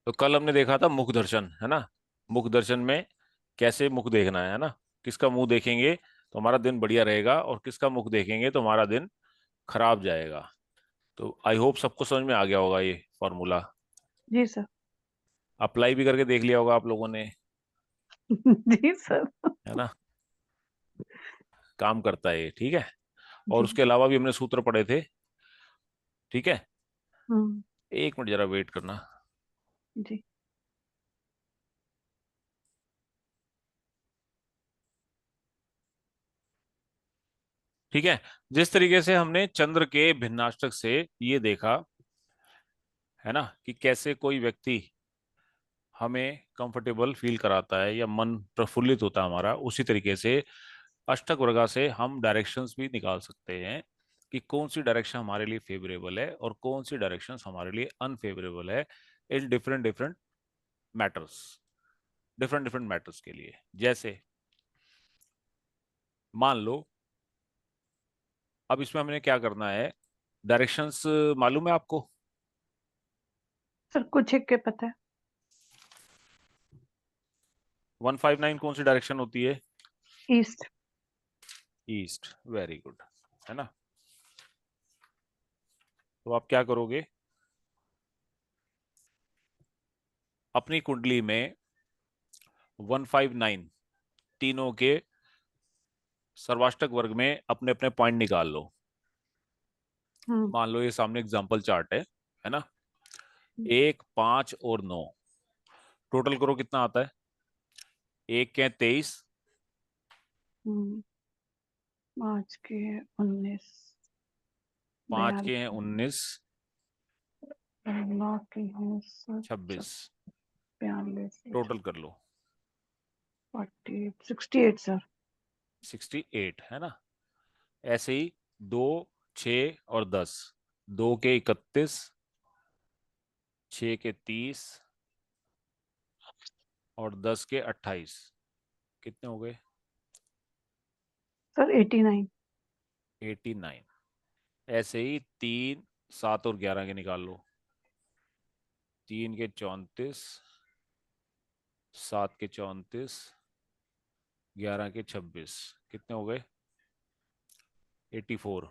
तो कल हमने देखा था मुख दर्शन, है ना। मुख दर्शन में कैसे मुख देखना है ना। किसका मुंह देखेंगे तो हमारा दिन बढ़िया रहेगा, और किसका मुख देखेंगे तो हमारा दिन खराब जाएगा। तो आई होप सबको समझ में आ गया होगा ये फॉर्मूला। जी सर। अप्लाई भी करके देख लिया होगा आप लोगों ने, जी सर। है ना। काम करता है ये, ठीक है। और जी। उसके अलावा भी हमने सूत्र पढ़े थे, ठीक है। हम्म। एक मिनट जरा वेट करना। जी। ठीक है। जिस तरीके से हमने चंद्र के भिन्नाष्टक से ये देखा, है ना, कि कैसे कोई व्यक्ति हमें कंफर्टेबल फील कराता है या मन प्रफुल्लित होता है हमारा, उसी तरीके से अष्टक वर्गा से हम डायरेक्शंस भी निकाल सकते हैं कि कौन सी डायरेक्शन हमारे लिए फेवरेबल है और कौन सी डायरेक्शंस हमारे लिए अनफेवरेबल है, in different different matters, different different matters के लिए। जैसे मान लो, अब इसमें हमने क्या करना है, डायरेक्शंस मालूम है आपको। सर कुछ एक के पता है। 159 कौन सी डायरेक्शन होती है? ईस्ट। ईस्ट, वेरी गुड, है ना। तो आप क्या करोगे, अपनी कुंडली में 159 तीनों के सर्वाष्टक वर्ग में अपने अपने पॉइंट निकाल लो। हम्म। मान लो ये सामने एग्जांपल चार्ट है ना। 1, 5 और 9 टोटल करो कितना आता है। एक के 23, हम्म। 5 के 19, 5 के हैं 42, 19, 9 के हैं 26, 42, टोटल कर लो 48, 68 सर। 68, है ना। ऐसे ही 2, 6 और 10, 2 के 31, 6 के 30 और 10 के 28, कितने हो गए? सर 89। 89। ऐसे ही 3, 7 और 11 के निकाल लो। 3 के 34, 7 के 34, 11 के 26, कितने हो गए? 84,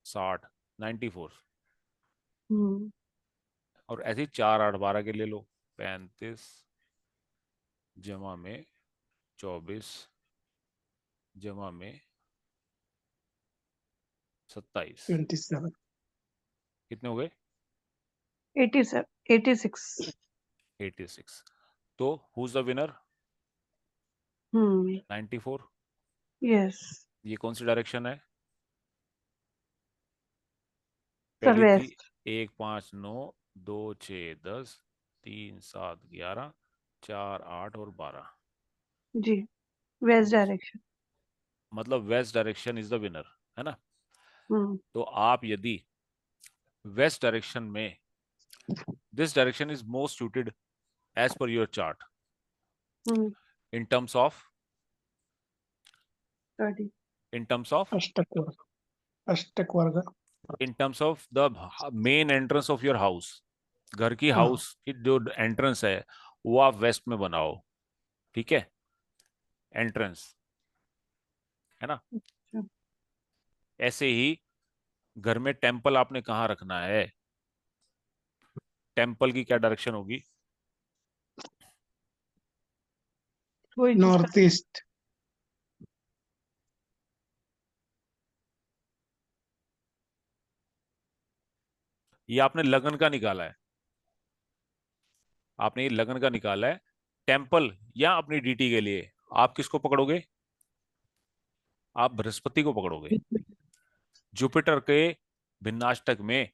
60, 94। हम्म। और ऐसे ही 4, 8, 12 के ले लो। 35 जमा में 24 जमा में 27, 27। कितने हो गए? 87, 86। 86। तो who's the winner? Hmm. 94। Yes. ये कौन सी डायरेक्शन है? सर पहली थी वेस्ट। 1, 5, 9, 2, 6, 10, 3, 7, 11, 4, 8 और 12। जी। वेस्ट तो डायरेक्शन। मतलब west direction is the winner, है ना। हम्म। तो आप यदि वेस्ट डायरेक्शन में, this direction is most suited as per your chart hmm. in terms of, study. in terms of अष्टक वर्ग। अष्टक वर्ग। in terms of the main entrance of your house, घर की हाँ। हाउस की जो एंट्रेंस है वो आप वेस्ट में बनाओ, ठीक है। एंट्रेंस, है ना। अच्छा। ऐसे ही घर में टेम्पल आपने कहाँ रखना है, टेम्पल की क्या डायरेक्शन होगी? वही जिसका। North east. ये आपने लगन का निकाला है, आपने ये लगन का निकाला है। टेम्पल या अपनी डीटी के लिए आप किसको पकड़ोगे? आप बृहस्पति को पकड़ोगे। जुपिटर के भिन्नाष्टक में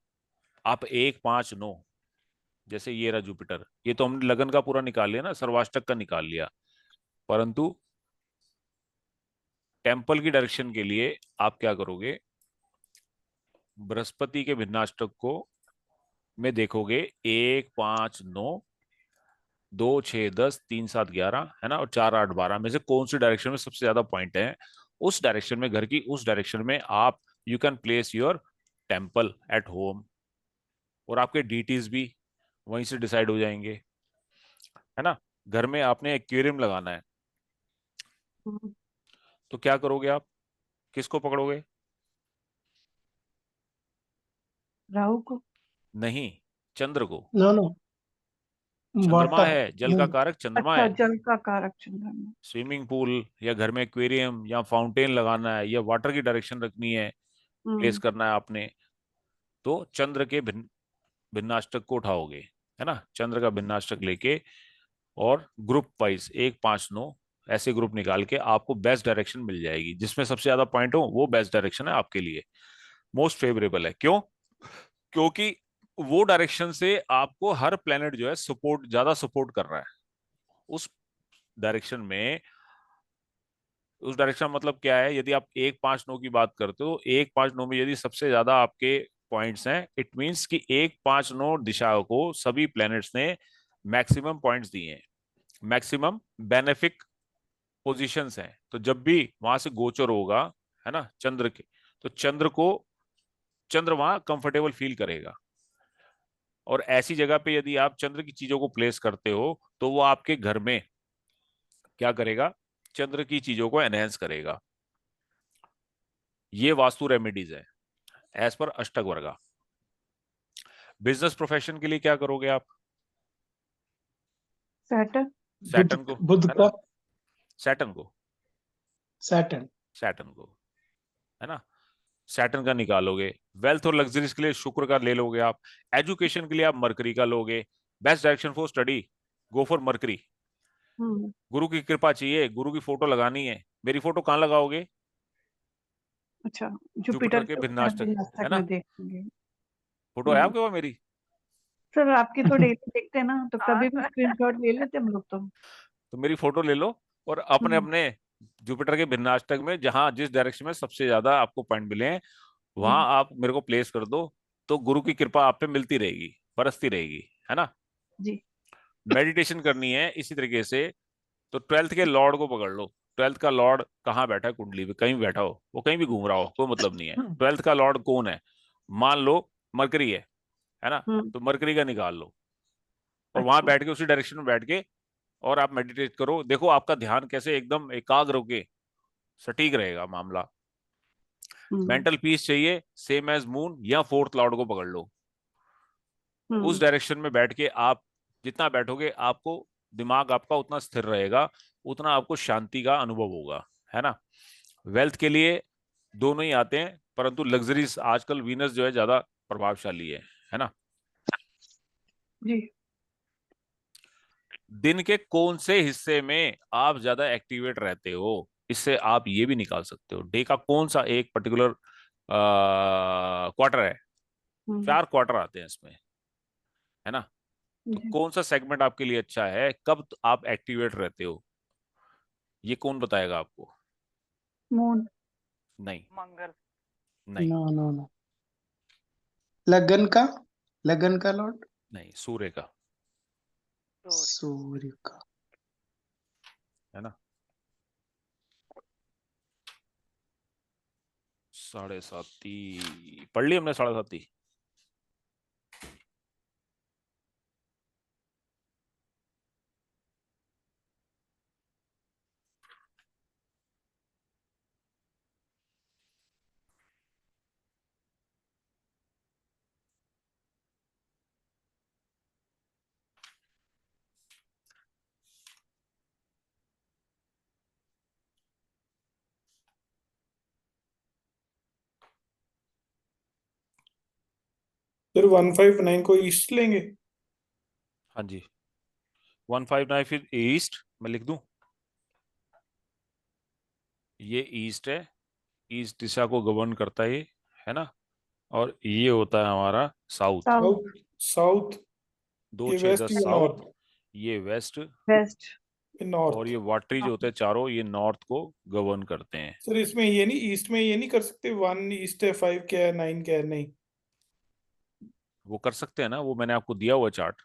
आप 1, 5, 9, जैसे ये रहा जुपिटर, ये तो हमने लगन का पूरा निकाल लिया ना, सर्वाष्टक का निकाल लिया। परंतु टेम्पल की डायरेक्शन के लिए आप क्या करोगे, बृहस्पति के भिन्नाष्टक को में देखोगे, 1, 5, 9, 2, 6, 10, 3, 7, 11, है ना, और 4, 8, 12 में से कौन सी डायरेक्शन में सबसे ज्यादा पॉइंट है, उस डायरेक्शन में, घर की उस डायरेक्शन में आप, you can place your temple at home. और आपके डीटीज भी वहीं से डिसाइड हो जाएंगे, है ना। घर में आपने एक्वेरियम लगाना है, हम्म, तो क्या करोगे आप, किसको पकड़ोगे? राहु को। नहीं, चंद्र को। नो नो, चंद्रमा वाटर, है, जल का मून। कारक चंद्रमा अच्छा, है। जल का कारक चंद्रमा। स्विमिंग पूल या घर में एक्वेरियम या फाउंटेन लगाना है या वाटर की डायरेक्शन रखनी है, प्लेस हम्म। करना है आपने, तो चंद्र के भिन्नाष्टक को उठाओगे, है ना। चंद्र का भिन्नाष्टक लेके और ग्रुप वाइज 1 5 9 ऐसे ग्रुप निकाल के आपको बेस्ट डायरेक्शन मिल जाएगी, जिसमें सबसे ज्यादा पॉइंट हो वो बेस्ट डायरेक्शन है आपके लिए, मोस्ट फेवरेबल है। क्यों? क्योंकि वो डायरेक्शन से आपको हर प्लेनेट जो है सपोर्ट, ज्यादा सपोर्ट कर रहा है उस डायरेक्शन में। उस डायरेक्शन मतलब क्या है, यदि आप 1 5 9 की बात करते हो, 1 5 9 में यदि सबसे ज्यादा आपके पॉइंट्स हैं, इट मींस कि 1 5 9 दिशा को सभी प्लैनेट्स ने मैक्सिमम पॉइंट्स दिए हैं, मैक्सिमम बेनिफिक पोजीशंस हैं। तो जब भी वहां से गोचर होगा, है ना, चंद्र के, तो चंद्र वहां कंफर्टेबल फील करेगा। और ऐसी जगह पे यदि आप चंद्र की चीजों को प्लेस करते हो, तो वो आपके घर में क्या करेगा, चंद्र की चीजों को एनहेंस करेगा। ये वास्तु रेमेडीज है एज पर अष्टक वर्गा। बिजनेस प्रोफेशन के लिए क्या करोगे आप? सैटर्न। बुध, सैटर्न को, बुध है का। ना, सैटर्न को, सैटर्न। सैटर्न को, है ना, सैटर्न का निकालोगे। वेल्थ और लग्जरीज के लिए शुक्र का ले लोगे आप। एजुकेशन के लिए आप मरकरी का लोगे। Best direction for study, go for Mercury. Hmm. गुरु की कृपा चाहिए, गुरु की फोटो लगानी है, मेरी फोटो कहाँ लगाओगे? अच्छा, जुपिटर जुपिटर के के भिन्नाष्टक, है भिन्नाष्टक ना। में देखेंगे। फोटो है हम्म। आपके पास मेरी? सर, आपकी तो डेली देखते हैं ना, तो कभी भी स्क्रीनशॉट ले लेते हम लोग तो। तो मेरी फोटो ले लो और अपने हम्म। अपने जुपिटर के भिन्नाष्टक में जहां जिस डायरेक्शन में सबसे ज्यादा आपको पॉइंट मिले हैं, वहां हम्म। आप मेरे को प्लेस कर दो। तो गुरु की कृपा आप पे मिलती रहेगी, बरसती रहेगी, है ना। जी। मेडिटेशन करनी है इसी तरीके से। तो 12th के लॉर्ड को पकड़ लो। 12th का लॉर्ड कहाँ बैठा है कुंडली में? कहीं भी बैठा हो, वो कहीं भी घूम रहा हो, कोई मतलब नहीं है। हम्म। 12th का लॉर्ड कौन है? मान लो मरकरी है ना। हम्म। तो मरकरी का निकाल लो और वहां अच्छा। बैठ के उसी डायरेक्शन में बैठ के और आप मेडिटेट करो। देखो आपका ध्यान कैसे एकदम एकाग्र होके सटीक रहेगा मामला। हम्म। मेंटल पीस चाहिए, सेम एज मून या 4th लॉर्ड को पकड़ लो। उस हम्म। डायरेक्शन में बैठ के आप जितना बैठोगे, आपको दिमाग आपका उतना स्थिर रहेगा, उतना आपको शांति का अनुभव होगा, है ना। वेल्थ के लिए दोनों ही आते हैं, परंतु लग्जरीज आजकल वीनस जो है ज्यादा प्रभावशाली है ना। जी। दिन के कौन से हिस्से में आप ज्यादा एक्टिवेट रहते हो, इससे आप ये भी निकाल सकते हो डे का कौन सा एक पर्टिकुलर क्वार्टर है। हम्म। 4 क्वार्टर आते हैं इसमें, है ना। तो जी। कौन सा सेगमेंट आपके लिए अच्छा है, कब आप एक्टिवेट रहते हो, ये कौन बताएगा आपको? मून। नहीं, मंगल। नहीं, नो नो नो, लगन का, लगन का लॉर्ड, नहीं, सूर्य का, सूर्य का। है ना। 7:30 पढ़ ली हमने, 7:30। फिर 159 को ईस्ट लेंगे। हाँ जी, 159 फिर ईस्ट मैं लिख दूं, ये ईस्ट है, ईस्ट दिशा को गवर्न करता है ये, है ना। और ये होता है हमारा साउथ। साउथ। South, south. दो ये छह वेस्ट, दस ये साउथ, नॉर्थ, ये वेस्ट, वेस्ट। ये और नॉर्थ। ये वाटरी जो होते हैं चारों, ये नॉर्थ को गवर्न करते हैं। सर इसमें ये नहीं, ईस्ट में ये नहीं कर सकते, 1 ईस्ट है, 5 क्या है, 9 क्या है? नहीं। वो कर सकते हैं ना, वो मैंने आपको दिया हुआ चार्ट।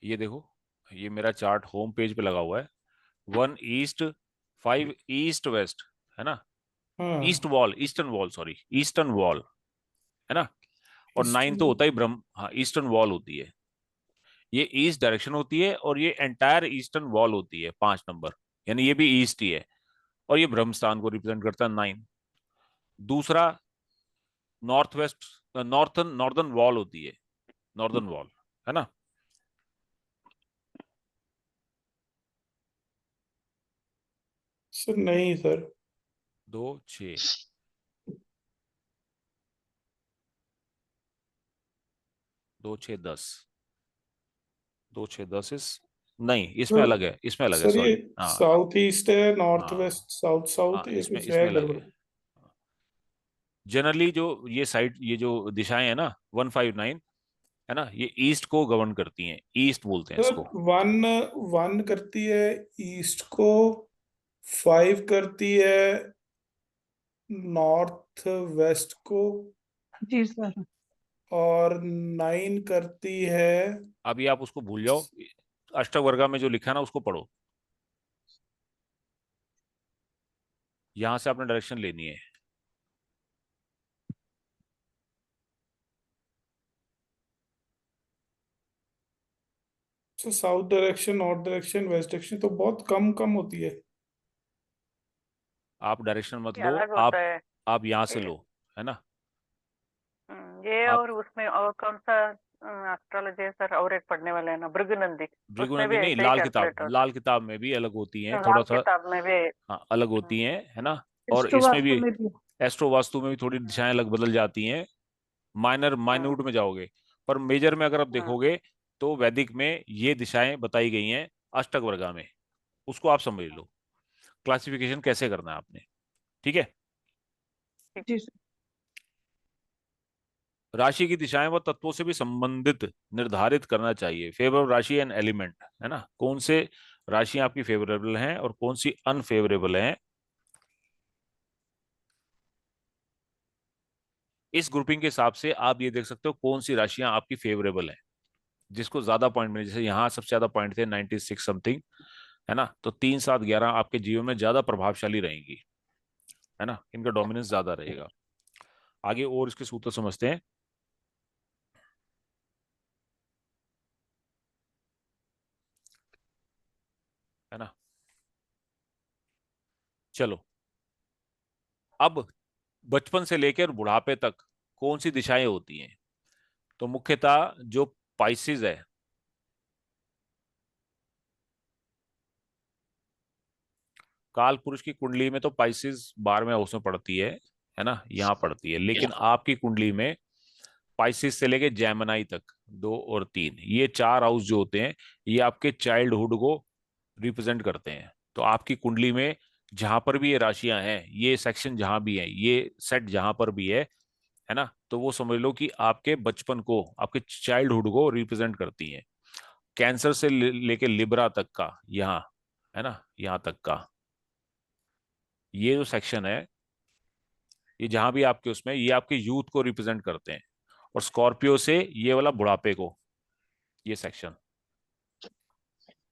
ये देखो, ये मेरा चार्ट होम पेज पे लगा हुआ है। 1 ईस्ट, 5 ईस्ट वेस्ट, है ना। हाँ eastern wall sorry, eastern wall, है ना। और 9 तो होता ही ब्रह्म, हाँ ईस्टर्न वॉल होती है, ये ईस्ट डायरेक्शन होती है, और ये एंटायर ईस्टर्न वॉल होती है 5 नंबर, यानी ये भी ईस्ट ही है, और ये ब्रह्म स्थान को रिप्रेजेंट करता है 9। दूसरा नॉर्थ वेस्ट, नॉर्दर्न वॉल होती है, नॉर्दर्न वॉल, है ना। सर नहीं सर। 2 6 2 6 10, 2 6 10 इस, नहीं इसमें सर अलग है, इसमें अलग है, सर ये सॉरी, हाँ साउथ ईस्ट है, नॉर्थ हाँ वेस्ट, साउथ हाँ, साउथ, ये इसमें कुछ है इसमें अलग गड़बड़। है। जनरली जो ये साइड, ये जो दिशाएं है ना 159, है ना, ये ईस्ट को गवर्न करती हैं, ईस्ट बोलते हैं सर इसको। 1 करती है ईस्ट को, 5 करती है नॉर्थ वेस्ट को, जी सर। और 9 करती है। अभी आप उसको भूल जाओ, अष्टवर्गा में जो लिखा है ना उसको पढ़ो, यहां से आपने डायरेक्शन लेनी है। So south direction, north direction, west direction तो बहुत कम कम होती है। आप डायरेक्शन मत ये लो, अलग होता है आप यहां से ये। लो, है ना। ये आप और उसमें और कौन सा एस्ट्रोलॉजी है सर, और एक पढ़ने वाला है ना भृगुनंदी, उसमें भी भृगुनंदी नहीं, ऐसे ही कैलकुलेट होता लाल किताब में भी अलग होती हैं है। थोड़ा लाल सा, किताब में भी। हाँ अलग होती हैं, है ना। और इष्टो इसमें भी वास्तु में भी। एस्ट्रो वास्तु में भी थोड़ी दिशाएं अलग बदल जाती हैं, हम्म, माइन्यूट में जाओगे, पर मेजर में अगर आप हम्म, देखोगे तो वैदिक में ये दिशाएं बताई गई हैं अष्टक वर्गा में, उसको आप समझ लो, क्लासिफिकेशन कैसे करना है आपने, ठीक है। ठीक। जी सर। राशि की दिशाएं व तत्वों से भी संबंधित निर्धारित करना चाहिए, फेवरेबल राशि एंड एलिमेंट, है ना, कौन से राशियां आपकी फेवरेबल हैं और कौन सी अनफेवरेबल हैं। इस ग्रुपिंग के हिसाब से आप ये देख सकते हो कौन सी राशियां आपकी फेवरेबल हैं, जिसको ज्यादा पॉइंट मिले, जैसे यहाँ सबसे ज्यादा पॉइंट थे 96 समथिंग, है ना, तो 3 7 11 आपके जीवन में ज्यादा प्रभावशाली रहेंगी, है ना, इनका डोमिनेंस ज्यादा रहेगा। आगे और इसके सूत्र समझते हैं, है ना। चलो, अब बचपन से लेकर बुढ़ापे तक कौन सी दिशाएं होती हैं, तो मुख्यतः जो पाइसिस है, काल पुरुष की कुंडली में तो पाइसिस 12वें हाउस में पड़ती है ना, यहाँ पड़ती है, लेकिन आपकी कुंडली में पाइसिस से लेके जेमिनी तक 2 और 3, ये 4 हाउस जो होते हैं, ये आपके चाइल्डहुड को रिप्रेजेंट करते हैं। तो आपकी कुंडली में जहां पर भी ये राशियां हैं, ये सेक्शन जहां भी है, ये सेट जहां पर भी है ना, तो वो समझ लो कि आपके बचपन को, आपके चाइल्डहुड को रिप्रेजेंट करती हैं। कैंसर से लेके लिब्रा तक का यहाँ, है ना, यहाँ तक का ये जो सेक्शन है, ये जहां भी आपके उसमें, ये आपके यूथ को रिप्रेजेंट करते हैं, और स्कॉर्पियो से ये वाला बुढ़ापे को, ये सेक्शन,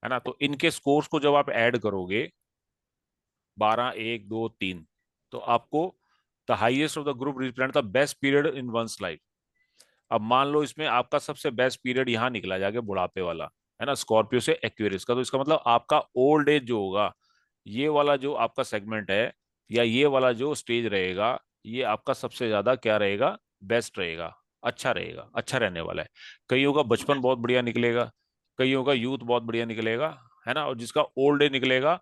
है ना। तो इनके स्कोर्स को जब आप ऐड करोगे 12 1 2 3, तो आपको the highest of the group represent the best period in one's life. अब मान लो इसमें आपका सबसे बेस्ट पीरियड यहाँ निकला जाके बुढ़ापे वाला, है ना, स्कॉर्पियो से एक्वेरियस का, तो इसका मतलब आपका ओल्ड एज जो होगा, ये वाला जो आपका सेगमेंट है, या ये वाला जो स्टेज रहेगा, ये आपका सबसे ज्यादा क्या रहेगा, बेस्ट रहेगा, अच्छा रहेगा, अच्छा रहने वाला है। कईयों का बचपन बहुत बढ़िया निकलेगा, कईयों का यूथ बहुत बढ़िया निकलेगा, है ना, और जिसका ओल्ड एज निकलेगा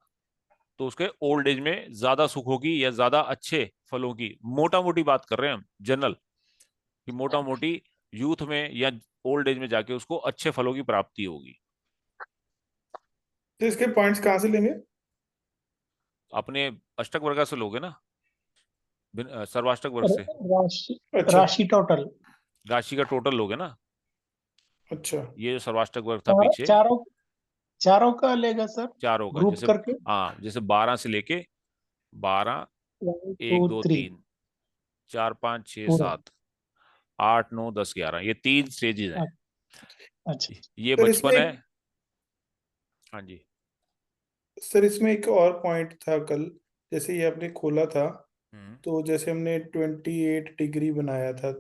तो उसके ओल्ड एज में ज्यादा सुख होगी या ज्यादा अच्छे फलों की, मोटा मोटी बात कर रहे हैं हम जनरल, कि मोटा मोटी यूथ में या ओल्ड एज में जाके उसको अच्छे फलों की प्राप्ति होगी। तो इसके पॉइंट्स कहाँ से लेंगे? अपने अष्टक वर्ग से लोगे ना, सर्वाष्टक वर्ग से, राशि अच्छा राशि टोटल राशि का टोटल लोगे ना, अच्छा। ये जो सर्वाष्टक वर्ग था चार, पीछे, चारों चारों का लेगा सर, चारों का, ग्रुप जैसे करके। हाँ, जैसे 12 से लेके 12 1 2 1 2 3 3 4 5 6 पूरा। 7 8 9 10 11, ये 3 स्टेजेस हैं। अच्छा। ये सर इसमें बचपन है। एक हाँ जी। सर इसमें एक और पॉइंट था कल, जैसे ये आपने खोला था तो जैसे हमने 28 डिग्री बनाया था,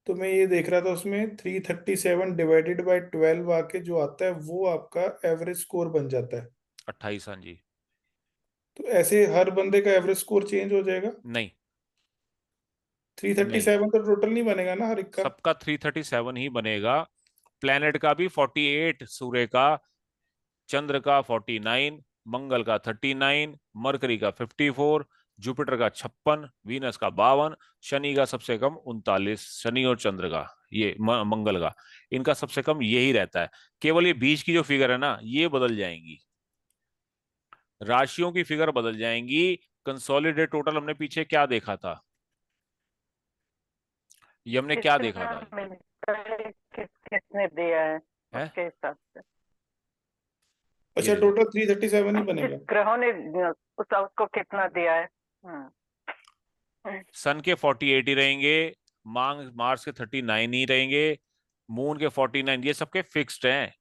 तो मैं ये देख रहा था उसमें 337 डिवाइडेड बाय 12 आके जो आता है वो आपका एवरेज स्कोर बन जाता है। 28, हाँ जी। तो ऐसे हर बंदे का एवरेज स्कोर चेंज हो जाएगा? नहीं, 337 तो टोटल नहीं बनेगा ना हर एक का? सबका 337 ही बनेगा। प्लेनेट का भी 48, सूर्य का, चंद्र का 49, मंगल का 39, मरकरी का 54, जुपिटर का 56, वीनस का 52, शनि का सबसे कम 39, शनि और चंद्र का, ये मंगल का, इनका सबसे कम यही रहता है। केवल ये बीच की जो फिगर है ना, ये बदल जाएंगी, राशियों की फिगर बदल जाएंगी। कंसोलिडेट टोटल हमने पीछे क्या देखा था, ये हमने क्या देखा कितना था, मिलता है, किसने दिया है है? उसके हिसाब से। अच्छा, ये टोटल 337 ही किस बनेगा? ग्रहों ने उसको कितना दिया है। सन के 48 ही रहेंगे, मार्स के 39 ही रहेंगे, मून के 49, ये सबके फिक्स्ड हैं।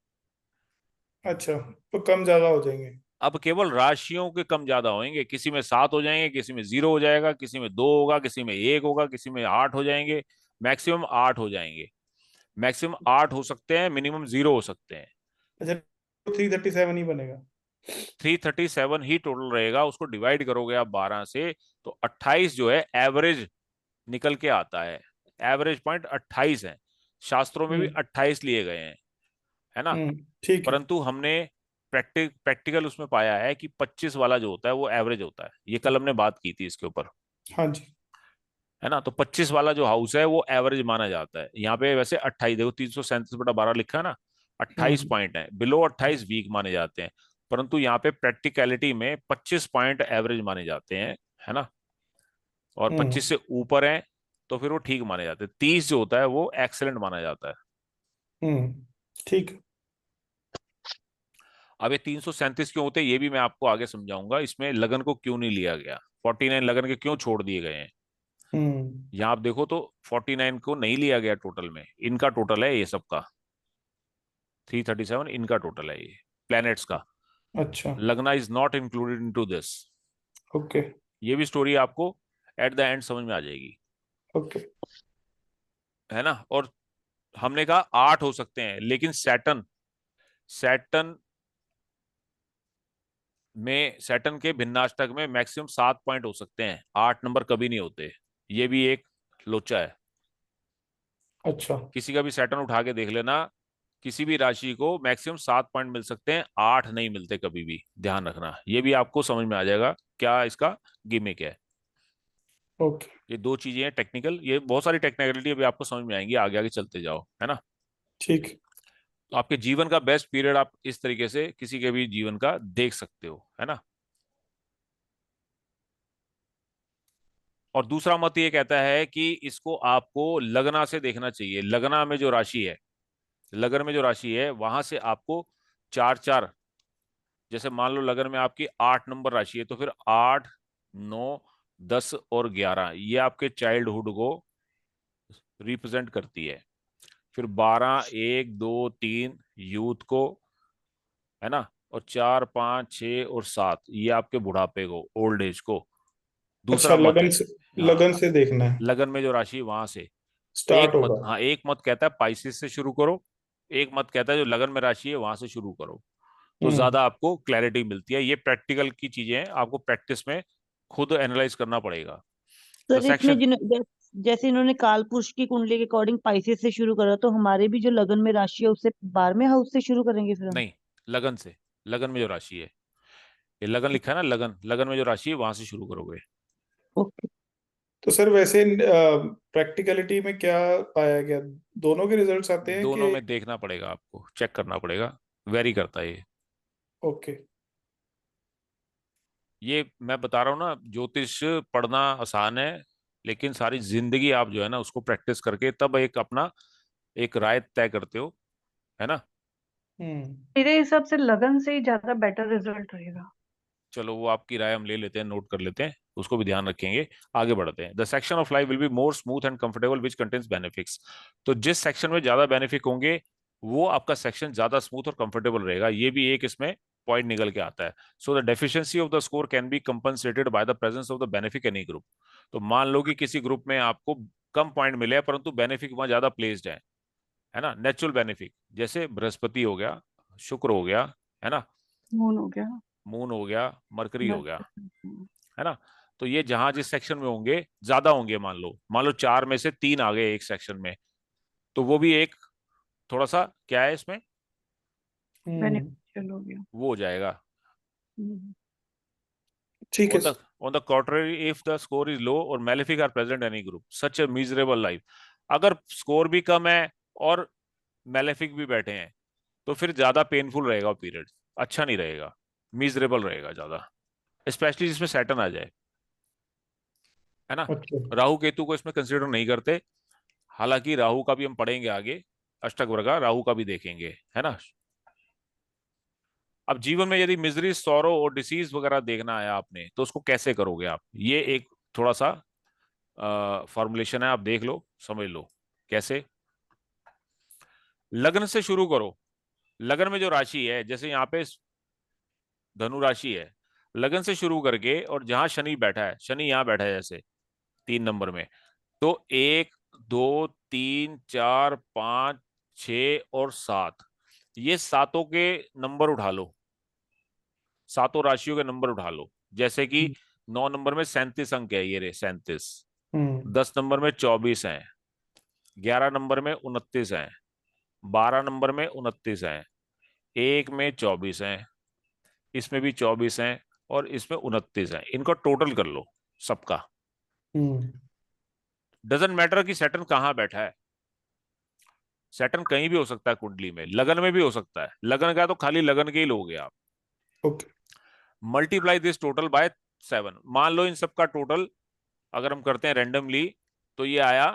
अच्छा, तो कम ज्यादा हो जाएंगे? अब केवल राशियों के कम ज्यादा होंगे, किसी में 7 हो जाएंगे, किसी में 0 हो जाएगा, किसी में 2 होगा, किसी में 1 होगा, किसी में 8 हो जाएंगे, मैक्सिमम 8 हो जाएंगे। मैक्सिमम 8 हो सकते हैं, मिनिमम 0 हो सकते हैं। अच्छा, तो 337 ही बनेगा? 337 ही टोटल रहेगा। उसको डिवाइड करोगे आप 12 से, तो 28 जो है एवरेज निकल के आता है। एवरेज पॉइंट 28 है, शास्त्रों में भी हम्म 28 लिए गए हैं, है ना? ठीक है। परंतु हमने प्रैक्टिकल उसमें पाया है कि 25 वाला जो होता है वो एवरेज होता है। ये कल हमने बात की थी इसके ऊपर, हाँ जी। है ना? तो 25 वाला जो हाउस है वो एवरेज माना जाता है। यहाँ पे वैसे 28, देखो 337/12 लिखा है ना, 28 हम्म पॉइंट है, बिलो 28 वीक माने जाते हैं। परंतु यहाँ पे प्रैक्टिकलिटी में 25 पॉइंट एवरेज माने जाते हैं, है ना? और हम्म 25 से ऊपर है तो फिर वो ठीक माने जाते हैं। 30 जो होता है वो एक्सेलेंट माना जाता है। ठीक है। अब ये 337 क्यों होते हैं ये भी मैं आपको आगे समझाऊंगा। इसमें लगन को क्यों नहीं लिया गया, 49 लगन के क्यों छोड़ दिए गए हैं। हम्म यहाँ आप देखो तो 49 को नहीं लिया गया टोटल में, इनका टोटल है ये सबका, 337 इनका टोटल है, ये प्लैनेट्स का। अच्छा। लगना is not included into this. Okay. ये भी स्टोरी आपको एट द एंड समझ में आ जाएगी, ओके। है ना? और हमने कहा 8 हो सकते हैं, लेकिन सैटर्न सैटर्न सैटर्न के भिन्नाष्टक में मैक्सिमम 7 पॉइंट हो सकते हैं, 8 नंबर कभी नहीं होते। ये भी एक लोचा है। अच्छा। किसी का भी सैटर्न उठा के देख लेना, किसी भी राशि को मैक्सिमम 7 पॉइंट मिल सकते हैं, 8 नहीं मिलते कभी भी, ध्यान रखना। ये भी आपको समझ में आ जाएगा क्या इसका गिमिक है। ओके। ये दो चीजें हैं टेक्निकल, ये बहुत सारी टेक्निकलिटी अभी आपको समझ में आएंगी, आगे आगे चलते जाओ, है ना? ठीक है। तो आपके जीवन का बेस्ट पीरियड आप इस तरीके से किसी के भी जीवन का देख सकते हो, है ना? और दूसरा मत ये कहता है कि इसको आपको लगना से देखना चाहिए। लगना में जो राशि है, लगन में जो राशि है वहां से आपको चार चार, जैसे मान लो लगन में आपकी 8 नंबर राशि है, तो फिर 8, 9, 10 और 11 ये आपके चाइल्डहुड को रिप्रेजेंट करती है। फिर 12, 1, 2, 3 यूथ को, है ना? और 4, 5, 6 और 7 ये आपके बुढ़ापे को, ओल्ड एज को। अच्छा, दूसरा मत है, लगन हाँ, से देखना है। लगन में जो राशि वहां से। एक स्टार्ट मत, होगा। हाँ, एक मत कहता है पाइसिस से शुरू करो, एक मत कहता है जो लगन में राशि है वहां से शुरू करो, तो हम्म ज्यादा आपको क्लैरिटी मिलती है। ये प्रैक्टिकल की चीजें हैं, आपको प्रैक्टिस में खुद एनालाइज करना पड़ेगा। द सर इसमें सेक्शन, जैसे इन्होंने काल पुरुष की कुंडली के अकॉर्डिंग पाइसेस से शुरू करा, तो हमारे भी जो लगन में राशि है उससे 12वें हाउस से शुरू करेंगे फिर हम? नहीं, लगन से, लगन में जो राशि है, ये लगन लिखा है ना, लगन, लगन में जो राशि है वहां से शुरू करोगे। ओके। तो सर वैसे प्रैक्टिकलिटी में क्या पाया गया? दोनों के रिजल्ट्स आते हैं दोनों कि? में देखना पड़ेगा, आपको चेक करना पड़ेगा, वेरी करता है ये। ओके। ये मैं बता रहा हूँ ना, ज्योतिष पढ़ना आसान है, लेकिन सारी जिंदगी आप जो है ना उसको प्रैक्टिस करके तब एक अपना एक राय तय करते हो, है ना? हम्म मेरे हिसाब से लगन से ही ज्यादा बेटर रिजल्ट रहेगा। चलो वो आपकी राय हम ले लेते हैं, नोट कर लेते हैं, उसको भी ध्यान रखेंगे। आगे बढ़ते हैं। The section of life will be more smooth and comfortable which contains benefits. तो जिस सेक्शन में ज्यादा बेनिफिट होंगे वो आपका सेक्शन ज्यादा स्मूथ और कंफर्टेबल रहेगा। ये भी एक इसमें पॉइंट निकल के आता है। So the deficiency of the score can be compensated by the presence of the benefic any group. तो मान लो कि किसी ग्रुप में आपको कम पॉइंट मिले हैं परंतु बेनिफिक वहां ज्यादा प्लेस्ड है ना, नेचुरल बेनिफिक, जैसे बृहस्पति हो गया, शुक्र हो गया, है ना, मून हो गया, मून हो गया, मरकरी हो गया, हम्म, है ना। तो ये जहां जिस सेक्शन में होंगे ज्यादा होंगे, मान लो 4 में से 3 आ गए एक सेक्शन में, तो वो भी एक थोड़ा सा क्या है इसमें, बेनिफिशियल हो गया। वो हो जाएगा। हम्म, ठीक है On the on the contrary, if the score is low or malefic are present in any group, such a miserable life। अगर स्कोर भी कम है और मेलेफिक भी बैठे हैं तो फिर ज्यादा पेनफुल रहेगा पीरियड, अच्छा नहीं रहेगा, मिजरेबल रहेगा ज्यादा, स्पेशली जिसमें सैटर्न आ जाए, है ना। अच्छा राहु केतु को इसमें कंसिडर नहीं करते, हालांकि राहु का भी हम पढ़ेंगे आगे, अष्टक वर्ग राहु का भी देखेंगे, है ना। अब जीवन में यदि मिजरी, सौरो और डिसीज वगैरह देखना है आपने तो उसको कैसे करोगे आप, ये एक थोड़ा सा फॉर्मुलेशन है, आप देख लो समझ लो कैसे। लग्न से शुरू करो। लग्न में जो राशि है, जैसे यहाँ पे धनु राशि है, लग्न से शुरू करके और जहां शनि बैठा है, शनि यहाँ बैठा है जैसे 3 नंबर में, तो 1 2 3 4 5 6 और 7, ये सातों के नंबर उठा लो, सातों राशियों के नंबर उठा लो। जैसे कि 9 नंबर में 37 अंक है, ये रे 37। 10 नंबर में 24 है, 11 नंबर में 29 है, 12 नंबर में 29 है, 1 में 24 है, इसमें भी 24 है और इसमें 29 है। इनको टोटल कर लो सबका। डजेंट मैटर कि सैटर्न कहाँ बैठा है, सैटर्न कहीं भी हो सकता है कुंडली में, लगन में भी हो सकता है, लगन का तो खाली लगन के ही लोगे आप। Okay multiply this total by 7। मान लो इन सबका टोटल अगर हम करते हैं रेंडमली तो ये आया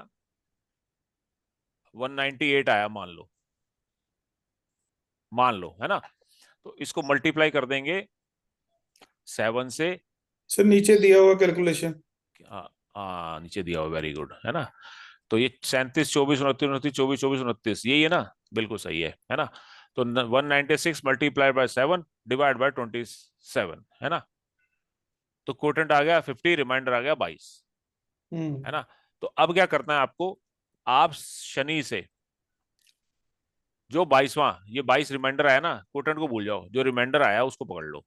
198 आया, मान लो, है ना। तो इसको मल्टीप्लाई कर देंगे 7 से। सर नीचे दिया हुआ कैलकुलेशन। नीचे दिया हुआ, वेरी गुड, है ना। तो ये 37 24 29 29 24 24 29, यही है ना, बिल्कुल सही है ना। तो 196 मल्टीप्लाई बाय 7 डिवाइड बाय 27, है ना। तो कोटेंट आ गया 50, रिमाइंडर आ गया 22, है ना। तो अब क्या करना है आपको, आप शनि से जो 22वां, ये 22 रिमाइंडर आया ना, कोटेंट को भूल जाओ, जो रिमाइंडर आया उसको पकड़ लो।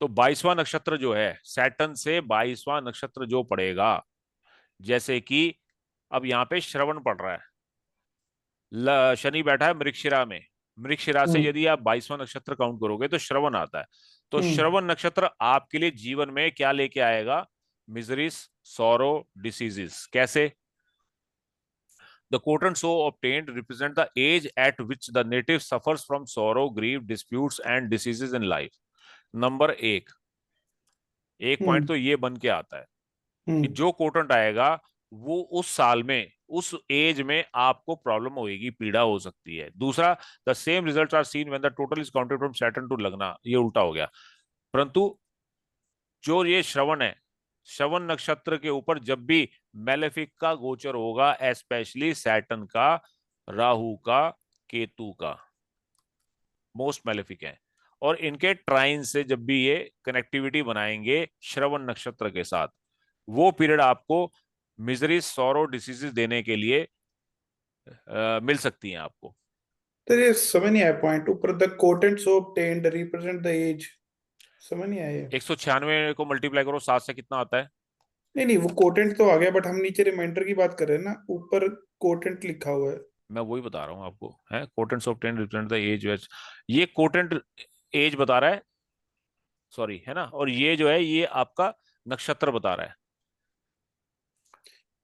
तो 22वां नक्षत्र जो है, सैटर्न से 22वां नक्षत्र जो पड़ेगा, जैसे कि अब यहाँ पे श्रवण पड़ रहा है, शनि बैठा है मृगशिरा में, मृगशिरा से यदि आप 22वां नक्षत्र काउंट करोगे तो श्रवण आता है। तो श्रवण नक्षत्र आपके लिए जीवन में क्या लेके आएगा, मिजरीज, सॉरो, डिसीजेस। कैसे? The quotient so obtained represent the age at which the native suffers from sorrow, grief, disputes and diseases in life. Number एक पॉइंट तो ये बन के आता है कि जो कोटेंट आएगा वो उस साल में, उस एज में आपको प्रॉब्लम होगी, पीड़ा हो सकती है। दूसरा, the same result are seen when the total is counted from Saturn to lagna, ये उल्टा हो गया। परंतु जो ये श्रवण है, श्रवण नक्षत्र के ऊपर जब भी मेलेफिक का गोचर होगा, एस्पेशली सैटर्न का, राहु का, केतु का, मोस्ट मेलेफिक है, और इनके ट्राइन से जब भी ये कनेक्टिविटी बनाएंगे श्रवण नक्षत्र के साथ, वो पीरियड आपको मिजरी, सॉरो, डिसीजेस देने के लिए मिल सकती हैं आपको। तो ये समझ नहीं आया पॉइंट ऊपर, the quotient so obtained represent the age, समझ नहीं आया। 196 को मल्टीप्लाई करो 7 से, कितना आता है? नहीं वो कोटेंट तो आ गया, बट हम नीचे रिमाइंडर की बात कर रहे हैं ना, ऊपर कोटेंट लिखा हुआ है। मैं वही बता रहा हूँ आपको, है कोटेंट्स ऑब्टेन्ड रिप्रेजेंट द एज, ये कोटेंट एज बता रहा है, सॉरी, है ना। और ये जो है ये आपका नक्षत्र बता रहा है,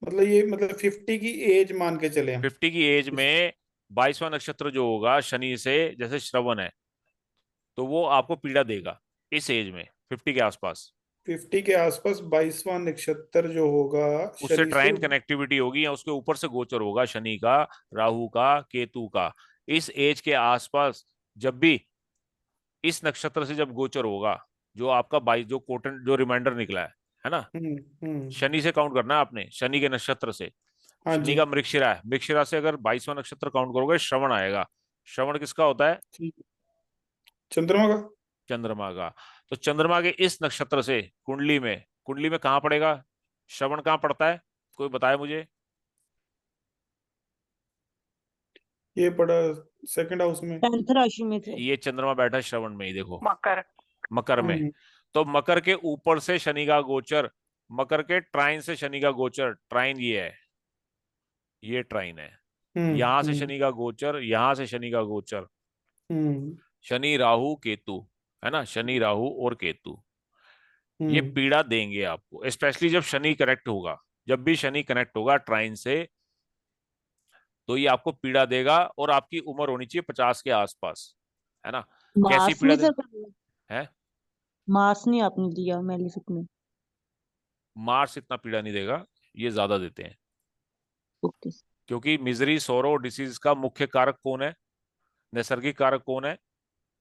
मतलब ये 50 की एज मान के चले हम। 50 की एज में 22वां नक्षत्र जो होगा शनि से, जैसे श्रवण है, तो वो आपको पीड़ा देगा इस एज में 50 के आसपास। 50 के आसपास 22वां नक्षत्र जो होगा उससे शनि से, ट्राइन कनेक्टिविटी होगी या उसके ऊपर से गोचर होगा शनि का, राहु का, केतु का, इस एज के आसपास जब भी इस नक्षत्र से जब गोचर होगा, जो आपका 22 जो कोटेंट जो रिमाइंडर निकला है ना, शनि से काउंट करना है आपने, शनि के नक्षत्र से। हाँ शनि जी का मृगशिरा है, मृगशिरा से अगर 22वां नक्षत्र काउंट करोगे, श्रवण आएगा। श्रवण किसका होता है? चंद्रमा का। चंद्रमा का। तो चंद्रमा के इस नक्षत्र से कुंडली में कहाँ पड़ेगा? श्रवण कहाँ पड़ता है? कोई बताए मुझे। ये पड़ा सेकंड हाउस में। 10th राशि में थे। ये चंद्रमा बैठा है श्रवण में ही, देखो मकर। मकर में। हम्म तो मकर के ऊपर से शनि का गोचर, मकर के ट्राइन से शनि का गोचर, ट्राइन ये है, ये ट्राइन है। हम्म यहां से हम्म शनि का गोचर, यहां से शनि का गोचर, हम्म शनि राहु केतु, है ना, शनि राहु और केतु ये हम्म पीड़ा देंगे आपको, स्पेशली जब शनि कनेक्ट होगा। जब भी शनि कनेक्ट होगा ट्राइन से, तो ये आपको पीड़ा देगा। और आपकी उम्र होनी चाहिए 50 के आसपास, है ना। कैसी मार्स पीड़ा नहीं दे? सर, है, मार्स नहीं आपने दिया मेलिफिक में। मार्स इतना पीड़ा नहीं देगा, ये ज्यादा देते हैं। ओके। क्योंकि मिजरी, सोरो, डिसीज का मुख्य कारक कौन है? नैसर्गिक कारक कौन है?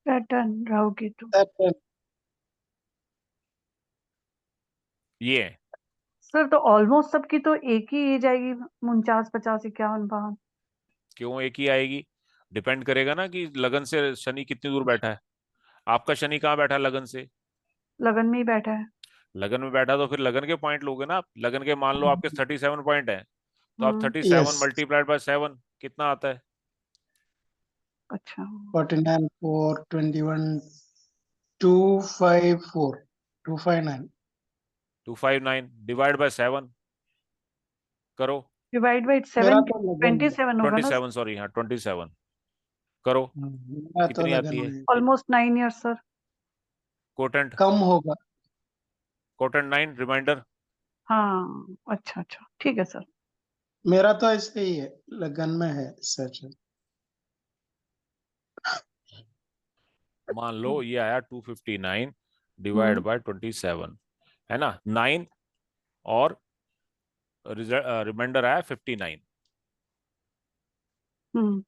सैटर्न, राहु केतु। सैटर्न। ये है। सर तो ऑलमोस्ट सबकी तो एक ही एज आएगी, 49, 50, 51, 52। क्यों एक ही आएगी? डिपेंड करेगा ना कि लगन से शनि कितनी दूर बैठा है। आपका शनि कहाँ बैठा है लगन से? लगन में ही बैठा है। लगन में बैठा, तो फिर लगन के पॉइंट लोगे ना आप। लगन के मान लो आपके 37 पॉइंट है, तो आप हम्म। 37 यस। मल्टीप्लाइड बाय 7 कितना आता है? अच्छा। 49 4 21 254 259। 259 डिवाइड बाय 7 करो। डिवाइड बाई मेरा 7, तो लगन है। 27 होगा ना। 27, सॉरी, हाँ 27 करो। मेरा तो कितनी लगन आती है? है। Almost 9 years sir. कोटेंट, कम होगा। Quotient 9 remainder. हाँ, अच्छा अच्छा, ठीक है सर। मेरा तो ऐसे ही है, लगन में है सैटर्न। मान लो ये आया 259 डिवाइड हम्म बाय 27, है ना, 9 और रिमाइंडर आया 59, हम्म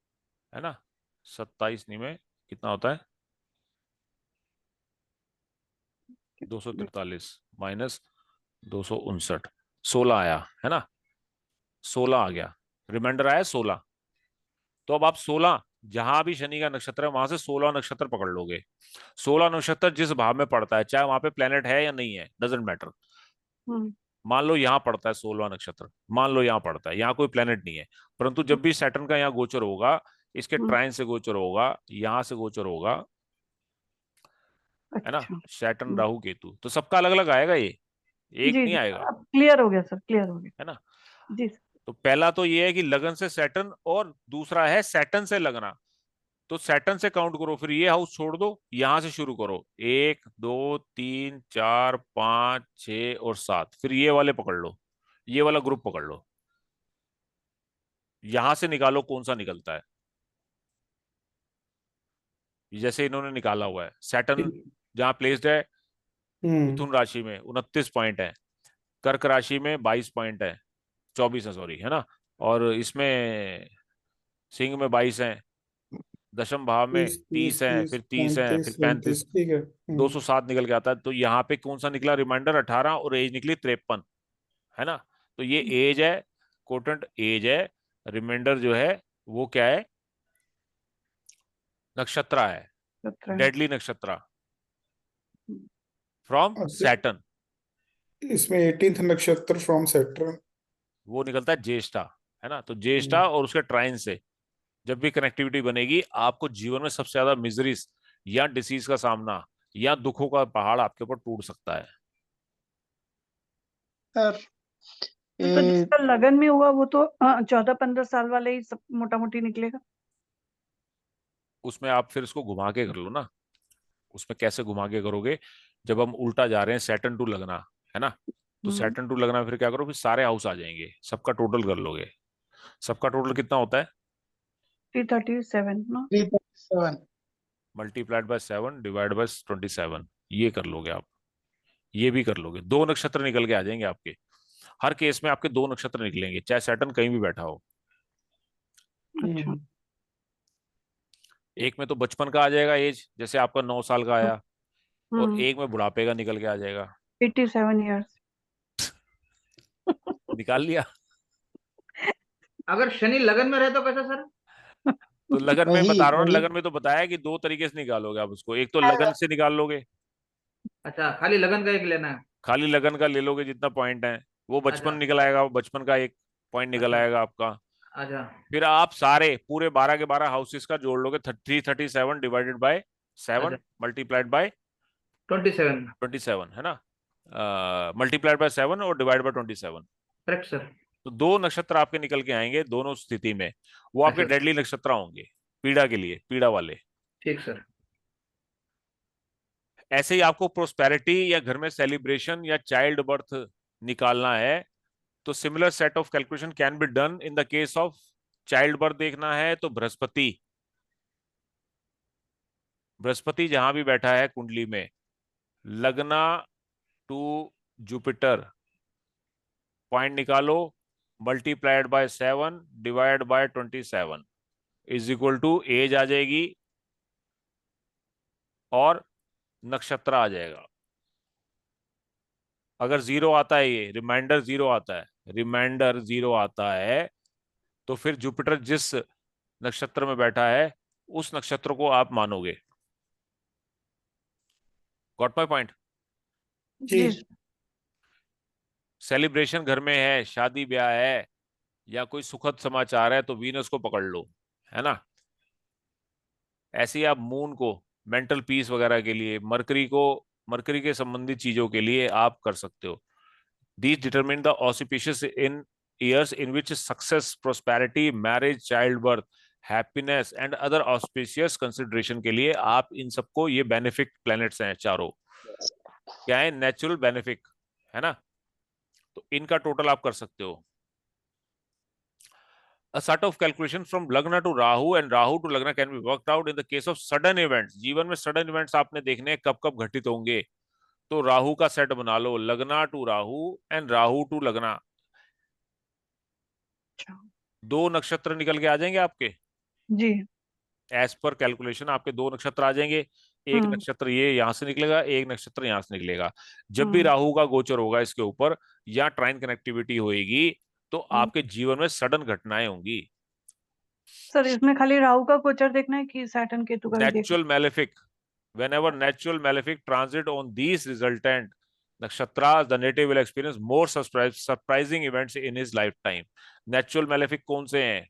है ना। 27 नहीं में कितना होता है? 243 माइनस 259, 16 आया, है ना। 16 आ गया, रिमाइंडर आया 16। तो अब आप 16, जहां भी शनि का नक्षत्र है वहां से 16 नक्षत्र पकड़ लोगे। 16 नक्षत्र जिस भाव में पड़ता है, चाहे वहां पे प्लेनेट है या नहीं है, डजेंट मैटर। हम्म मान लो यहाँ पड़ता है 16 नक्षत्र, मान लो यहाँ पड़ता है, यहाँ कोई प्लेनेट नहीं है, परंतु जब भी सैटर्न का यहाँ गोचर होगा, इसके हम्म, ट्राइन से गोचर होगा, यहाँ से गोचर होगा, है ना, अच्छा। सैटर्न राहु केतु, तो सबका अलग अलग आएगा, ये एक जी नहीं जी, आएगा, अब क्लियर हो गया सर, क्लियर हो गया। है ना। जी सर। तो पहला तो ये है कि लगन से सैटर्न, और दूसरा है सैटर्न से लगना। तो सैटर्न से काउंट करो, फिर ये हाउस छोड़ दो, यहां से शुरू करो, 1 2 3 4 5 6 और 7, फिर ये वाले पकड़ लो, ये वाला ग्रुप पकड़ लो, यहां से निकालो कौन सा निकलता है। जैसे इन्होंने निकाला हुआ है, सैटर्न जहां प्लेस्ड है हम्म मिथुन राशि में 29 पॉइंट है, कर्क राशि में 22 पॉइंट है, 24 है सॉरी, है ना। और इसमें सिंह में 22 है, दशम भाव में 30 30 30 है, 30 फिर 30 है, 35 फिर 35, 37, ठीक है। 207 निकल के आता है। तो यहाँ पे कौन सा निकला? रिमाइंडर 18, और एज निकली 53, है ना। तो ये एज है, कोटेंट एज है। रिमाइंडर जो है वो क्या है? नक्षत्र है, 17। डेडली नक्षत्र फ्रॉम अच्छा, सैटर्न। इसमें 18th नक्षत्र फ्रॉम सैटर्न। वो निकलता है ज्येष्ठा, है ना। तो ज्येष्ठा और उसके ट्राइन से जब भी कनेक्टिविटी बनेगी, आपको जीवन में सबसे ज्यादा मिजरीज या डिसीज का सामना या दुखों का पहाड़ आपके ऊपर टूट सकता है। सर तो ये जिसका लगन में हुआ वो तो 14-15 साल वाले ही सब मोटा मोटी निकलेगा। उसमें आप फिर इसको घुमा के कर लो ना। उसमें कैसे घुमा के करोगे? जब हम उल्टा जा रहे हैं, सैटर्न टू लगना, है ना, तो हम्म सैटर्न टू लगना, फिर क्या करो, फिर सारे हाउस आ जाएंगे, सबका टोटल कर लोगे। सबका टोटल कितना होता है? 337 ना। 337। मल्टीप्लाइड बाय 7 डिवाइड बाय 27, ये कर लोगे आप। ये भी कर लोगे, दो नक्षत्र निकल के आ जाएंगे आपके। हर केस में आपके दो नक्षत्र निकलेंगे, चाहे सैटर्न कहीं भी बैठा हो। अच्छा। एक में तो बचपन का आ जाएगा एज, जैसे आपका 9 साल का आया, और हम्म एक में बुढ़ापे का निकल के आ जाएगा। 87 ईयर्स। निकाल लिया। अगर शनि लगन में रहे तो कैसा सर? तो लगन में वही बता रहा हूँ ना, वही लगन में तो बताया कि दो तरीके से निकालोगे आप उसको, एक तो लगन से निकाल लोगे, अच्छा, खाली लगन का एक लेना है। खाली लगन का ले लोगे जितना पॉइंट है, वो बचपन अच्छा। निकल आएगा, वो बचपन का एक पॉइंट निकल अच्छा। आएगा आपका। अच्छा। फिर आप सारे पूरे 12 के 12 हाउसेस का जोड़ लोगे, 337 डिवाइडेड बाय अच्छा। 7 मल्टीप्लाइड बाय 27। 27, है ना, मल्टीप्लाइड बाय 7 और डिवाइड बाय 27। Correct sir. तो दो नक्षत्र आपके निकल के आएंगे दोनों स्थिति में, वो आपके अच्छा सर। डेडली नक्षत्र होंगे, पीड़ा के लिए, पीड़ा वाले। ठीक सर। ऐसे ही आपको प्रोस्पेरिटी या घर में सेलिब्रेशन या चाइल्ड बर्थ निकालना है, तो similar set of calculation can be done in the case of child birth देखना है तो बृहस्पति, बृहस्पति जहां भी बैठा है कुंडली में, लगना टू जुपिटर, पॉइंट निकालो, multiplied by 7 divide by 27 is equal to age आ जाएगी और नक्षत्र आ जाएगा। अगर जीरो आता है, ये रिमाइंडर जीरो आता है, रिमाइंडर जीरो आता है, तो फिर जुपिटर जिस नक्षत्र में बैठा है उस नक्षत्र को आप मानोगे। Got my point? जी। जी सेलिब्रेशन घर में है, शादी ब्याह है या कोई सुखद समाचार है, तो वीनस को पकड़ लो, है ना। ऐसे ही आप मून को मेंटल पीस वगैरह के लिए, मरकरी को, मरकरी के संबंधित चीजों के लिए आप कर सकते हो। These determine the auspicious in years in which success, prosperity, marriage, childbirth, happiness and other auspicious consideration के लिए आप इन सबको, ये बेनिफिक प्लैनेट्स हैं चारों, क्या है, नेचुरल बेनिफिक, है ना, तो इनका टोटल आप कर सकते हो। A sort of calculation from Lagna to Rahu and Rahu to Lagna can be worked out in the case of sudden events। जीवन में सडन इवेंट्स आपने देखने हैं कब कब घटित होंगे, तो राहु का सेट बना लो, lagna to Rahu and Rahu to lagna, दो नक्षत्र निकल के आ जाएंगे आपके, जी एज पर कैलकुलेशन आपके दो नक्षत्र आ जाएंगे। एक नक्षत्र ये यहां से निकलेगा, एक नक्षत्र यहां से निकलेगा। जब भी राहु का गोचर होगा इसके ऊपर या ट्राइन कनेक्टिविटी होएगी, तो आपके जीवन में सडन घटनाएं होंगी। सर इसमें खाली राहु का गोचर देखना है कि सैटर्न केतु का भी देखना natural malefic, whenever natural malefic transit on these resultant nakshatras, the native will experience more surprising events in his lifetime। Natural malefic कौन से हैं? है?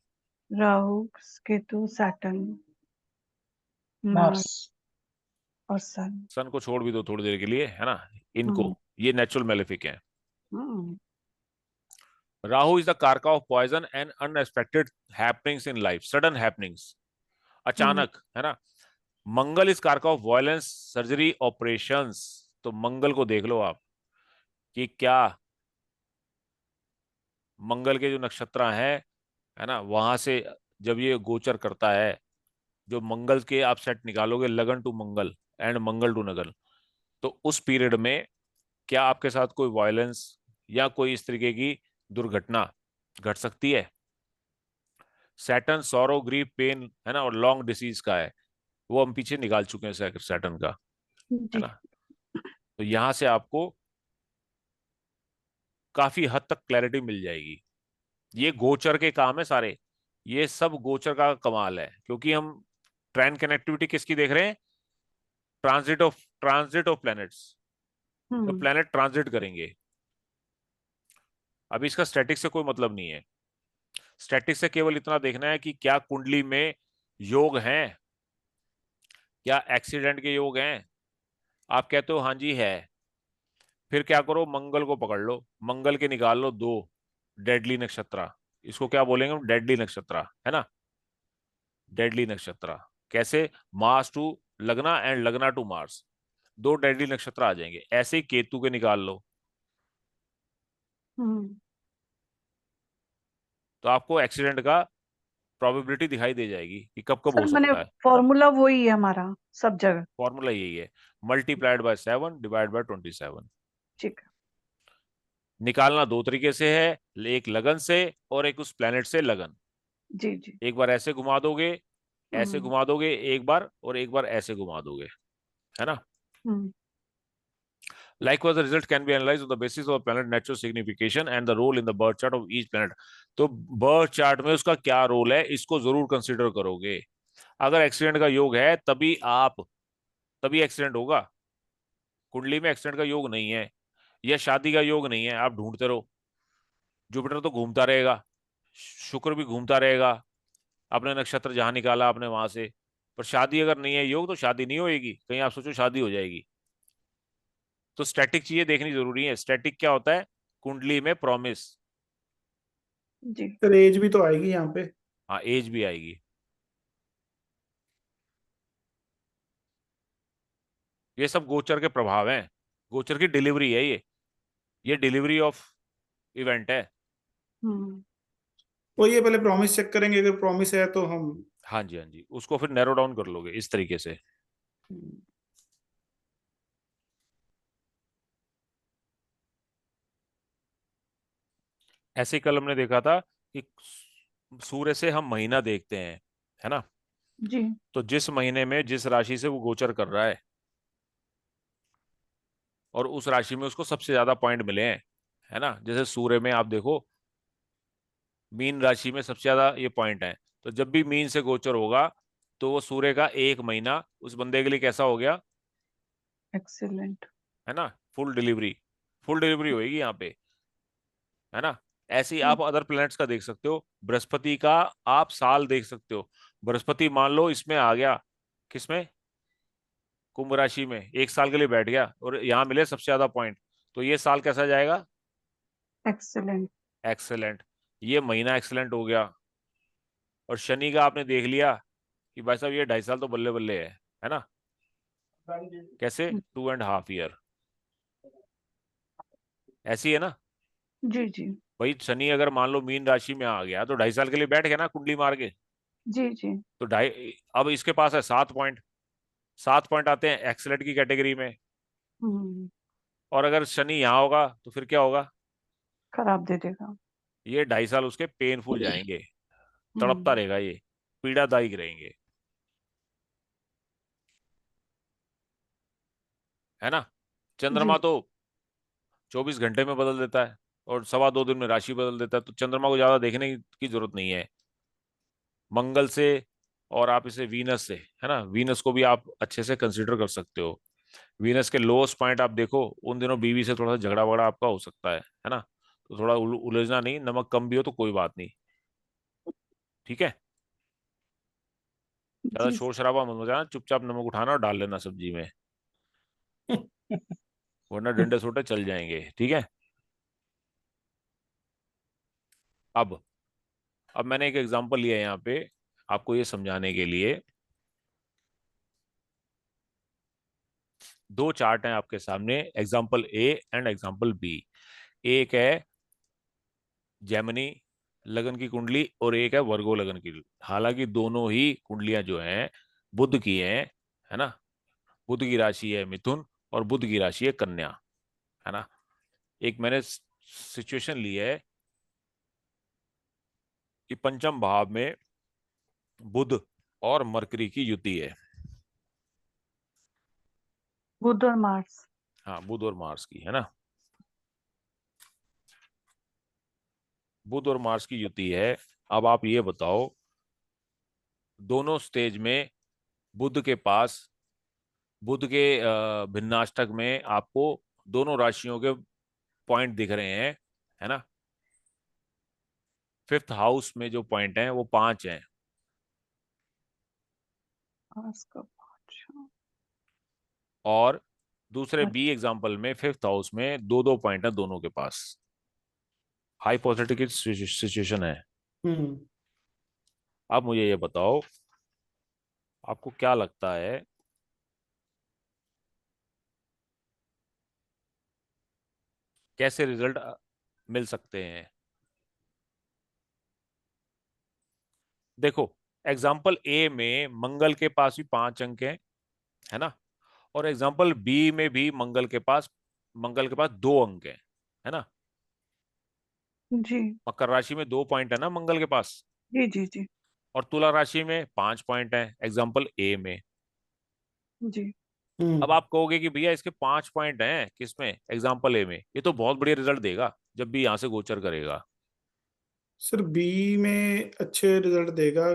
Rahu Ketu Saturn Mars Mars. और सन। सन को छोड़ भी दो थोड़ी देर के लिए, है ना, इनको, ये नेचुरल मैलेफिक है। Rahu is the karaka of poison and unexpected happenings in life, sudden happenings, अचानक, है ना। Mangal is karaka of violence, surgery, operations. तो मंगल को देख लो आप कि क्या मंगल के जो नक्षत्र हैं, है ना, वहां से जब ये गोचर करता है, जो मंगल के आप सेट निकालोगे, lagan to Mangal and Mangal to नगल, तो उस पीरियड में क्या आपके साथ कोई वायलेंस या कोई इस तरीके की दुर्घटना घट सकती है। सैटर्न सॉरो, ग्रीफ, पेन, है ना, और लॉन्ग डिसीज का है, वो हम पीछे निकाल चुके हैं सैटर्न का, है ना। तो यहां से आपको काफी हद तक क्लैरिटी मिल जाएगी। ये गोचर के काम है सारे, ये सब गोचर का कमाल है, क्योंकि हम ट्राइन कनेक्टिविटी किसकी देख रहे हैं, ट्रांजिट ऑफ प्लैनेट्स, तो प्लैनेट ट्रांजिट करेंगे। अभी इसका स्टैटिक से कोई मतलब नहीं है, स्टैटिक से केवल इतना देखना है कि क्या कुंडली में योग हैं, क्या एक्सीडेंट के योग हैं। आप कहते हो हाँ जी है, फिर क्या करो, मंगल को पकड़ लो, मंगल के निकाल लो दो डेडली नक्षत्र, इसको क्या बोलेंगे हम, डेडली नक्षत्र, है ना, डेडली नक्षत्र। कैसे, मार्स टू लगना एंड लगना टू मार्स, दो डेडली नक्षत्र आ जाएंगे। ऐसे ही केतु के निकाल लो, तो आपको एक्सीडेंट का प्रोबेबिलिटी दिखाई दे जाएगी कि कब कब हो सर मैंने सकता है। फॉर्मूला वही है हमारा सब जगह। फॉर्मूला यही है, मल्टीप्लाइड बाय 7 डिवाइड बाय 27। ठीक है। निकालना दो तरीके से है, एक लगन से और एक उस प्लेनेट से लगन। जी जी। एक बार ऐसे घुमा दोगे, ऐसे घुमा दोगे एक बार, और एक बार ऐसे घुमा दोगे, है ना। Likewise, the result can be analyzed on the basis of planet natural signification and the role in the birth chart of each planet। तो birth chart में उसका क्या रोल है, इसको जरूर कंसिडर करोगे। अगर एक्सीडेंट का योग है तभी एक्सीडेंट होगा। कुंडली में एक्सीडेंट का योग नहीं है या शादी का योग नहीं है, आप ढूंढते रहो। जुपिटर तो घूमता रहेगा, शुक्र भी घूमता रहेगा, अपने नक्षत्र जहां निकाला आपने वहां से। पर शादी अगर नहीं है योग, तो शादी नहीं होएगी, कहीं आप सोचो शादी हो जाएगी। तो स्टैटिक चीजें देखनी जरूरी है। स्टैटिक क्या होता है? कुंडली में प्रॉमिस। जी। सर एज भी तो आएगी यहाँ पे। हाँ, एज भी आएगी। ये सब गोचर के प्रभाव हैं, गोचर की डिलीवरी है ये डिलीवरी ऑफ इवेंट है। हम्म। वो ये पहले प्रॉमिस चेक करेंगे, अगर प्रॉमिस है तो हम। हाँ जी, हाँ जी, उसको फिर नैरो डाउन कर लोगे इस तरीके से। ऐसे ही कल हमने देखा था कि सूर्य से हम महीना देखते हैं, है ना? जी। तो जिस महीने में जिस राशि से वो गोचर कर रहा है, और उस राशि में उसको सबसे ज्यादा पॉइंट मिले हैं, है ना? जैसे सूर्य में आप देखो, मीन राशि में सबसे ज्यादा ये पॉइंट है। तो जब भी मीन से गोचर होगा, तो वो सूर्य का एक महीना उस बंदे के लिए कैसा हो गया, एक्सीलेंट। है ना? फुल डिलीवरी होगी यहाँ पे, है ना? ऐसे ही आप अदर प्लैनेट्स का देख सकते हो। बृहस्पति का आप साल देख सकते हो। बृहस्पति मान लो इसमें आ गया, किसमें, कुंभ राशि में, एक साल के लिए बैठ गया और यहाँ मिले सबसे ज्यादा पॉइंट, तो ये साल कैसा जाएगा? एक्सीलेंट। एक्सेलेंट। ये महीना एक्सेलेंट हो गया। और शनि का आपने देख लिया कि भाई साहब ये 2.5 साल तो बल्ले बल्ले है ना? कैसे? 2.5 ईयर। ऐसी है ना? जी जी। भाई शनि अगर मान लो मीन राशि में आ गया, तो 2.5 साल के लिए बैठ गया ना कुंडली मार के। जी जी। तो ढाई, अब इसके पास है 7 पॉइंट। 7 पॉइंट आते हैं एक्सेलेंट की कैटेगरी में। हम्म। और अगर शनि यहाँ होगा तो फिर क्या होगा? खराब दे देगा। ये 2.5 साल उसके पेनफुल जाएंगे, तड़पता हम्म। रहेगा ये, पीड़ादायक रहेंगे, है ना? जी। चंद्रमा तो 24 घंटे में बदल देता है, और 2.25 दिन में राशि बदल देता है, तो चंद्रमा को ज्यादा देखने की जरूरत नहीं है। मंगल से, और आप इसे वीनस से, है ना, वीनस को भी आप अच्छे से कंसीडर कर सकते हो। वीनस के लोएस्ट पॉइंट आप देखो, उन दिनों बीवी से थोड़ा सा झगड़ा वगड़ा आपका हो सकता है ना? तो थोड़ा उलझना नहीं, नमक कम भी हो तो कोई बात नहीं, ठीक है? ज्यादा जी। शोर शराबा मत मचाना, चुपचाप नमक उठाना और डाल लेना सब्जी में, वरना डंडे सोटे चल जाएंगे, ठीक है? अब अब मैंने एक एग्जांपल लिया है यहाँ पे आपको ये समझाने के लिए। दो चार्ट हैं आपके सामने, example A and example B. एक है जेमिनी लगन की कुंडली और एक है वर्गो लगन की। हालांकि दोनों ही कुंडलियां जो हैं बुध की हैं, है ना? बुध की राशि है मिथुन और बुध की राशि है कन्या, है ना? एक मैंने सिचुएशन ली है कि पंचम भाव में बुध और मरकरी की युति है। बुध और मार्स। हाँ, बुध और मार्स की, है ना? बुध और मार्स की युति है। अब आप ये बताओ, दोनों स्टेज में बुध के पास, बुध के भिन्नाष्टक में आपको दोनों राशियों के पॉइंट दिख रहे हैं, है ना? फिफ्थ हाउस में जो पॉइंट हैं वो 5 हैं, मार्स का अच्छा। और दूसरे बी अच्छा। एग्जांपल में फिफ्थ हाउस में 2-2 पॉइंट हैं दोनों के पास। हाइपोथेटिकल सिचुएशन है। हम्म। अब मुझे ये बताओ, आपको क्या लगता है कैसे रिजल्ट मिल सकते हैं? देखो, एग्जाम्पल ए में मंगल के पास भी 5 अंक हैं, है ना? और एग्जाम्पल बी में भी मंगल के पास 2 अंक हैं, है ना? जी मकर राशि में 2 पॉइंट है ना मंगल के पास, जी। जी जी। और तुला राशि में 5 पॉइंट है एग्जाम्पल ए में। जी। अब आप कहोगे कि भैया इसके 5 पॉइंट हैं किसमें, एग्जाम्पल ए में, ये तो बहुत बढ़िया रिजल्ट देगा जब भी यहाँ से गोचर करेगा। सर बी में अच्छे रिजल्ट देगा,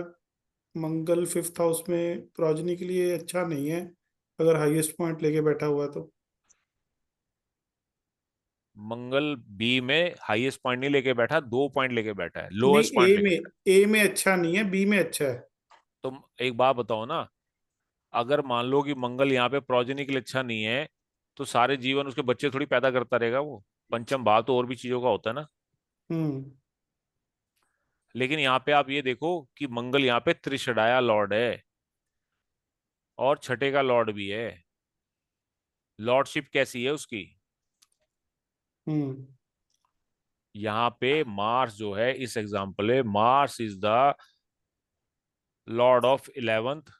मंगल 5th हाउस में प्रोजनी के लिए अच्छा नहीं है, अगर हाईएस्ट पॉइंट लेके बैठा हुआ तो। मंगल बी में हाईएस्ट पॉइंट नहीं लेके बैठा, 2 पॉइंट लेके बैठा है, नहीं, लोएस्ट पॉइंट लेके। ए में अच्छा नहीं है, बी में अच्छा है। तुम एक बात बताओ ना, अगर मान लो कि मंगल यहाँ पे प्रोजेनी के लिए अच्छा नहीं है, तो सारे जीवन उसके बच्चे थोड़ी पैदा करता रहेगा वो। पंचम भाव तो और भी चीजों का होता है ना। हम्म। लेकिन यहाँ पे आप ये देखो कि मंगल यहाँ पे त्रिशडाया लॉर्ड है और छठे का लॉर्ड भी है। लॉर्डशिप कैसी है उसकी? हम्म। यहाँ पे मार्स जो है, इस एग्जाम्पल है, Mars is the lord of 11th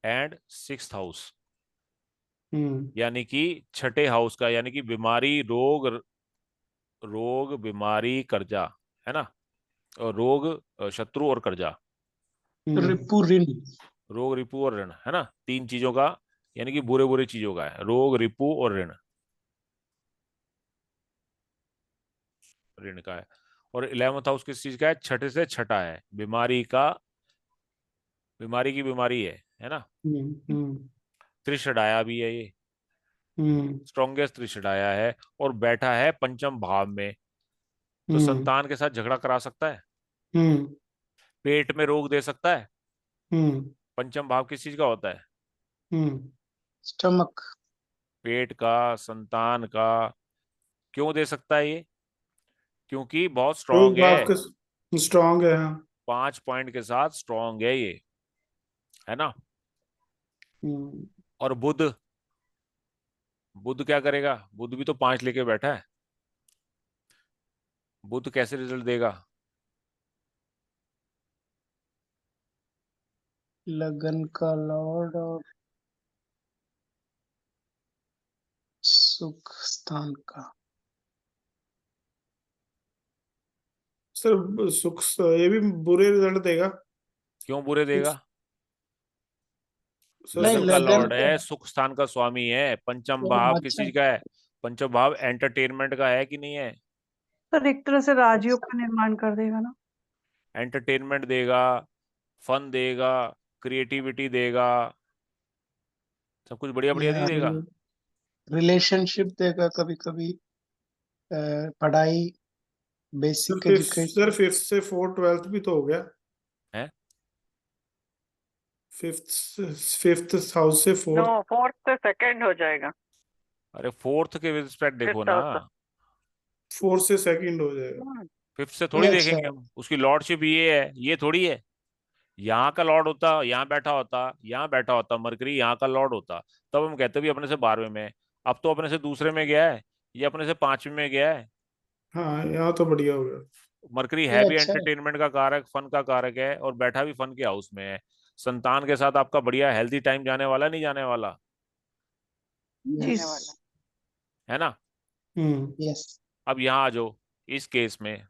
and 6th house, hmm. यानी कि छठे हाउस का, यानी कि बीमारी, रोग, रोग बीमारी कर्जा, है ना, और रोग, शत्रु और कर्जा। हम्म। रिपु ऋण। रोग, रिपु और ऋण, है ना, तीन चीजों का, यानी कि बुरे बुरे चीजों का है रोग, रिपु और ऋण, ऋण का है। और 11th हाउस किस चीज का है? छठे से छठा है, बीमारी का, बीमारी की बीमारी है ना। हम्म। हम्म। त्रिशडाया भी है ये, हम्म। स्ट्रॉन्गेस्ट त्रिशडाया है, और बैठा है पंचम भाव में, तो हम्म। संतान के साथ झगड़ा करा सकता है, हम्म। पेट में रोग दे सकता है। हम्म। पंचम भाव किस चीज का होता है? हम्म। स्टमक। पेट का, संतान का। क्यों दे सकता है ये? क्योंकि बहुत रोग स्ट्रांग भाव है, के स्ट्रांग है, हाँ। 5 पॉइंट के साथ स्ट्रांग है ये, है ना। हम्म। और बुध, बुध क्या करेगा? बुध भी तो 5 लेके बैठा है। बुध कैसे रिजल्ट देगा? लगन का लॉर्ड और सुख स्थान का। सर ये भी बुरे रिजल्ट देगा। क्यों बुरे देगा? सर नहीं, लगन का लगन लॉर्ड का है, सुख स्थान का स्वामी है। पंचम तो भाव किस अच्छा। चीज का है? पंचम भाव एंटरटेनमेंट का है कि नहीं है? पर एक तरह से राजयोग का निर्माण कर देगा ना। एंटरटेनमेंट देगा, फन देगा, क्रिएटिविटी देगा, सब कुछ बढ़िया बढ़िया नहीं या देगा? रिलेशनशिप देगा कभी कभी, पढ़ाई, बेसिक सर एजुकेशन। 5th से 4th 12th भी तो हो गया। है? 5th हाउस से नो, 4th। 4th से 2nd हो जाएगा। अरे फोर्थ के रिस्पेक्ट देखो 5th ना, हाउस। 4th से 2nd हो जाएगा। फिफ्थ से ये थोड़ी अच्छा देखेंगे है। हम। उसकी लॉर्डशिप ये है, ये थोड़ी है। यहाँ का लॉर्ड होता, यहाँ बैठा होता, यहाँ बैठा होता मरकरी, यहाँ का लॉर्ड होता, तब हम कहते भी अपने से 12वें में है। अब तो अपने से दूसरे में गया है, ये अपने से 5वें में गया है। हाँ, यहाँ तो बढ़िया हो गया। मरकरी ये है भी अच्छा है। एंटरटेनमेंट का कारक, फन का कारक है, और बैठा भी फन के हाउस में है। संतान के साथ आपका बढ़िया हेल्थी टाइम जाने वाला, नहीं जाने वाला, जी यस। जाने वाला। है ना। हम्म। यस। अब यहाँ आ जाओ, इस केस में,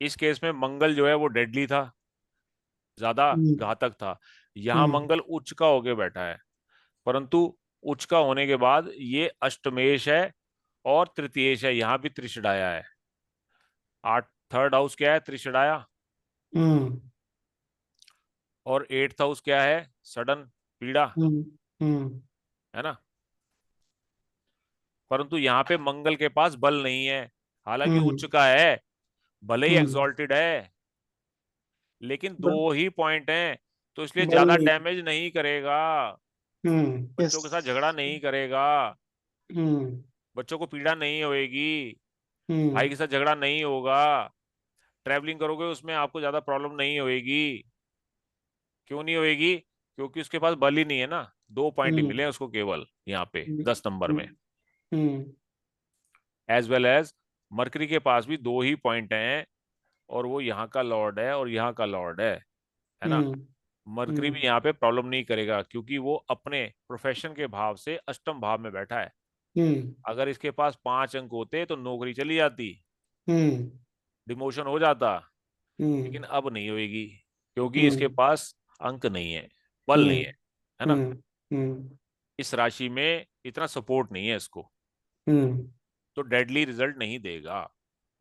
इस केस में मंगल जो है वो डेडली था, ज्यादा हम्म। घातक था। यहाँ हम्म। मंगल उच्च का होके बैठा है, परंतु उच्च का होने के बाद ये अष्टमेश है और तृतीयेश है, यहाँ भी त्रिशडाया है। आठ, थर्ड हाउस क्या है? त्रिशडाया। हम्म। और 8th हाउस क्या है? सडन, पीड़ा, हम्म। हम्म। है ना। परंतु यहाँ पे मंगल के पास बल नहीं है, हालांकि हम्म। उच्च का है, भले ही हम्म। एग्जॉल्टेड है, लेकिन बट 2 ही पॉइंट हैं, तो इसलिए बल ज्यादा नहीं। डैमेज नहीं करेगा, हम्म। यस। बच्चों के साथ झगड़ा नहीं करेगा, हम्म। बच्चों को पीड़ा नहीं होएगी, भाई हम्म। के साथ झगड़ा नहीं होगा, ट्रैवलिंग करोगे उसमें आपको ज्यादा प्रॉब्लम नहीं होएगी। क्यों नहीं होएगी? क्योंकि उसके पास बल ही नहीं है ना। 2 पॉइंट ही हम्म। मिले हैं उसको केवल यहाँ पे हम्म। 10 नंबर में। हम्म। एज वेल एज मरकरी के पास भी 2 ही पॉइंट हैं, और वो यहाँ का लॉर्ड है और यहाँ का लॉर्ड है ना। हम्म। मरकरी भी हम्म। यहाँ पे प्रॉब्लम नहीं करेगा, क्योंकि वो अपने प्रोफेशन के भाव से अष्टम भाव में बैठा है। हम्म। अगर इसके पास 5 अंक होते तो नौकरी चली जाती, हम्म। डिमोशन हो जाता, हम्म। लेकिन अब नहीं होएगी, क्योंकि इसके हम्म। पास अंक नहीं है, बल नहीं हम्म। है ना। हम्म। हम्म। इस राशि में इतना सपोर्ट नहीं है इसको, हम्म। तो डेडली रिजल्ट नहीं देगा।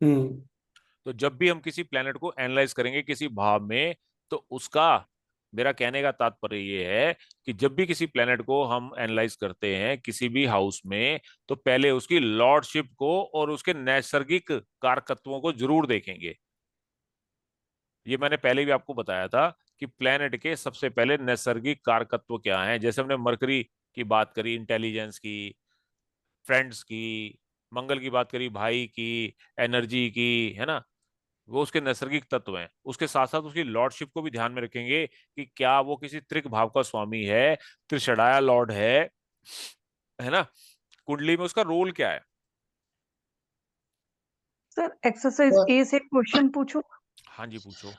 हम्म। तो जब भी हम किसी प्लेनेट को एनालाइज करेंगे किसी भाव में, तो उसका, मेरा कहने का तात्पर्य ये है कि जब भी किसी प्लेनेट को हम एनालाइज करते हैं किसी भी हाउस में, तो पहले उसकी लॉर्डशिप को और उसके नैसर्गिक कारकत्वों को जरूर देखेंगे। ये मैंने पहले भी आपको बताया था कि प्लेनेट के सबसे पहले नैसर्गिक कारकत्व क्या हैं। जैसे हमने मरकरी की बात करी, इंटेलिजेंस की, फ्रेंड्स की, मंगल की बात करी, भाई की, एनर्जी की, है ना, वो उसके नैसर्गिक तत्व हैं। उसके साथ साथ उसकी लॉर्डशिप को भी ध्यान में रखेंगे कि क्या वो किसी त्रिक भाव का स्वामी है, त्रिषडाया लॉर्ड है ना, कुंडली में उसका रोल क्या है। सर एक्सरसाइज सर ए से एक क्वेश्चन पूछूं। हाँ जी, पूछो।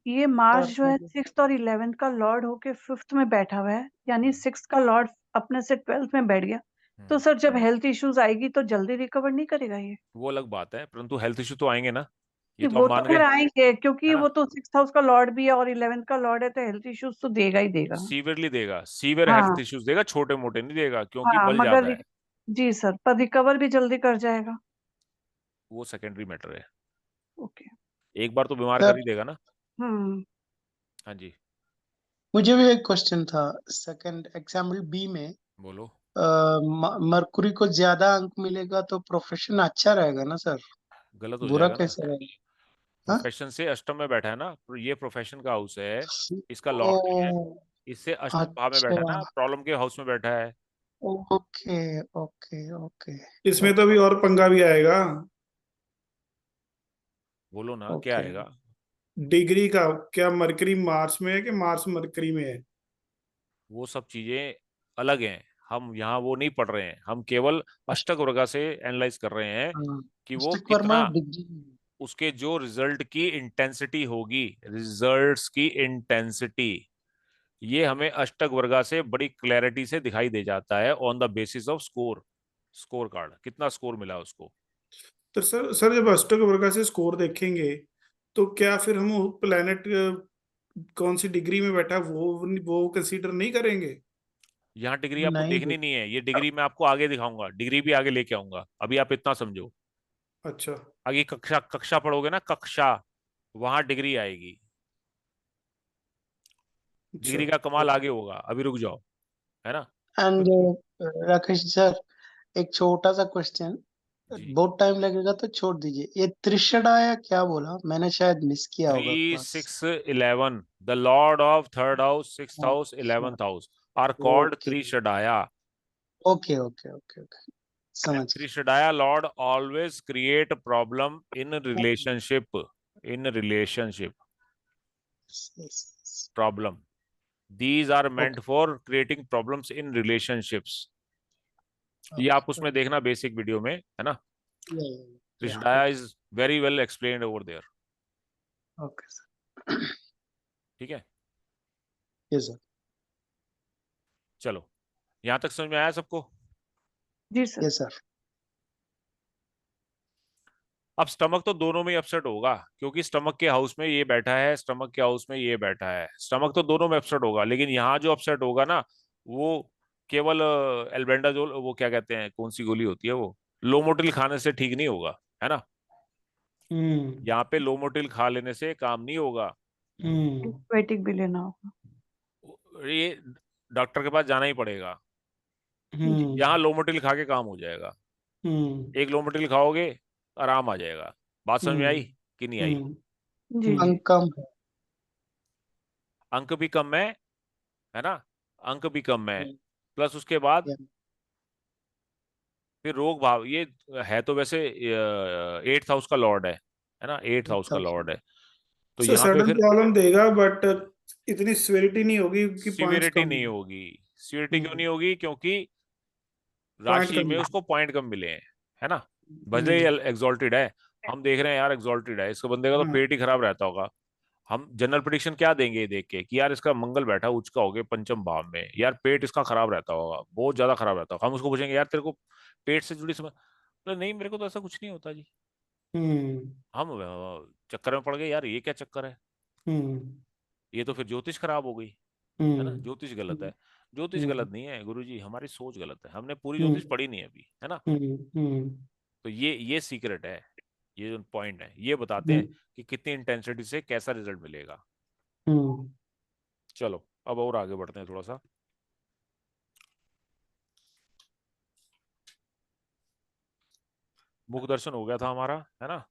ये मार्स सर जो है 6th और 11th का लॉर्ड होके 5th में बैठा हुआ है, यानी 6th का लॉर्ड अपने से 12th में बैठ गया। तो हम्म, सर जब हेल्थ इश्यूज आएगी तो जल्दी रिकवर नहीं करेगा ये? वो अलग बात है, परंतु हेल्थ इश्यू तो आएंगे ना, ये कि तो हम वो तो मान खैर गए, आएंगे, क्योंकि है ना। वो तो 6th हाउस का लॉर्ड भी है और 11th का लॉर्ड है, तो हेल्थ इश्यूज तो देगा ही देगा। सीवियरली देगा, सीवियर हेल्थ हाँ इश्यूज देगा, छोटे मोटे नहीं देगा, क्योंकि हाँ, बल मगर ज्यादा है। जी सर, पर रिकवर भी जल्दी कर जाएगा। वो सेकेंडरी मैटर है, ओके। एक बार तो बीमार कर सर ही देगा ना। हम्म। हाँ जी, मुझे भी एक क्वेश्चन था। सेकंड एग्जाम्पल बी में बोलो। मरकुरी को ज्यादा अंक मिलेगा तो प्रोफेशन अच्छा रहेगा ना सर? गलत हो बुरा जाएगा ना, कैसे रहेगा? हाँ? प्रोफेशन से अष्टम में बैठा है ना, तो ये प्रोफेशन का हाउस है, इसका लॉर्ड है, ओ इससे अष्टम भाव में बैठा है अच्छा। ना, प्रॉब्लम के हाउस में बैठा है। ओके ओके ओके इसमें तो ओके अभी और पंगा भी आएगा। बोलो ना, क्या ओके। आएगा। डिग्री का क्या मरकरी मार्स में है कि मार्स मरकरी में है? वो सब चीजें अलग हैं, हम यहाँ वो नहीं पढ़ रहे हैं, हम केवल अष्टक वर्गा से एनालाइज कर रहे हैं हाँ, कि वो पुस्तक वर्मा कितना, डिग्री। उसके जो रिजल्ट की इंटेंसिटी होगी, रिजल्ट्स की इंटेंसिटी, ये हमें अष्टक वर्गा से बड़ी क्लैरिटी से दिखाई दे जाता है on the basis off score, score card, कितना स्कोर मिला उसको। तो सर जब अष्टक वर्गा से स्कोर देखेंगे तो क्या फिर हम प्लेनेट कौन सी डिग्री में बैठा है वो कंसीडर नहीं करेंगे? यहाँ डिग्री आपको नहीं देखनी नहीं है, ये डिग्री मैं आपको आगे दिखाऊंगा, डिग्री भी आगे लेके आऊंगा, अभी आप इतना समझो। अच्छा आगे कक्षा कक्षा पढ़ोगे ना, कक्षा, वहां डिग्री आएगी, अच्छा। डिग्री का कमाल आगे होगा, अभी रुक जाओ, है ना। एंड राकेश सर, एक छोटा सा क्वेश्चन, जी, बहुत टाइम लगेगा तो छोड़ दीजिए। ये त्रिशडाया क्या बोला? मैंने शायद मिस किया होगा 3 class. 6 11, the lord of third house, sixth house, अच्छा 11th house are called okay trishadaya. Okay okay okay okay And समझ गया। Trishadaya lord always create problem in relationship, in relationship Yes, yes, yes. problem, these are okay meant for creating problems in relationships। ये आप okay उसमें देखना basic video में, है ना, या trishadaya okay is very well explained over there. Okay sir. ठीक है, यस सर। चलो, यहां तक समझ में आया सबको। जी सर। Yes sir. अब स्टमक तो दोनों में ही अपसेट होगा, क्योंकि स्टमक के हाउस में ये बैठा है, स्टमक के हाउस में ये बैठा है, स्टमक तो दोनों में अपसेट होगा, लेकिन यहाँ जो अपसेट होगा ना, वो केवल एल्बेंडाजोल, वो क्या कहते हैं, कौन सी गोली होती है वो, लोमोटिल खाने से ठीक नहीं होगा, है ना। हम्म यहाँ पे लोमोटिल खा लेने से काम नहीं होगा, एंटीबायोटिक भी लेना होगा। ये डॉक्टर के पास जाना ही पड़ेगा। जी। यहाँ हम्म लोमोटिल खा के काम हो जाएगा, हम्म एक लोमोटिल खाओगे, आराम आ जाएगा। बात समझ में आई हम्म कि नहीं आई। हम्म जी जी। अंक कम है। अंक भी कम है ना, अंक भी कम है, हम्म, प्लस उसके बाद या, फिर रोग भाव, ये है तो वैसे 8th हाउस का लॉर्ड है ना, 8th हाउस का 8,000। लॉर्ड है, तो सर यहाँ पे सडन फिर प्रॉब्लम देगा बट इतनी सिवियरिटी नहीं होगी कि पॉइंट्स सीवियरिटी कम नहीं है। होगी। सीवियरिटी क्यों नहीं होगी, क्योंकि पॉइंट राशि कम में है। उसको पॉइंट कम मिले हैं, है ना। भले हम्म ही एग्जॉल्टेड है, हम देख रहे हैं यार एग्जॉल्टेड है, इसका बंदे का तो हाँ पेट ही खराब रहता होगा, हम जनरल प्रिडिक्शन क्या देंगे ये देख के कि यार इसका मंगल बैठा उच्च का हो गया पंचम भाव में, यार पेट इसका खराब रहता होगा, बहुत ज्यादा खराब रहता होगा, हम उसको पूछेंगे यार तेरे को पेट से जुड़ी समझ, तो नहीं मेरे को तो ऐसा कुछ नहीं होता जी। हम्म हम चक्कर में पड़ गए, यार ये क्या चक्कर है, हम्म ये तो फिर ज्योतिष खराब हो गई, है ना, हम्म ज्योतिष गलत है। ज्योतिष हम्म गलत नहीं है गुरुजी, हमारी सोच गलत है, हमने पूरी हम्म ज्योतिष पढ़ी नहीं है अभी, है ना। हम्म तो ये सीक्रेट है, ये जो पॉइंट है ये बताते हैं कि कितनी इंटेंसिटी से कैसा रिजल्ट मिलेगा। हम्म चलो अब और आगे बढ़ते हैं थोड़ा सा। मुख दर्शन हो गया था हमारा, है ना।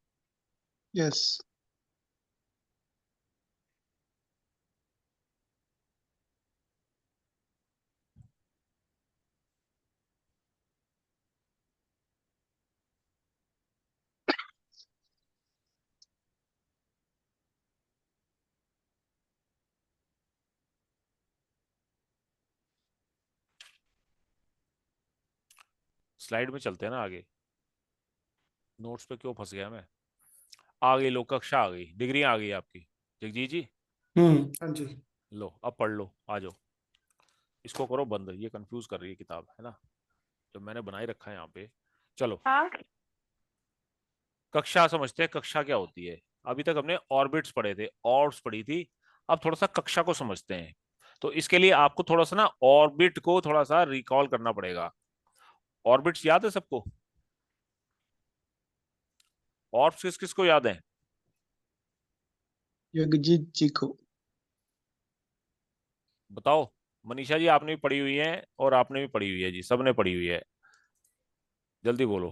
यस। स्लाइड में चलते हैं ना आगे, नोट्स पे क्यों फंस गया मैं। आ गई, लो कक्षा आ गई, डिग्री आ गई आपकी जगजीत जी। हाँ जी। लो अब पढ़ लो, आ जाओ। इसको करो बंद, ये कंफ्यूज कर रही है किताब, है ना, जो मैंने बनाई रखा है यहाँ पे। चलो हाँ कक्षा समझते हैं, कक्षा क्या होती है। अभी तक हमने ऑर्बिट्स पढ़े थे, ऑर्ब्स पढ़ी थी। अब थोड़ा सा कक्षा को समझते हैं। तो इसके लिए आपको थोड़ा सा ना ऑर्बिट को थोड़ा सा रिकॉल करना पड़ेगा। ऑर्बिट्स याद है सबको? ऑर्ब्स किस किस को याद है? जगजीत जी को। बताओ। मनीषा जी आपने भी पढ़ी हुई है और आपने भी पढ़ी हुई है जी, सबने पढ़ी हुई है, जल्दी बोलो।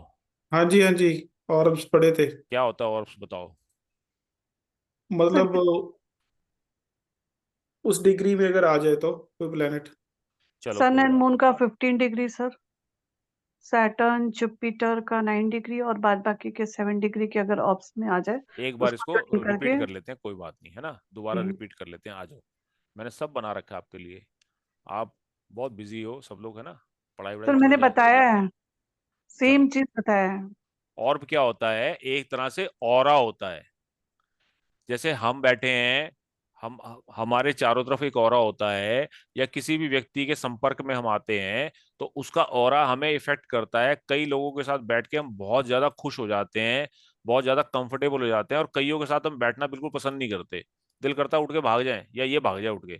हाँ जी, हाँ जी। और पढ़े थे। क्या होता है ऑर्ब्स, बताओ। मतलब उस डिग्री में अगर आ जाए तो कोई प्लेनेट। चलो सन कोई एंड बात। मून का 15 डिग्री सर, सैटर्न जुपिटर का 9 डिग्री और बाद बाकी के 7 डिग्री के अगर ऑप्स में आ जाए एक बार उसको इसको join रिपीट करके। कर लेते हैं, कोई बात नहीं, है ना, दोबारा हम्म, रिपीट कर लेते हैं, आ जाओ। मैंने सब बना रखा है आपके लिए। आप बहुत बिजी हो सब लोग, है ना, पढ़ाई वढ़ाई सर छोड़ मैंने जाते हो। बताया है, चलो सेम चीज बताया है। ऑर्ब क्या होता है, एक तरह से ऑरा होता है। जैसे हम बैठे हैं, हम हमारे चारों तरफ एक ऑरा होता है, या किसी भी व्यक्ति के संपर्क में हम आते हैं तो उसका ऑरा हमें इफेक्ट करता है। कई लोगों के साथ बैठ के हम बहुत ज्यादा खुश हो जाते हैं, बहुत ज्यादा कंफर्टेबल हो जाते हैं, और कईयों के साथ हम बैठना बिल्कुल पसंद नहीं करते, दिल करता है उठ के भाग जाए या ये भाग जाए उठ के,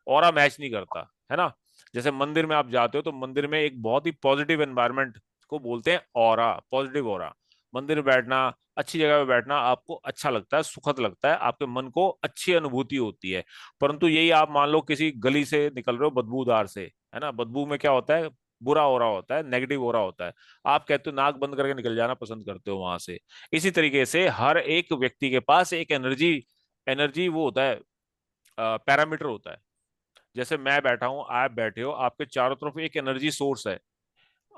ऑरा मैच नहीं करता, है ना। जैसे मंदिर में आप जाते हो तो मंदिर में एक बहुत ही पॉजिटिव एनवायरनमेंट को बोलते हैं ऑरा, पॉजिटिव ऑरा। मंदिर में बैठना, अच्छी जगह पे बैठना आपको अच्छा लगता है, सुखद लगता है, आपके मन को अच्छी अनुभूति होती है। परंतु यही आप मान लो किसी गली से निकल रहे हो बदबूदार से, है ना, बदबू में क्या होता है, बुरा ओरा होता है, नेगेटिव ओरा होता है। आप कहते हो नाक बंद करके निकल जाना पसंद करते हो वहां से। इसी तरीके से हर एक व्यक्ति के पास एक एनर्जी, एनर्जी वो होता है, पैरामीटर होता है। जैसे मैं बैठा हूं, आप बैठे हो, आपके चारों तरफ एक एनर्जी सोर्स है।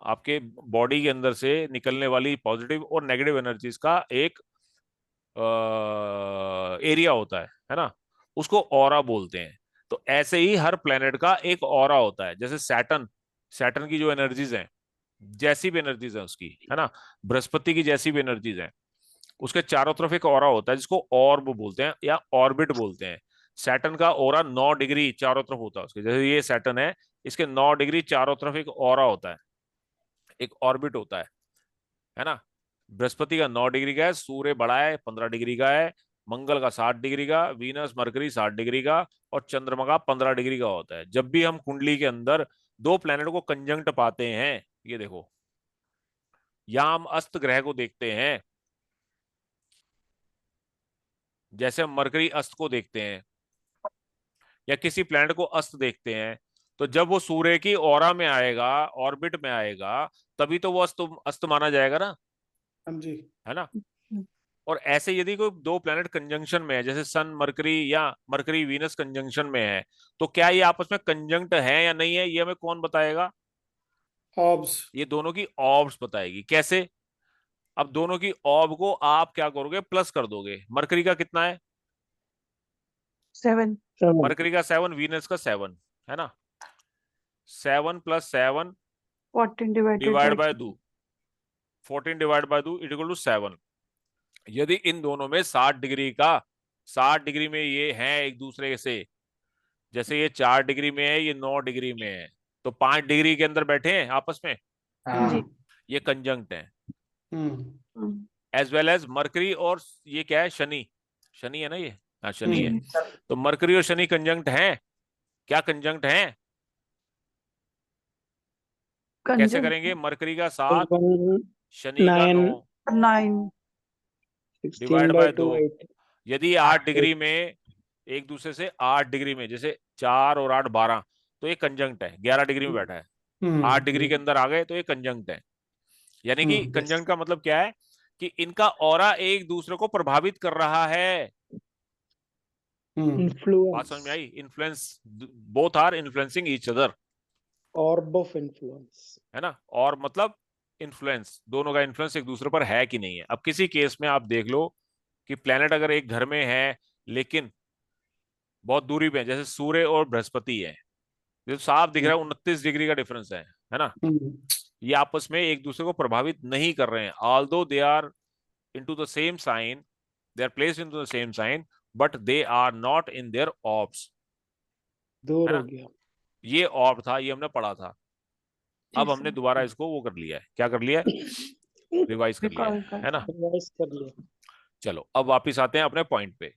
आपके बॉडी के अंदर से निकलने वाली पॉजिटिव और नेगेटिव एनर्जीज का एक एरिया होता है ना, उसको ऑरा बोलते हैं। तो ऐसे ही हर प्लेनेट का एक ऑरा होता है। जैसे सैटर्न, सैटर्न की जो एनर्जीज हैं, जैसी भी एनर्जीज हैं उसकी, है ना, बृहस्पति की जैसी भी एनर्जीज हैं, उसके चारों तरफ एक ऑरा होता है जिसको ऑर्ब बोलते हैं या ऑर्बिट बोलते हैं। सैटर्न का ऑरा 9 डिग्री चारों तरफ होता है उसके, जैसे ये सैटर्न है, इसके 9 डिग्री चारों तरफ एक ऑरा होता है, एक ऑर्बिट होता है ना। बृहस्पति का 9 डिग्री का है, सूर्य बड़ा है 15 डिग्री का है, मंगल का 60 डिग्री का, वीनस मरकरी 60 डिग्री का, और चंद्रमा का 15 डिग्री का होता है। जब भी हम कुंडली के अंदर दो प्लेनेट को कंजंक्ट पाते हैं, ये देखो, या हम अस्त ग्रह को देखते हैं, जैसे हम मरकरी अस्त को देखते हैं या किसी प्लैनेट को अस्त देखते हैं, तो जब वो सूर्य की ओरा में आएगा, ऑर्बिट में आएगा, तभी तो वो अस्त अस्त माना जाएगा ना, हाँ जी। है ना। और ऐसे यदि कोई दो प्लैनेट कंजंक्शन में है, जैसे सन मरकरी या मरकरी वीनस कंजंक्शन में है, तो क्या ये आपस में कंजंक्ट है या नहीं है, ये हमें कौन बताएगा? ऑब्स। ये दोनों की ऑर्ब्स बताएगी। कैसे? अब दोनों की ऑर्ब को आप क्या करोगे, प्लस कर दोगे। मरकरी का कितना है? 7। 7। मरकरी का 7, वीनस का 7, है ना। 7 + 7 14 divided divide by by 2। 2, 14 divide by 2 equal to 7। यदि इन दोनों में 60 डिग्री का, 60 डिग्री में ये हैं एक दूसरे से, जैसे ये 4 डिग्री में है, ये 9 डिग्री में है, तो 5 डिग्री के अंदर बैठे हैं आपस में, जी। हाँ। ये कंजंक्ट है। हम्म हम्म, एज वेल एज मरकरी और ये क्या है, शनि, शनि है ना ये, हाँ शनि है। हम्म तो मरकरी और शनि कंजंक्ट हैं, क्या कंजंक्ट हैं? कैसे कंजन करेंगे? मरकरी का 7, शनि का 9, 9। 9। Divide 16 by by 2। 2 8। यदि 8 डिग्री में एक दूसरे से 8 डिग्री में, जैसे 4 और 8 12, तो ये कंजंक्ट है। 11 डिग्री में बैठा है, 8 डिग्री के अंदर आ गए तो ये कंजंक्ट है। यानी कि यस। कंजंक्ट का मतलब क्या है कि इनका ऑरा एक दूसरे को प्रभावित कर रहा है। बात समझ इन्फ्लुएंस, में आई? Influence, both are influencing each other, orb of influence. है ना। और मतलब इन्फ्लुएंस, दोनों का इन्फ्लुएंस एक दूसरे पर है कि नहीं है। अब किसी केस में आप देख लो कि प्लेनेट अगर एक घर में है लेकिन बहुत दूरी पे है, जैसे सूर्य और बृहस्पति है, ये तो साफ दिख रहा है 29 डिग्री का डिफरेंस है ना। ये आपस में एक दूसरे को प्रभावित नहीं कर रहे हैं, although they are into the same sign, they are placed into the same sign, but they are not in their orbs, दूर है हो ना। गया। ये ऑर्ब था, ये हमने पढ़ा था। जी अब हमने सर, दोबारा इसको वो कर लिया है, क्या कर लिया है, रिवाइज कर लिया रिकॉल कर है ना। रिवाइज कर लिया। चलो अब वापिस आते हैं अपने पॉइंट पे।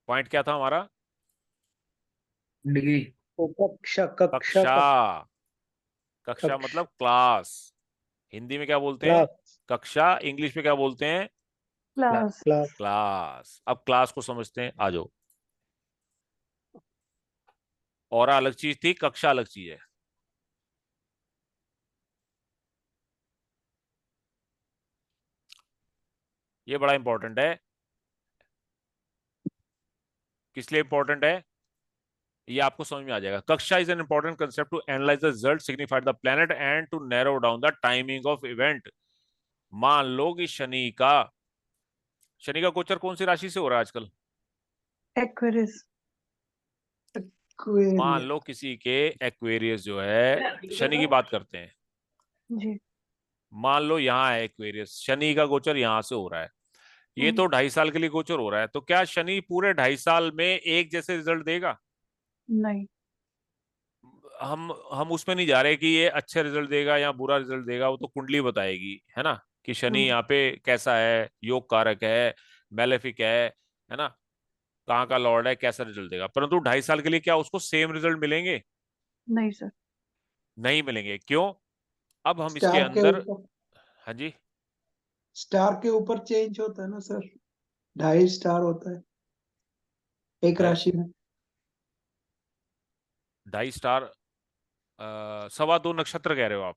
पॉइंट क्या था हमारा? डिग्री। वो कक्षा कक्षा कक्षा। का कक्षा कक्ष मतलब क्लास। हिंदी में क्या बोलते हैं? क्लास कक्षा। इंग्लिश में क्या बोलते हैं? क्लास। क्लास। क्लास। अब क्लास को समझते हैं, आ जाओ। और अलग चीज थी, कक्षा अलग चीज है। ये बड़ा इंपॉर्टेंट है। किस लिए इंपॉर्टेंट है ये आपको समझ में आ जाएगा। Kaksha is an important concept to analyse the result signified the planet and to narrow down the timing of event. मान लो कि शनि का गोचर कौन सी राशि से हो रहा है आजकल? एक्वेरियस। मान क्वेरियस। लो किसी के एक्वेरियस जो है, शनि की बात करते हैं। जी। मान लो यहाँ है एक्वेरियस, शनि का गोचर यहाँ से हो रहा है। ये तो 2.5 साल के लिए गोचर हो रहा है, तो क्या शनि पूरे 2.5 साल में एक जैसे रिजल्ट देगा? नहीं। हम उसमें नहीं जा रहे कि ये अच्छे रिजल्ट देगा या बुरा रिजल्ट देगा, वो तो कुंडली बताएगी, है ना, कि शनि यहाँ पे कैसा है, योग कारक है, मैलेफिक है ना, कहाँ का लॉर्ड है, कैसा रिजल्ट देगा। परंतु 2.5 साल के लिए क्या उसको सेम रिजल्ट मिलेंगे? नहीं सर। नहीं मिलेंगे। क्यों? अब हम इसके स्टार के अंदर, ऊपर, हाँ जी, स्टार के ऊपर चेंज होता है ना सर। 2.5 स्टार होता है एक ढाई राशि में। 2.5 स्टार, 2.25 नक्षत्र कह रहे हो आप?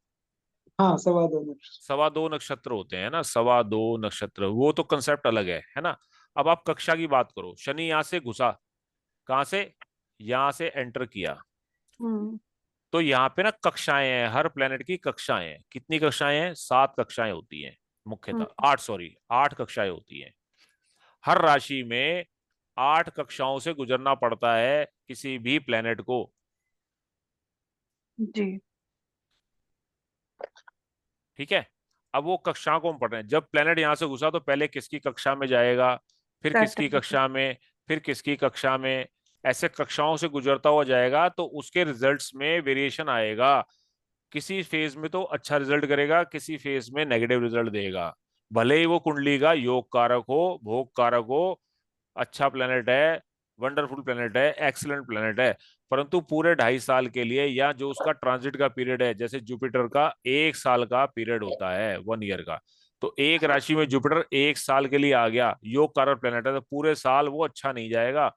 हाँ, 2.25। 2.25 नक्षत्र होते हैं ना, 2.25 नक्षत्र, वो तो कंसेप्ट अलग है ना। अब आप कक्षा की बात करो, शनि यहां से घुसा, कहां से? यहां से एंटर किया, हम्म। तो यहाँ पे ना कक्षाएं हैं, हर प्लेनेट की कक्षाएं हैं। कितनी कक्षाएं हैं? 7 कक्षाएं होती हैं मुख्यतः, 8, सॉरी 8 कक्षाएं होती हैं। हर राशि में 8 कक्षाओं से गुजरना पड़ता है किसी भी प्लेनेट को। जी। ठीक है। अब वो कक्षाओं को हम पढ़ रहे हैं। जब प्लेनेट यहां से घुसा तो पहले किसकी कक्षा में जाएगा, फिर किसकी सैटर्न। कक्षा में, फिर किसकी कक्षा में, ऐसे कक्षाओं से गुजरता हुआ जाएगा, तो उसके रिजल्ट्स में वेरिएशन आएगा। किसी फेज में तो अच्छा रिजल्ट करेगा, किसी फेज में नेगेटिव रिजल्ट देगा। भले ही वो कुंडली का योग कारक हो, भोग कारक हो, अच्छा प्लेनेट है, वंडरफुल प्लेनेट है, एक्सीलेंट प्लेनेट है, परंतु पूरे 2.5 साल के लिए, या जो उसका ट्रांजिट का पीरियड है, जैसे जुपिटर का 1 साल का पीरियड होता है, 1 ईयर का, तो एक राशि में जुपिटर 1 साल के लिए आ गया, योग कारक प्लेनेट है, तो पूरे साल वो अच्छा नहीं जाएगा।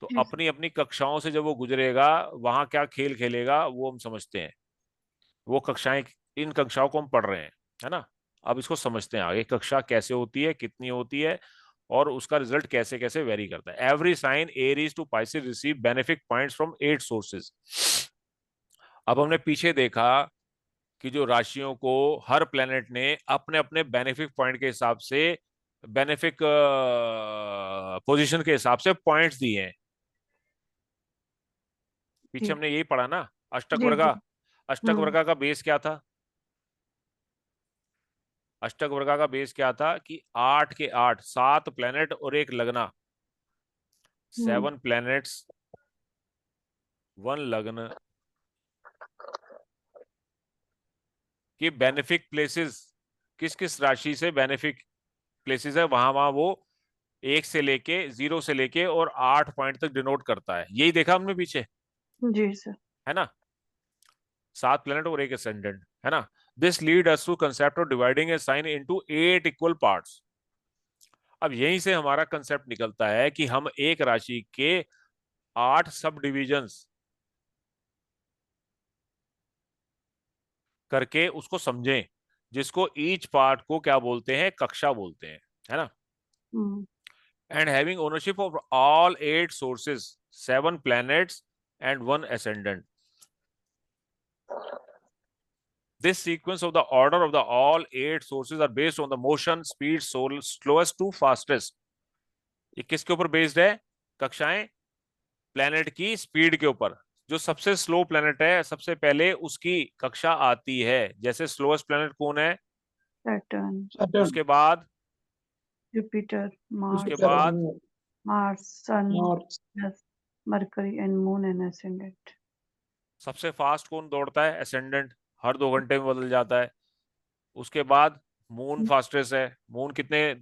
तो जी सर। अपनी अपनी कक्षाओं से जब वो गुजरेगा, वहां क्या खेल खेलेगा वो हम समझते हैं। वो कक्षाएं, इन कक्षाओं को हम पढ़ रहे हैं, है ना। अब इसको समझते हैं आगे, कक्षा कैसे होती है, कितनी होती है, और उसका रिजल्ट कैसे कैसे वेरी करता है। Every sign Aries to Pisces receive benefic points from 8 sources. अब हमने पीछे देखा कि जो राशियों को हर प्लेनेट ने अपने अपने बेनिफिक पॉइंट के हिसाब से, बेनिफिक पोजीशन के हिसाब से पॉइंट्स दिए हैं। पीछे जी हमने यही पढ़ा ना, अष्टक जी जी। वर्गा। अष्टक वर्गा का बेस क्या था? अष्टक वर्गा का बेस क्या था कि 8 के 8, 7 प्लेनेट और एक लगना, 7 प्लैनेट्स 1 लग्न के बेनिफिक प्लेसेस, किस किस राशि से बेनिफिक प्लेसेस है, वहां वहां वो 1 से लेके, 0 से लेके और 8 पॉइंट तक डिनोट करता है। यही देखा हमने पीछे, जी सर। है ना। 7 प्लेनेट और एक एसेंडेंट, है ना। This lead us to concept of dividing a sign into 8 equal parts. अब यहीं से हमारा कंसेप्ट निकलता है कि हम एक राशि के 8 सब डिविजन्स करके उसको समझें, जिसको ईच पार्ट को क्या बोलते हैं, कक्षा बोलते हैं, है ना। हम्म, And having ownership of all 8 sources, 7 planets and 1 ascendant. This sequence of the order of the all 8 sources are based on the motion, speed, slowest to fastest. ये किसके ऊपर बेस्ड है? कक्षाएं प्लेनेट की स्पीड के ऊपर। जो सबसे स्लो प्लेनेट है सबसे पहले उसकी कक्षा आती है। जैसे स्लोएस्ट प्लेनेट कौन है? सैटर्न, सैटर्न, उसके बाद जुपिटर, उसके मार्स, बाद Mars, sun, Mars, Mercury and moon and ascendant. सबसे फास्ट कौन दौड़ता है? असेंडेंट, हर 2 घंटे में बदल जाता है। उसके बाद मून फास्टेस्ट है। मून कितने,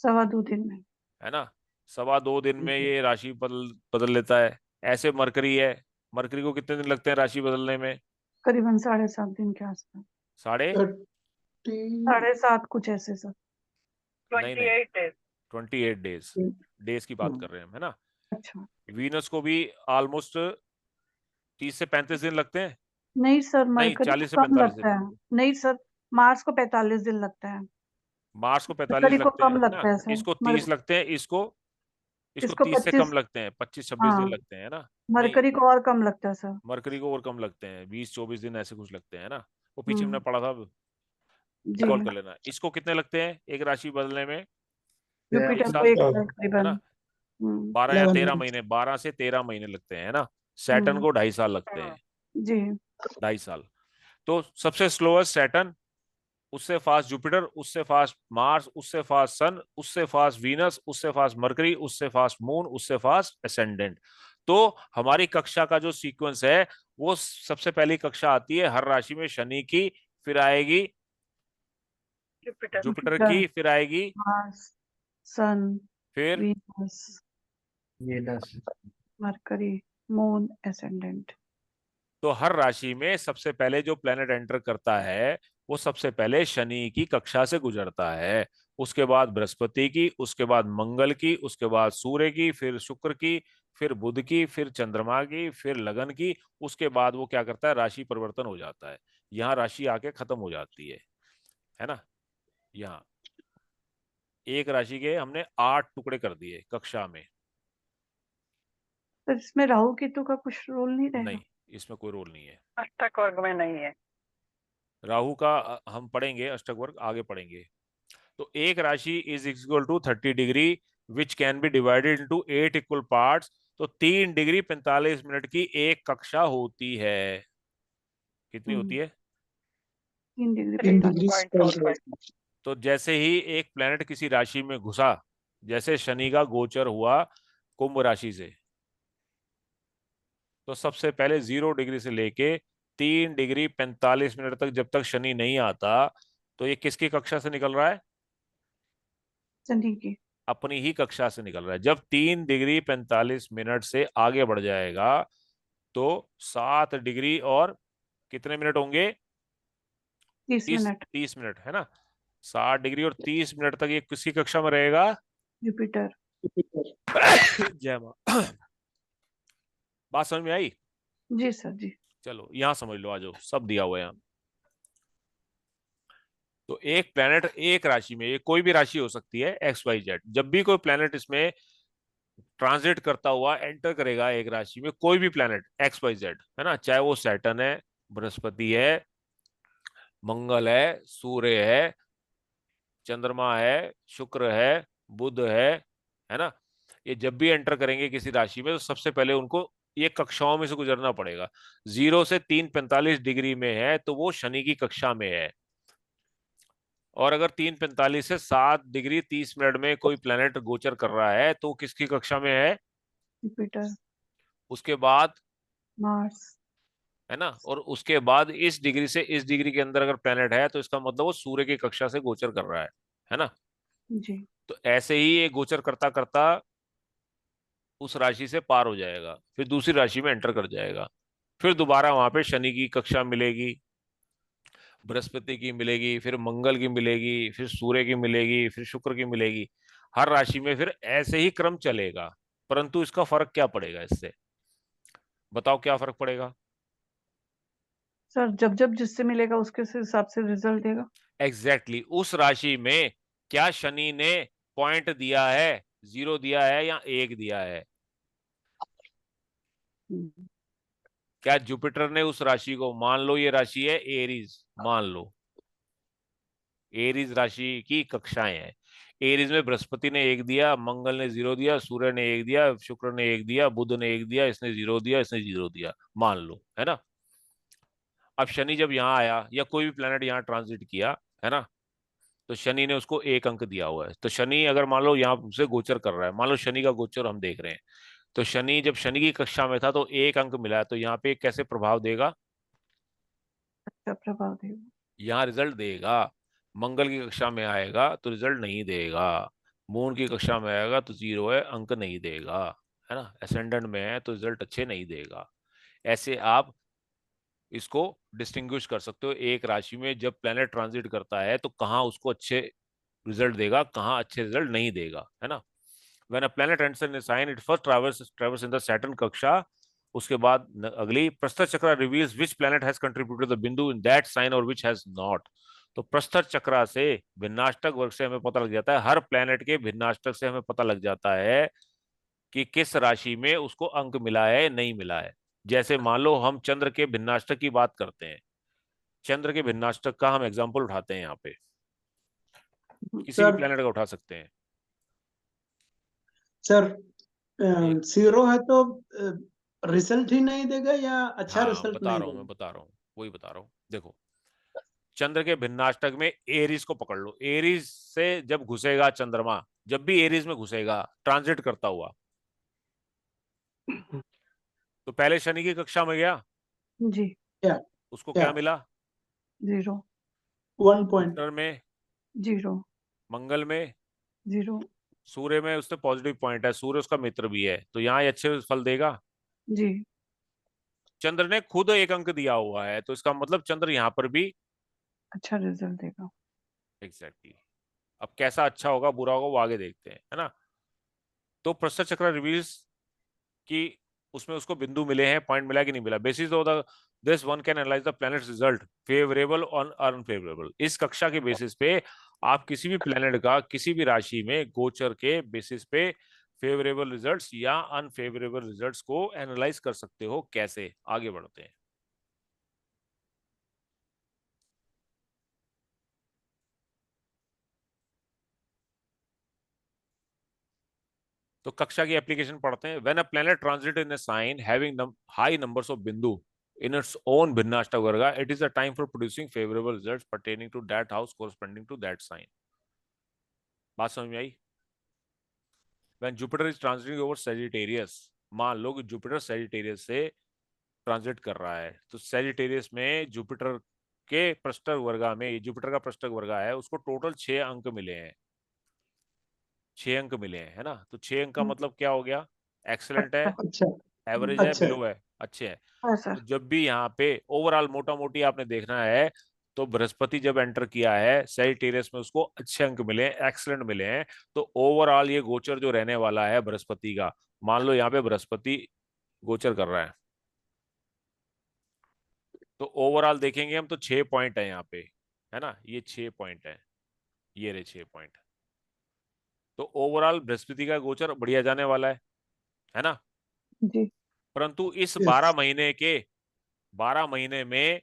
2.25 दिन में। है ना, 2.25 दिन में ये राशि बदल बदल लेता है। ऐसे मरकरी है, मरकरी को कितने दिन लगते हैं राशि बदलने में? करीबन 7.5 दिन के आसपास, साढ़े 7.5 कुछ ऐसे सर। नहीं नहीं 28 days. 28 डेज, डेज की बात कर रहे हैं हम, है ना। अच्छा, वीनस को भी ऑलमोस्ट 30 से 35 दिन लगते हैं। नहीं सर, नहीं, मरकरी 40 से को कम 45 दिन। लगता है। नहीं सर, मार्स को 45 दिन लगता है। मार्स को 45 मरकरी को लगते हैं, कम है लगता ना। है सर। इसको 30 लगते हैं, इसको इसको इसको 30 से कम 25, लगते हैं, 25-26 दिन हाँ, लगते हैं, है ना। नहीं, मरकरी को और कम लगता है सर। मरकरी को और कम लगते हैं, 20-24 दिन ऐसे कुछ लगते हैं, है ना। वो पीछे हमने हम्म, पढ़ा था, जी। रिकॉल कर लेना। इसको कितने लगते हैं एक राशि बदलने में? एक जुपिटर को साल, 1 साल है करीबन। ना। हम्म, 12 या 11 13 मंथ, महीने, 12 से 13 महीने लगते हैं, है ना। सैटर्न को 2.5 साल लगते हैं, जी। 2.5 साल। तो सबसे स्लोएस्ट सैटर्न, उससे फास्ट जुपिटर, उससे फास्ट मार्स, उससे फास्ट सन, उससे फास्ट वीनस, उससे फास्ट मरकरी, उससे फास्ट मून, उससे फास्ट एसेंडेंट। तो हमारी कक्षा का जो सीक्वेंस है वो सबसे पहली कक्षा आती है हर राशि में शनि की, फिर आएगी Jupiter. जुपिटर जुपिटर, की, फिर आएगी, मार्स, सन, फिर Venus, Venus. Mercury, moon, ascendant. तो हर राशि में सबसे पहले जो प्लेनेट एंटर करता है वो सबसे पहले शनि की कक्षा से गुजरता है, उसके बाद बृहस्पति की, उसके बाद मंगल की, उसके बाद सूर्य की, फिर शुक्र की, फिर बुध की, फिर चंद्रमा की, फिर लगन की। उसके बाद वो क्या करता है, राशि परिवर्तन हो जाता है। यहाँ राशि आके खत्म हो जाती है ना। यहाँ एक राशि के हमने 8 टुकड़े कर दिए कक्षा में। तो इसमें राहु केतु का कुछ रोल नहीं रहेगा? नहीं, इसमें कोई रोल नहीं है। अष्टक वर्ग में नहीं है. राहु का हम पढ़ेंगे, अष्टक वर्ग आगे पढ़ेंगे। तो एक राशि is equal to 30 degree which can be divided into 8 equal parts. तो 3 डिग्री 45 मिनट की एक कक्षा होती है। कितनी होती है? 3 डिग्री 3 45। डिग्री 3.45. तो जैसे ही एक प्लेनेट किसी राशि में घुसा, जैसे शनि का गोचर हुआ कुंभ राशि से, तो सबसे पहले 0 डिग्री से लेके 3 डिग्री 45 मिनट तक जब तक शनि नहीं आता, तो ये किसकी कक्षा से निकल रहा है? शनि की। अपनी ही कक्षा से निकल रहा है। जब 3 डिग्री 45 मिनट से आगे बढ़ जाएगा तो 7 डिग्री और कितने मिनट होंगे? 30 30 मिनट। 30 मिनट, है ना। 7 डिग्री और 30 मिनट तक ये किसकी कक्षा में रहेगा? जुपिटर। जय मां। बात समझ में आई? जी सर, जी। चलो यहां समझ लो, आ जाओ, सब दिया हुआ है यहाँ। तो एक प्लेनेट एक राशि में, ये कोई भी राशि हो सकती है XYZ, जब भी कोई प्लेनेट इसमें ट्रांजिट करता हुआ एंटर करेगा एक राशि में, कोई भी प्लेनेट XYZ, है ना, चाहे वो सैटर्न है, बृहस्पति है, मंगल है, सूर्य है, चंद्रमा है, शुक्र है, बुध है ना। ये जब भी एंटर करेंगे किसी राशि में तो सबसे पहले उनको ये कक्षाओं में से गुजरना पड़ेगा। 0 से 3:45 डिग्री में है तो वो शनि की कक्षा में है। और अगर 3:45 से 7 डिग्री 30 मिनट में कोई प्लेनेट गोचर कर रहा है तो किसकी कक्षा में है? जुपिटर, उसके बाद, मार्स। है ना, और उसके बाद इस डिग्री से इस डिग्री के अंदर अगर प्लेनेट है तो इसका मतलब वो सूर्य की कक्षा से गोचर कर रहा है ना। जी। तो ऐसे ही ये गोचर करता करता उस राशि से पार हो जाएगा, फिर दूसरी राशि में एंटर कर जाएगा। फिर दोबारा वहां पे शनि की कक्षा मिलेगी, बृहस्पति की मिलेगी, फिर मंगल की मिलेगी, फिर सूर्य की मिलेगी, फिर शुक्र की मिलेगी। हर राशि में फिर ऐसे ही क्रम चलेगा। परंतु इसका फर्क क्या पड़ेगा इससे? बताओ क्या फर्क पड़ेगा? सर जब जब जिससे मिलेगा उसके हिसाब से रिजल्ट देगा। एग्जैक्टली उस राशि में क्या शनि ने पॉइंट दिया है, 0 दिया है या 1 दिया है? हम्म, क्या जुपिटर ने उस राशि को, मान लो ये राशि है एरीज, मान लो एरीज राशि की कक्षाएं हैं। एरीज में बृहस्पति ने 1 दिया, मंगल ने 0 दिया, सूर्य ने 1 दिया, शुक्र ने 1 दिया, बुध ने 1 दिया, इसने 0 दिया, इसने 0 दिया, मान लो, है ना। अब शनि जब यहाँ आया या कोई भी प्लेनेट यहाँ ट्रांजिट किया, है ना, तो शनि ने उसको 1 अंक दिया हुआ है। तो शनि अगर मान लो यहाँ से गोचर कर रहा है, मान लो शनि का गोचर हम देख रहे हैं, तो शनि जब शनि की कक्षा में था तो 1 अंक मिला है, तो यहाँ पे कैसे प्रभाव देगा? अच्छा प्रभाव देगा। यहाँ रिजल्ट देगा। मंगल की कक्षा में आएगा तो रिजल्ट नहीं देगा। मून की कक्षा में आएगा तो 0 है, अंक नहीं देगा, है ना। असेंडेंट में है तो रिजल्ट अच्छे नहीं देगा। ऐसे आप इसको डिस्टिंग्विश कर सकते हो। एक राशि में जब प्लेनेट ट्रांजिट करता है तो कहाँ उसको अच्छे रिजल्ट देगा, कहाँ अच्छे रिजल्ट नहीं देगा, है ना। When a planet enters in a sign it first traverse in the Saturn kaksha. उसके बाद अगली प्रस्तर चक्र reveals which planet has contributed the bindu in that sine और विच हैज नॉट। तो प्रस्तर चक्र से भिन्नाष्टक वर्ग से हमें पता लग जाता है, हर प्लेनेट के भिन्नाष्टक से हमें पता लग जाता है कि किस राशि में उसको अंक मिला है नहीं मिला है। जैसे मान लो हम चंद्र के भिन्नाष्टक की बात करते हैं, चंद्र के भिन्नाष्टक का हम एग्जाम्पल उठाते हैं यहाँ पे, किसी भी सर प्लेनेट का उठा सकते हैं। सर एक, 0 है तो रिजल्ट ही नहीं देगा या अच्छा हाँ रिजल्ट बता नहीं रहा हूँ, मैं देगा? बता रहा हूँ, वही बता रहा हूँ। देखो चंद्र के भिन्नाष्टक में एरीज को पकड़ लो। एरीज से जब घुसेगा चंद्रमा, जब भी एरीज में घुसेगा ट्रांजिट करता हुआ, तो पहले शनि की कक्षा में गया, जी। क्या उसको क्या क्या मिला? 0। 1 पॉइंट। जुपिटर में, 0। मंगल में, 0। सूर्य में उससे पॉजिटिव पॉइंट है, सूर्य उसका मित्र भी है, तो यहाँ ये अच्छे फल देगा। जी। चंद्र ने खुद 1 अंक दिया हुआ है, तो इसका मतलब चंद्र यहाँ पर भी अच्छा रिजल्ट देगा। एग्जैक्टली। अब कैसा अच्छा होगा बुरा होगा वो आगे देखते हैं, है ना। तो प्रश्न चक्र रिवील्स कि उसमें उसको बिंदु मिले हैं, पॉइंट मिला कि नहीं मिला। Basis of the this one can analyse the planets result favourable और अनफेवरेबल। इस कक्षा के बेसिस पे आप किसी भी प्लैनेट का किसी भी राशि में गोचर के बेसिस पे फेवरेबल रिजल्ट्स या अनफेवरेबल रिजल्ट्स को एनालाइज कर सकते हो। कैसे? आगे बढ़ते हैं। तो कक्षा की एप्लीकेशन पढ़ते हैं। When a planet transit in a sign having high numbers of bindu in its own bhinnashtak varga, it is a time for producing favorable results pertaining to that house corresponding to that sign। बात समझ में आई? When Jupiter is transiting over Sagittarius, मान लो कि Jupiter Sagittarius से transit कर रहा है, तो सेजिटेरियस में जुपिटर के पृष्ठक वर्गा में, जुपिटर का पृष्ठक वर्गा है, उसको टोटल 6 अंक मिले हैं। 6 अंक मिले हैं, है ना। तो 6 अंक का मतलब क्या हो गया? एक्सेलेंट है, अच्छा एवरेज है, अच्छा। बिलो है, अच्छे है। हाँ तो सर। जब भी यहाँ पे ओवरऑल मोटा मोटी आपने देखना है, तो बृहस्पति जब एंटर किया है सेजिटेरियस में उसको अच्छे अंक मिले हैं, एक्सीलेंट मिले हैं। तो ओवरऑल ये गोचर जो रहने वाला है बृहस्पति का, मान लो यहाँ पे बृहस्पति गोचर कर रहा है, तो ओवरऑल देखेंगे हम तो 6 पॉइंट है यहाँ पे, है ना। ये 6 पॉइंट है, ये रहे 6 पॉइंट। तो ओवरऑल बृहस्पति का गोचर बढ़िया जाने वाला है ना। जी। परंतु इस यस 12 महीने के 12 महीने में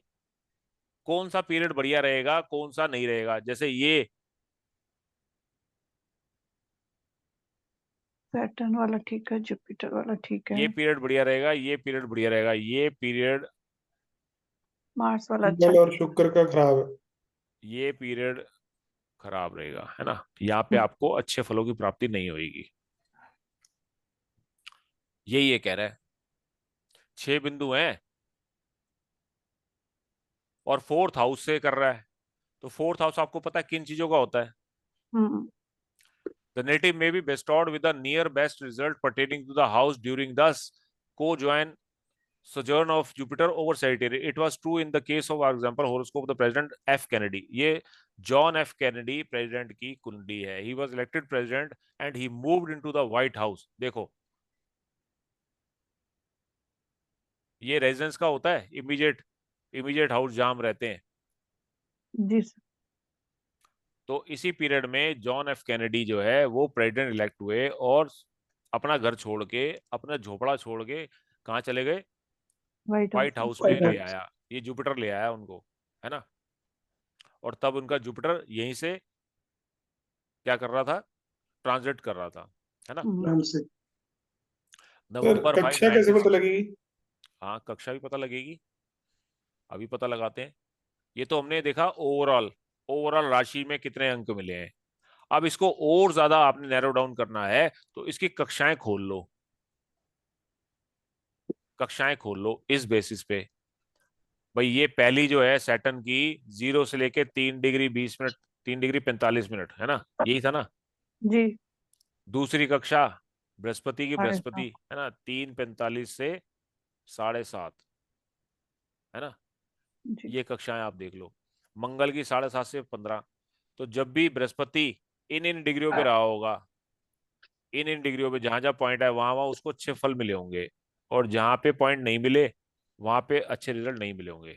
कौन सा पीरियड बढ़िया रहेगा, कौन सा नहीं रहेगा? जैसे ये सैटर्न वाला ठीक है, जुपिटर वाला ठीक है, पीरियड बढ़िया रहेगा, ये पीरियड बढ़िया रहेगा, ये पीरियड, मार्स वाला अच्छा मंगल और नहीं है। शुक्र का खराब है। ये पीरियड खराब रहेगा, है ना। यहाँ पे आपको अच्छे फलों की प्राप्ति नहीं होगी। यही ये कह रहा है। 6 बिंदु हैं और 4th हाउस से कर रहा है। तो 4th हाउस आपको पता है किन चीजों का होता है? हम्म। The native may be bestowed with a near best result pertaining to the house during thus co-join sojourn of Jupiter over Sagittarius. It was true in the case of, for example, horoscope of the President F. Kennedy. ये John F Kennedy president की कुंडली है. He was elected president and he moved into the White House. देखो ये residence का होता है, immediate house जहां हम रहते हैं. जी सर. तो इसी पीरियड में जॉन एफ कैनेडी जो है वो प्रेसिडेंट इलेक्ट हुए और अपना घर छोड़ के, अपना झोपड़ा छोड़ के कहाँ चले गए? White white house. हाउस में White ले House. आया. ये जुपिटर ले आया उनको, है ना. और तब उनका जुपिटर यहीं से क्या कर रहा था? ट्रांजिट कर रहा था, है ना. आराम से. सर नवंबर कक्षा कैसे पता लगेगी? हाँ, कक्षा भी पता लगेगी, अभी पता लगाते हैं. ये तो हमने देखा ओवरऑल राशि में कितने अंक मिले हैं. अब इसको और ज्यादा आपने नैरो डाउन करना है तो इसकी कक्षाएं खोल लो, कक्षाएं खोल लो इस बेसिस पे. भाई ये पहली जो है सैटर्न की 0 से लेके 3 डिग्री 20 मिनट, 3 डिग्री 45 मिनट, है ना, यही था ना. जी. दूसरी कक्षा बृहस्पति की, 7:30. बृहस्पति है ना, 3:45 से 7:30, है ना. जी. ये कक्षाएं आप देख लो. मंगल की 7:30 से 15. तो जब भी बृहस्पति इन डिग्रियों पे रहा होगा, इन डिग्रियों पे जहां जहां पॉइंट है वहां वहां उसको अच्छे फल मिले होंगे, और जहां पे पॉइंट नहीं मिले वहां पे अच्छे रिजल्ट नहीं मिले होंगे.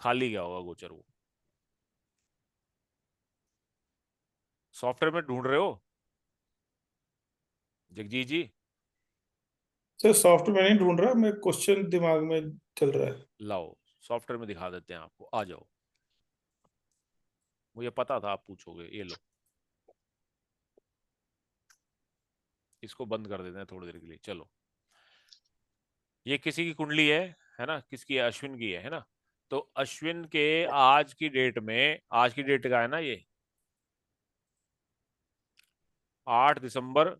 खाली गया होगा गोचर वो. सॉफ्टवेयर में ढूंढ रहे हो जगजीत जी? सर सॉफ्टवेयर नहीं ढूंढ रहा, मैं क्वेश्चन दिमाग में चल रहा है. लाओ सॉफ्टवेयर में दिखा देते हैं आपको, आ जाओ. मुझे पता था आप पूछोगे. ये लो, इसको बंद कर देते हैं थोड़ी देर के लिए. चलो, ये किसी की कुंडली है ना, किसकी है? अश्विन की है ना. तो अश्विन के आज की डेट में, आज की डेट का है ना ये 8 दिसंबर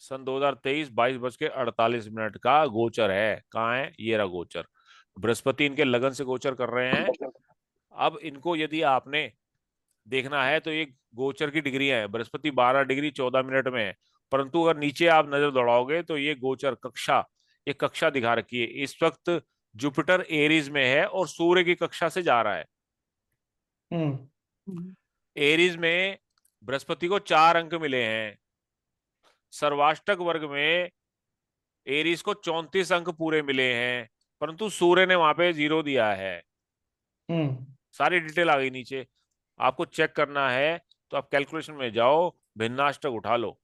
सन 2023 22:48 का गोचर है. कहाँ है? ये रहा गोचर. बृहस्पति इनके लगन से गोचर कर रहे हैं. अब इनको यदि आपने देखना है तो ये गोचर की डिग्री है. बृहस्पति 12 डिग्री 14 मिनट में है, परंतु अगर नीचे आप नजर दौड़ाओगे तो ये गोचर कक्षा, ये कक्षा दिखा रखी है. इस वक्त जुपिटर एरीज में है और सूर्य की कक्षा से जा रहा है. हम्म. एरीज में बृहस्पति को 4 अंक मिले हैं. सर्वाष्टक वर्ग में एरीज को 34 अंक पूरे मिले हैं, परंतु सूर्य ने वहां पे 0 दिया है. सारी डिटेल आ गई नीचे. आपको चेक करना है तो आप कैलकुलेशन में जाओ, भिन्नाष्टक उठा लो.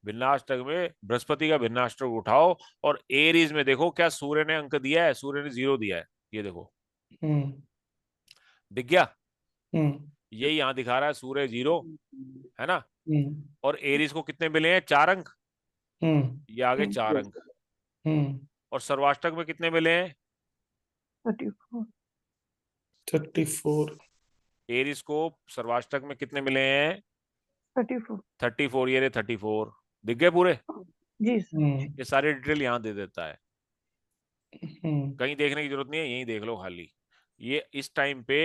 भिन्नाष्टक में बृहस्पति का भिन्नाष्टक उठाओ और एरीज में देखो क्या सूर्य ने अंक दिया है. सूर्य ने 0 दिया है. ये देखो, दिख गया? यही यहां दिखा रहा है, सूर्य 0, है ना. और एरीज को कितने मिले हैं? 4 अंक. ये आगे 4 अंक. और सर्वाष्टक में कितने मिले हैं? 34. 34. एरीज को सर्वाष्टक में कितने मिले हैं? 34. 34. ये रहे 34. दिख गए पूरे? जी सर. ये सारी डिटेल यहाँ दे देता है, कहीं देखने की जरूरत नहीं है, यहीं देख लो खाली. ये इस टाइम पे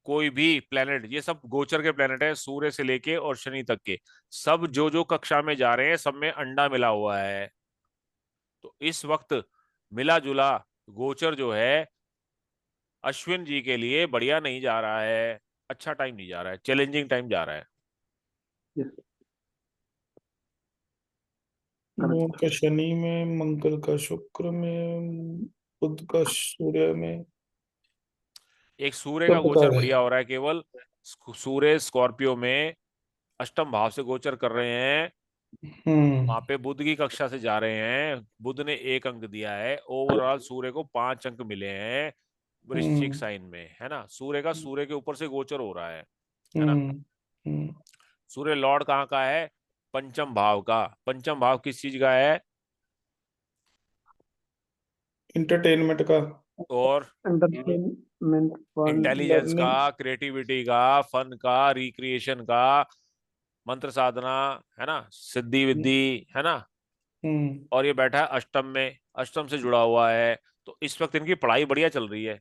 कोई भी प्लेनेट, ये सब गोचर के प्लेनेट है, सूर्य से लेके और शनि तक के, सब जो जो कक्षा में जा रहे हैं सब में अंडा मिला हुआ है. तो इस वक्त मिला जुला गोचर जो है अश्विन जी के लिए बढ़िया नहीं जा रहा है, अच्छा टाइम नहीं जा रहा है, चैलेंजिंग टाइम जा रहा है. मून का शनि में, मंगल का शुक्र में, बुध का सूर्य में. एक सूर्य सब का बता गोचर रहे. बढ़िया हो रहा है, केवल सूर्य स्कॉर्पियो में अष्टम भाव से गोचर कर रहे हैं. वहां पे बुध की कक्षा से जा रहे हैं. बुध ने 1 अंक दिया है. ओवरऑल सूर्य को 5 अंक मिले हैं वृश्चिक साइन में, है ना. सूर्य का सूर्य के ऊपर से गोचर हो रहा है ना. सूर्य लॉर्ड कहाँ का है? पंचम भाव का. पंचम भाव किस चीज का है? इंटरटेनमेंट का, और एंटरटेनमेंट, इंटेलिजेंस का, लर्निंग. क्रिएटिविटी का, फन का, रिक्रिएशन का, मंत्र साधना, है ना, सिद्धि विद्धि, है ना. और ये बैठा है अष्टम में, अष्टम से जुड़ा हुआ है. तो इस वक्त इनकी पढ़ाई बढ़िया चल रही है.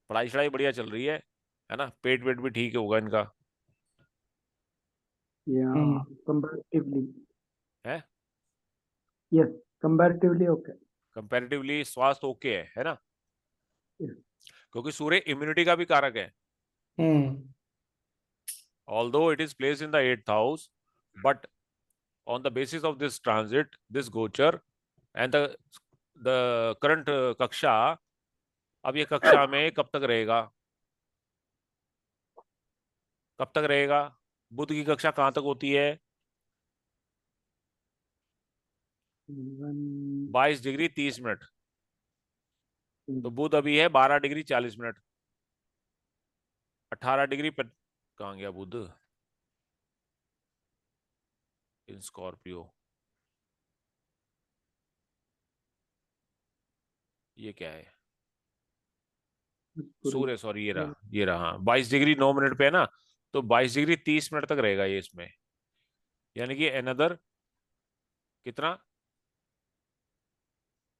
पढ़ाई शढ़ाई बढ़िया चल रही है ना. पेट वेट भी ठीक होगा इनका, कंपैरेटिवली, है यस, कंपैरेटिवली ओके। कंपैरेटिवली स्वास्थ्य ओके है ना, Yes. क्योंकि सूर्य इम्यूनिटी का भी कारक है। हम्म Although it is placed in the 8th house, but on the basis of this transit, this gochar and the current कक्षा, अब ये कक्षा में कब तक रहेगा, कब तक रहेगा? बुध की कक्षा कहाँ तक होती है? 22 डिग्री 30 मिनट। तो बुध अभी है 12 डिग्री 40 मिनट। 18 डिग्री पर कहाँ गया बुध? इन स्कॉर्पियो, ये क्या है? सूर्य, सॉरी, ये रहा, हाँ 22 डिग्री 9 मिनट पे है ना, तो 22 डिग्री 30 मिनट तक रहेगा ये इसमें, यानी कि अनदर कितना,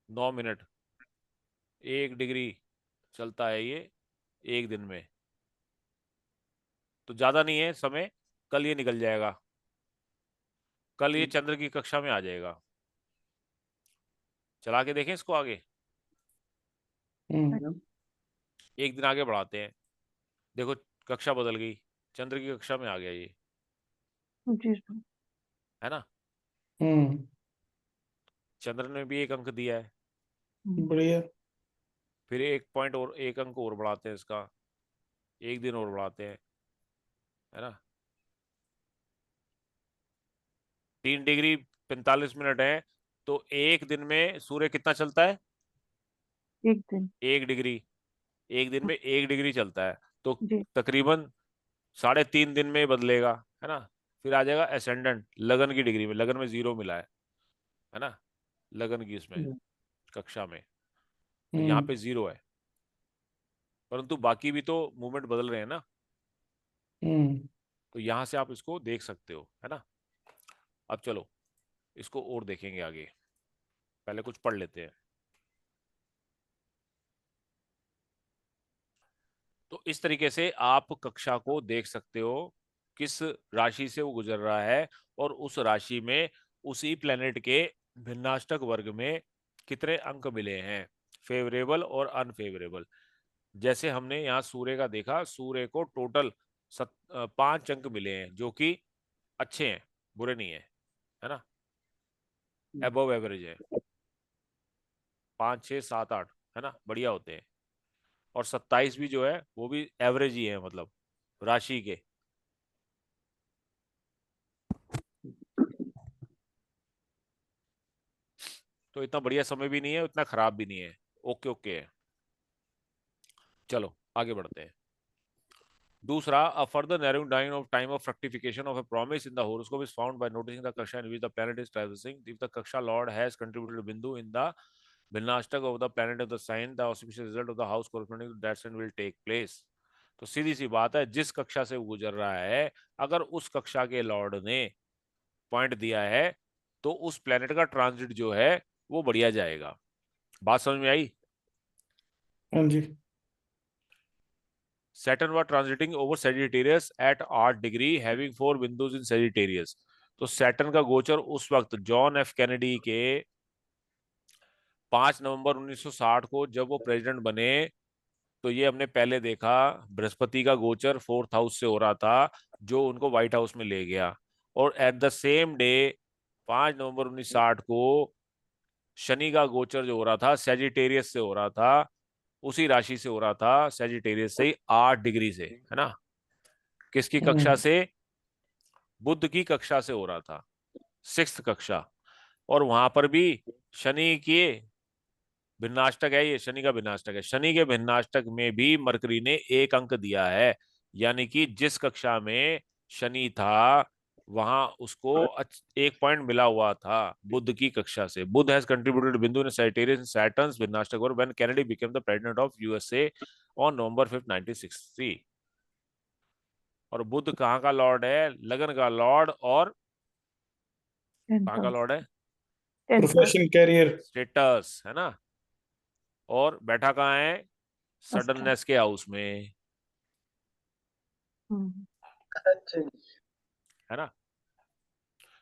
9 मिनट, 1 डिग्री चलता है ये एक दिन में, तो ज्यादा नहीं है समय, कल ये निकल जाएगा, कल ये चंद्र की कक्षा में आ जाएगा। चला के देखें इसको आगे, हम्म एक दिन आगे बढ़ाते हैं। देखो कक्षा बदल गई, चंद्र की कक्षा में आ गया ये, जी सर। है ना, हम्म चंद्र ने भी एक अंक दिया है, बढ़िया। फिर एक पॉइंट और, एक अंक और बढ़ाते हैं इसका, एक दिन और बढ़ाते हैं, है ना, 3 डिग्री 45 मिनट है, तो एक दिन में सूर्य कितना चलता है? एक दिन। 1 डिग्री, एक दिन में 1 डिग्री चलता है, तो जी। तकरीबन 3.5 दिन में बदलेगा, है ना। फिर आ जाएगा एसेंडेंट, लगन की डिग्री में, लगन में 0 मिला है ना, लगन की इसमें कक्षा में, तो यहाँ हम्म पे 0 है, परंतु बाकी भी तो मूवमेंट बदल रहे हैं ना, हम्म तो यहाँ से आप इसको देख सकते हो, है ना। अब चलो इसको और देखेंगे आगे, पहले कुछ पढ़ लेते हैं। तो इस तरीके से आप कक्षा को देख सकते हो, किस राशि से वो गुजर रहा है, और उस राशि में उसी प्लेनेट के भिन्नाष्टक वर्ग में कितने अंक मिले हैं, फेवरेबल और अनफेवरेबल। जैसे हमने यहाँ सूर्य का देखा, सूर्य को टोटल 5 अंक मिले हैं, जो कि अच्छे हैं, बुरे नहीं है ना, अबव एवरेज है, 5 6 7 8, है ना, बढ़िया होते हैं। और 27 भी जो है वो भी एवरेज ही है, मतलब राशि के। तो इतना बढ़िया समय भी नहीं है, उतना खराब भी नहीं है, ओके ओके है। चलो आगे बढ़ते हैं। दूसरा, a further narrowing down of time of fructification of a promise in the horoscope is found by noticing the kaksha in which the planet is traversing. If the kaksha lord has contributed a bindu in the भिन्नाष्टक of the planet of the sign, the auspicious result of the house corresponding to that sign will take place. तो सीधी सी बात है, जिस कक्षा से वो गुजर रहा है, अगर उस कक्षा के लॉर्ड ने पॉइंट दिया है, तो उस प्लेनेट का ट्रांजिट जो है वो बढ़िया जाएगा। बात समझ में आई? हाँ जी। Saturn was transiting over Sagittarius at 8 degree, having 4 windows in Sagittarius. तो सैटर्न का गोचर उस वक्त जॉन एफ कैनेडी के 5 नवंबर 1960 को जब वो प्रेसिडेंट बने, तो ये हमने पहले देखा, बृहस्पति का गोचर 4th हाउस से हो रहा था, जो उनको व्हाइट हाउस में ले गया। और एट द सेम डे 5 नवंबर 1960 को शनि का गोचर जो हो रहा था सैजिटेरियस से हो रहा था, उसी राशि से हो रहा था, सैजिटेरियस से ही 8 डिग्री से, है ना। किसकी कक्षा से? बुध की कक्षा से हो रहा था, 6th कक्षा। और वहां पर भी शनि के भिन्नाष्टक है, ये शनि का भिन्नाष्टक है, शनि के भिन्नाष्टक में भी मरकरी ने एक अंक दिया है, यानी कि जिस कक्षा में शनि था वहां उसको एक पॉइंट मिला हुआ था बुध की कक्षा से। बुध हैज कंट्रीब्यूटेड बिंदु इन सैजिटेरियस सैटर्न्स भिन्नाष्टक और when Kennedy became the president of USA on November 5 1963। और बुध कहाँ का लॉर्ड है? लगन का लॉर्ड, और कहाँ का लॉर्ड है? Profession career. स्टेटस, है ना। और बैठा कहाँ है? सडननेस के हाउस में, है ना।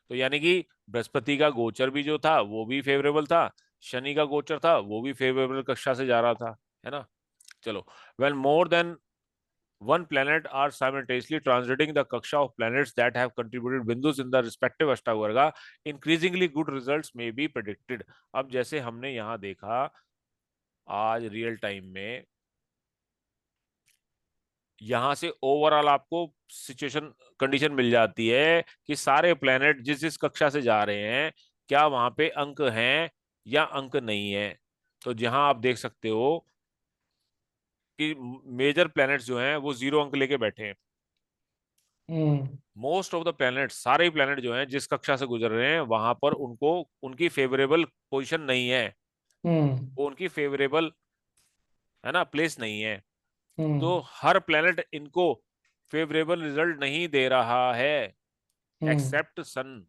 तो यानी कि बृहस्पति का गोचर भी जो था वो भी फेवरेबल था, शनि का गोचर था वो भी फेवरेबल कक्षा से जा रहा था, है ना। चलो, when more than one planet are simultaneously transiting the kaksha of planets that have contributed bindus in the respective अष्टावर्गा, increasingly good results may be predicted। अब जैसे हमने यहाँ देखा आज रियल टाइम में, यहां से ओवरऑल आपको सिचुएशन कंडीशन मिल जाती है कि सारे प्लेनेट जिस जिस कक्षा से जा रहे हैं क्या वहां पे अंक हैं या अंक नहीं है। तो जहां आप देख सकते हो कि मेजर प्लैनेट्स जो हैं वो 0 अंक लेके बैठे हैं। मोस्ट ऑफ द प्लैनेट, सारे प्लैनेट जो हैं जिस कक्षा से गुजर रहे हैं वहां पर उनको उनकी फेवरेबल पोजीशन नहीं है, वो उनकी फेवरेबल, है ना, प्लेस नहीं है। तो हर प्लैनेट इनको फेवरेबल रिजल्ट नहीं दे रहा है एक्सेप्ट सन।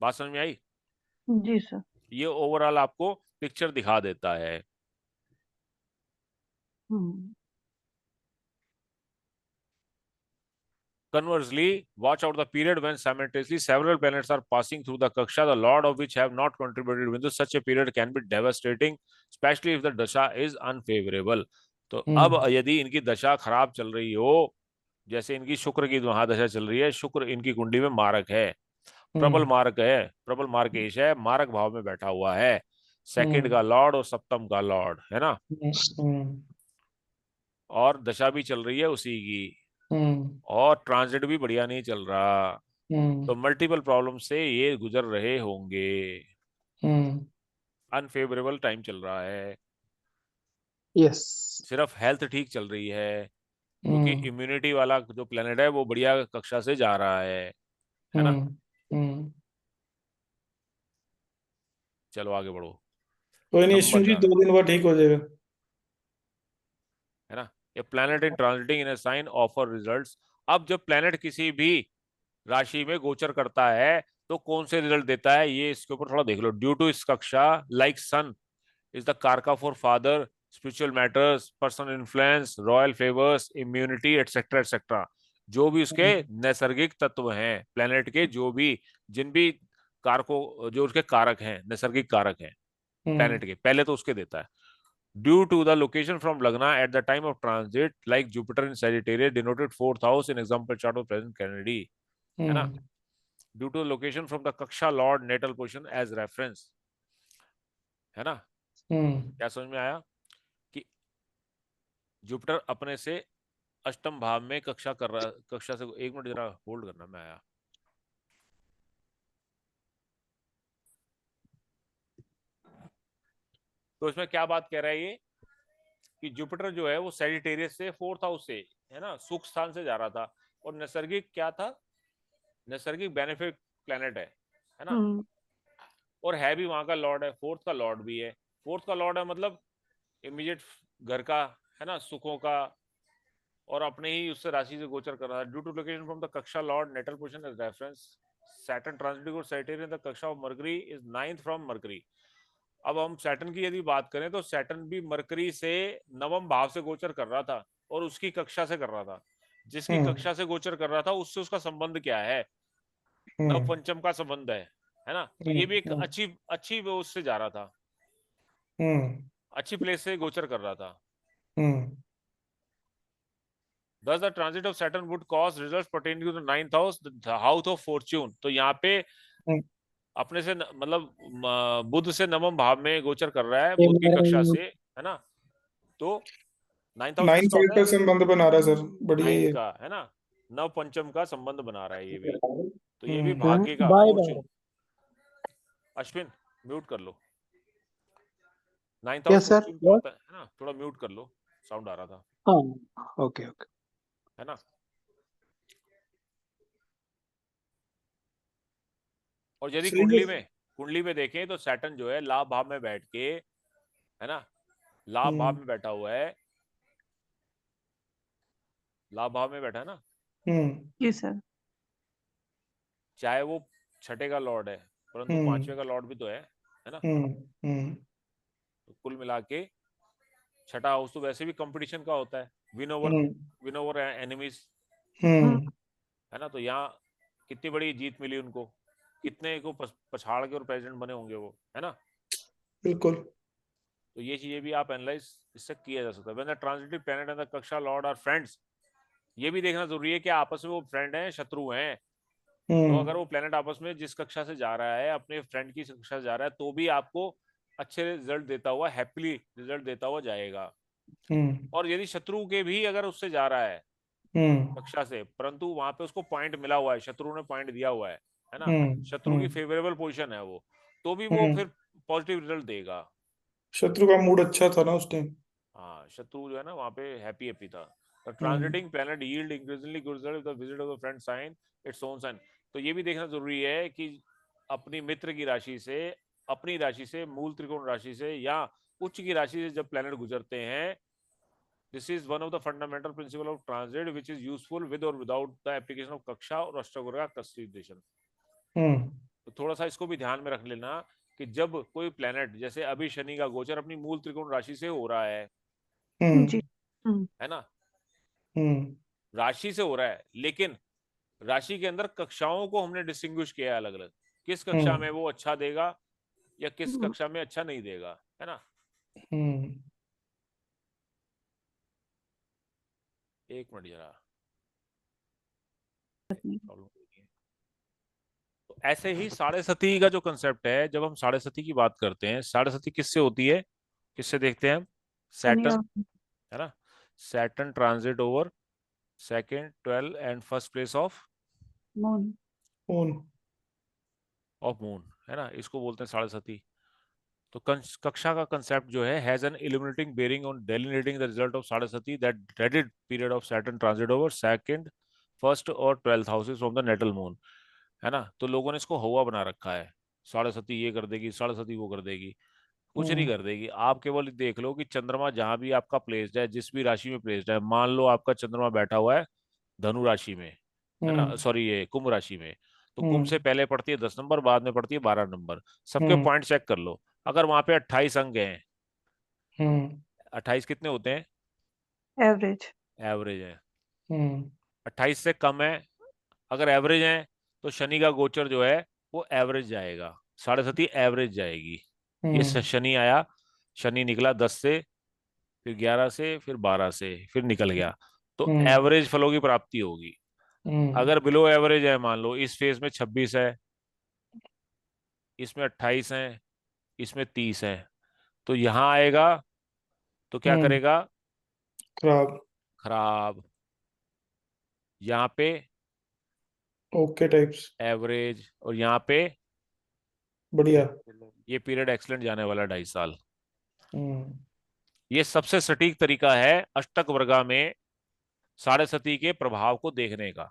बात समझ में आई? जी सर। ये ओवरऑल आपको पिक्चर दिखा देता है। Conversely, watch out the period when simultaneously several planets are passing through the kaksha, the lord of which have not contributed Bindu. Such a period can be devastating, especially if the dasha is unfavorable। तो अब यदि इनकी दशा खराब चल रही हो, जैसे इनकी शुक्र की महादशा चल रही है, शुक्र इनकी कुंडली में मारक है, प्रबल मारक है, प्रबल मार्केश है, मारक भाव में बैठा हुआ है, सेकंड का लॉर्ड और सप्तम का लॉर्ड, है ना, और दशा भी चल रही है उसी की, और ट्रांजिट भी बढ़िया नहीं चल रहा। तो मल्टीपल प्रॉब्लम से ये गुजर रहे होंगे, अनफेवरेबल टाइम चल रहा है। यस। सिर्फ हेल्थ ठीक चल रही है क्योंकि इम्यूनिटी वाला जो प्लेनेट है वो बढ़िया कक्षा से जा रहा है ना। चलो आगे बढ़ो। कोई नहीं नंबर ईश्वर जी, 4, 2 दिन बाद ठीक हो जाएगा। है ना, a planet in transiting in a sign offer results. अब जब प्लैनेट किसी भी राशि में गोचर करता है तो कौन से रिजल्ट देता है ये इसके ऊपर थोड़ा देख लो। ड्यू टू इस कक्षा लाइक सन इज द कारका for father, spiritual matters, personal influence, royal favours, immunity etcetera etcetera. जो भी उसके नैसर्गिक तत्व हैं प्लेनेट के, जो भी जिन भी कारकों, जो उसके कारक हैं, नैसर्गिक कारक हैं प्लेनेट के, पहले तो उसके देता है। Due to the location from Lagna at the time of transit, like Jupiter in Sagittarius, denoted 4th house in example chart of present Kennedy, है ना। Due to the location from the Kaksha Lord natal position as reference, है ना। क्या समझ में आया कि Jupiter अपने से अष्टम भाव में कक्षा कर रहा, कक्षा से, एक मिनट जरा होल्ड करना, मैं आया। तो इसमें क्या बात कह रहा है ये कि जुपिटर जो है वो सैजिटेरियस से 4th हाउस से, है ना, सुख स्थान से जा रहा था, और नैसर्गिक क्या था, नैसर्गिक बेनिफिट प्लेनेट है ना, और है भी वहां का लॉर्ड है, 4th का लॉर्ड भी है। 4th का लॉर्ड है मतलब इमीडिएट घर का, है ना, सुखों का, और अपने ही उससे राशि से गोचर कर रहा है। Due to location from the kaksha lord natal position as reference, Saturn transiting और Sagittarius the kaksha of Mercury is 9th from Mercury. अब हम सैटर्न की यदि बात करें तो सैटर्न भी मरकरी से 9वें भाव से गोचर कर रहा था और उसकी कक्षा से कर रहा था। जिसकी कक्षा से गोचर कर रहा था उससे उसका संबंध क्या है, नव पंचम का संबंध है ना। तो ये भी एक अच्छी वो उससे जा रहा था, अच्छी प्लेस से गोचर कर रहा था। Thus the transit of Saturn would cause results pertaining to the 9th house, the house of fortune। तो यहाँ पे अपने से मतलब बुध से 9वें भाव में गोचर कर रहा है, बुध की कक्षा से, है ना। तो 9th हाउस किसका होता है, संबंध बना रहा है सर, बढ़िया 9th ही है। का, है ना, नव पंचम का संबंध बना रहा है ये भी। तो ये भी भाग्य का, bye bye. Fortune. Ashwin mute कर लो, 9th yes house sir. Fortune का होता है ना, थोड़ा म्यूट कर लो, साउंड आ रहा था, हाँ ओके ओके। है ना। और यदि सही है। कुंडली में देखें तो सैटर्न जो है लाभ भाव में बैठ के, है ना, लाभ भाव में बैठा हुआ है, लाभ भाव में बैठा है ना, जी सर। चाहे वो छठे का लॉर्ड है परंतु 5वें का लॉर्ड भी तो है ना। तो कुल मिला के छठा हाउस तो वैसे भी कंपटीशन का होता है, विन ओवर एनिमीज, है ना। तो यहाँ कितनी बड़ी जीत मिली उनको, कितने को पछाड़ के और प्रेसिडेंट बने होंगे वो, है ना। बिल्कुल। तो ये चीजें भी आप एनालाइज इससे किया जा सकता है। When the transitive planet and the kaksha Lord are friends, ये भी देखना जरूरी है कि आपस में वो फ्रेंड हैं शत्रु हैं। तो अगर वो प्लेनेट आपस में जिस कक्षा से जा रहा है, अपने फ्रेंड की कक्षा से जा रहा है, तो भी आपको अच्छे रिजल्ट देता हुआ, हैप्पीली रिजल्ट देता हुआ जाएगा। और यदि शत्रु के भी अगर उससे जा रहा है कक्षा से, परंतु वहां पे उसको पॉइंट मिला हुआ है, शत्रु ने पॉइंट दिया हुआ है ना, शत्रु की फेवरेबल पोजीशन है वो, तो भी वो फिर पॉजिटिव रिजल्ट देगा। शत्रु का मूड अच्छा था ना उस टाइम। हाँ, शत्रु जो है ना वहां पे हैप्पी हैप्पी था। The transiting planet yield increasingly good result with the visit of the friend sign its own sign. तो ये भी देखना जरूरी है कि अपनी मित्र की राशि से, अपनी राशि से, मूल त्रिकोण राशि से या उच्च की राशि से जब प्लैनेट गुजरते हैं, this is one of the fundamental principle of transit which is useful with और विदाउट द एप्लीकेशन ऑफ कक्षा और अष्टग्रह का कंसिडरेशन। तो थोड़ा सा इसको भी ध्यान में रख लेना कि जब कोई प्लैनेट, जैसे अभी शनि का गोचर अपनी मूल त्रिकोण राशि से हो रहा है जी। है ना, राशि से हो रहा है, लेकिन राशि के अंदर कक्षाओं को हमने डिस्टिंग्विश किया है अलग अलग, किस कक्षा में वो अच्छा देगा या किस कक्षा में अच्छा नहीं देगा, है ना। एक मिनट जरा, प्रॉब्लम। तो ऐसे ही साढ़े सती का जो कंसेप्ट है, जब हम साढ़े सती की बात करते हैं, साढ़े सती किससे होती है, किससे देखते हैं हम, शनि सैटर्न, और है ना। Saturn transit over second 12 and first place of moon. Moon, है ना, इसको बोलते हैं साढ़े सती। तो कक्षा का कंसेप्ट जो है has an illuminating bearing on delineating the result of sade sati that dreaded period of Saturn transit over second, first और 12th houses from the natal moon, है ना। तो लोगों ने इसको हवा बना रखा है, साढ़े सती ये कर देगी, साढ़े सती वो कर देगी, कुछ नहीं कर देगी। आप केवल देख लो कि चंद्रमा जहां भी आपका प्लेस्ड है, जिस भी राशि में प्लेस्ड है, मान लो आपका चंद्रमा बैठा हुआ है धनु राशि में, है ना, सॉरी ये कुंभ राशि में, तो कुंभ से पहले पड़ती है 10 नंबर, बाद में पड़ती है 12 नंबर। सबके पॉइंट चेक कर लो, अगर वहां पे 28 अंक हैं, 28 कितने होते हैं, एवरेज। एवरेज है, 28 से कम है, अगर एवरेज है, तो शनि का गोचर जो है वो एवरेज जाएगा, साढ़े सती एवरेज जाएगी। ये शनि आया, शनि निकला 10 से, फिर 11 से, फिर 12 से, फिर निकल गया, तो एवरेज फलों की प्राप्ति होगी। अगर बिलो एवरेज है, मान लो इस फेज में 26 है, इसमें 28 है, इसमें 30 है, तो यहां आएगा तो क्या करेगा, खराब। खराब। यहाँ पे ओके टाइप्स। एवरेज, और यहाँ पे बढ़िया। ये पीरियड एक्सलेंट जाने वाला 2.5 साल। ये सबसे सटीक तरीका है अष्टक वर्गा में साढ़े सती के प्रभाव को देखने का।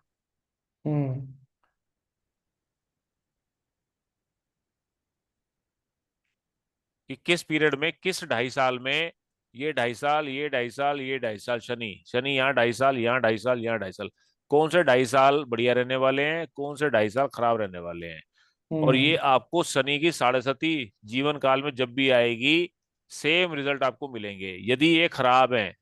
कि किस पीरियड में, किस 2.5 साल में, ये 2.5 साल, ये 2.5 साल, ये 2.5 साल, शनि शनि यहाँ 2.5 साल, यहाँ 2.5 साल, यहाँ 2.5 साल, कौन से 2.5 साल बढ़िया रहने वाले हैं, कौन से 2.5 साल खराब रहने वाले हैं। और ये आपको शनि की साढ़े सती जीवन काल में जब भी आएगी, सेम रिजल्ट आपको मिलेंगे। यदि ये खराब है,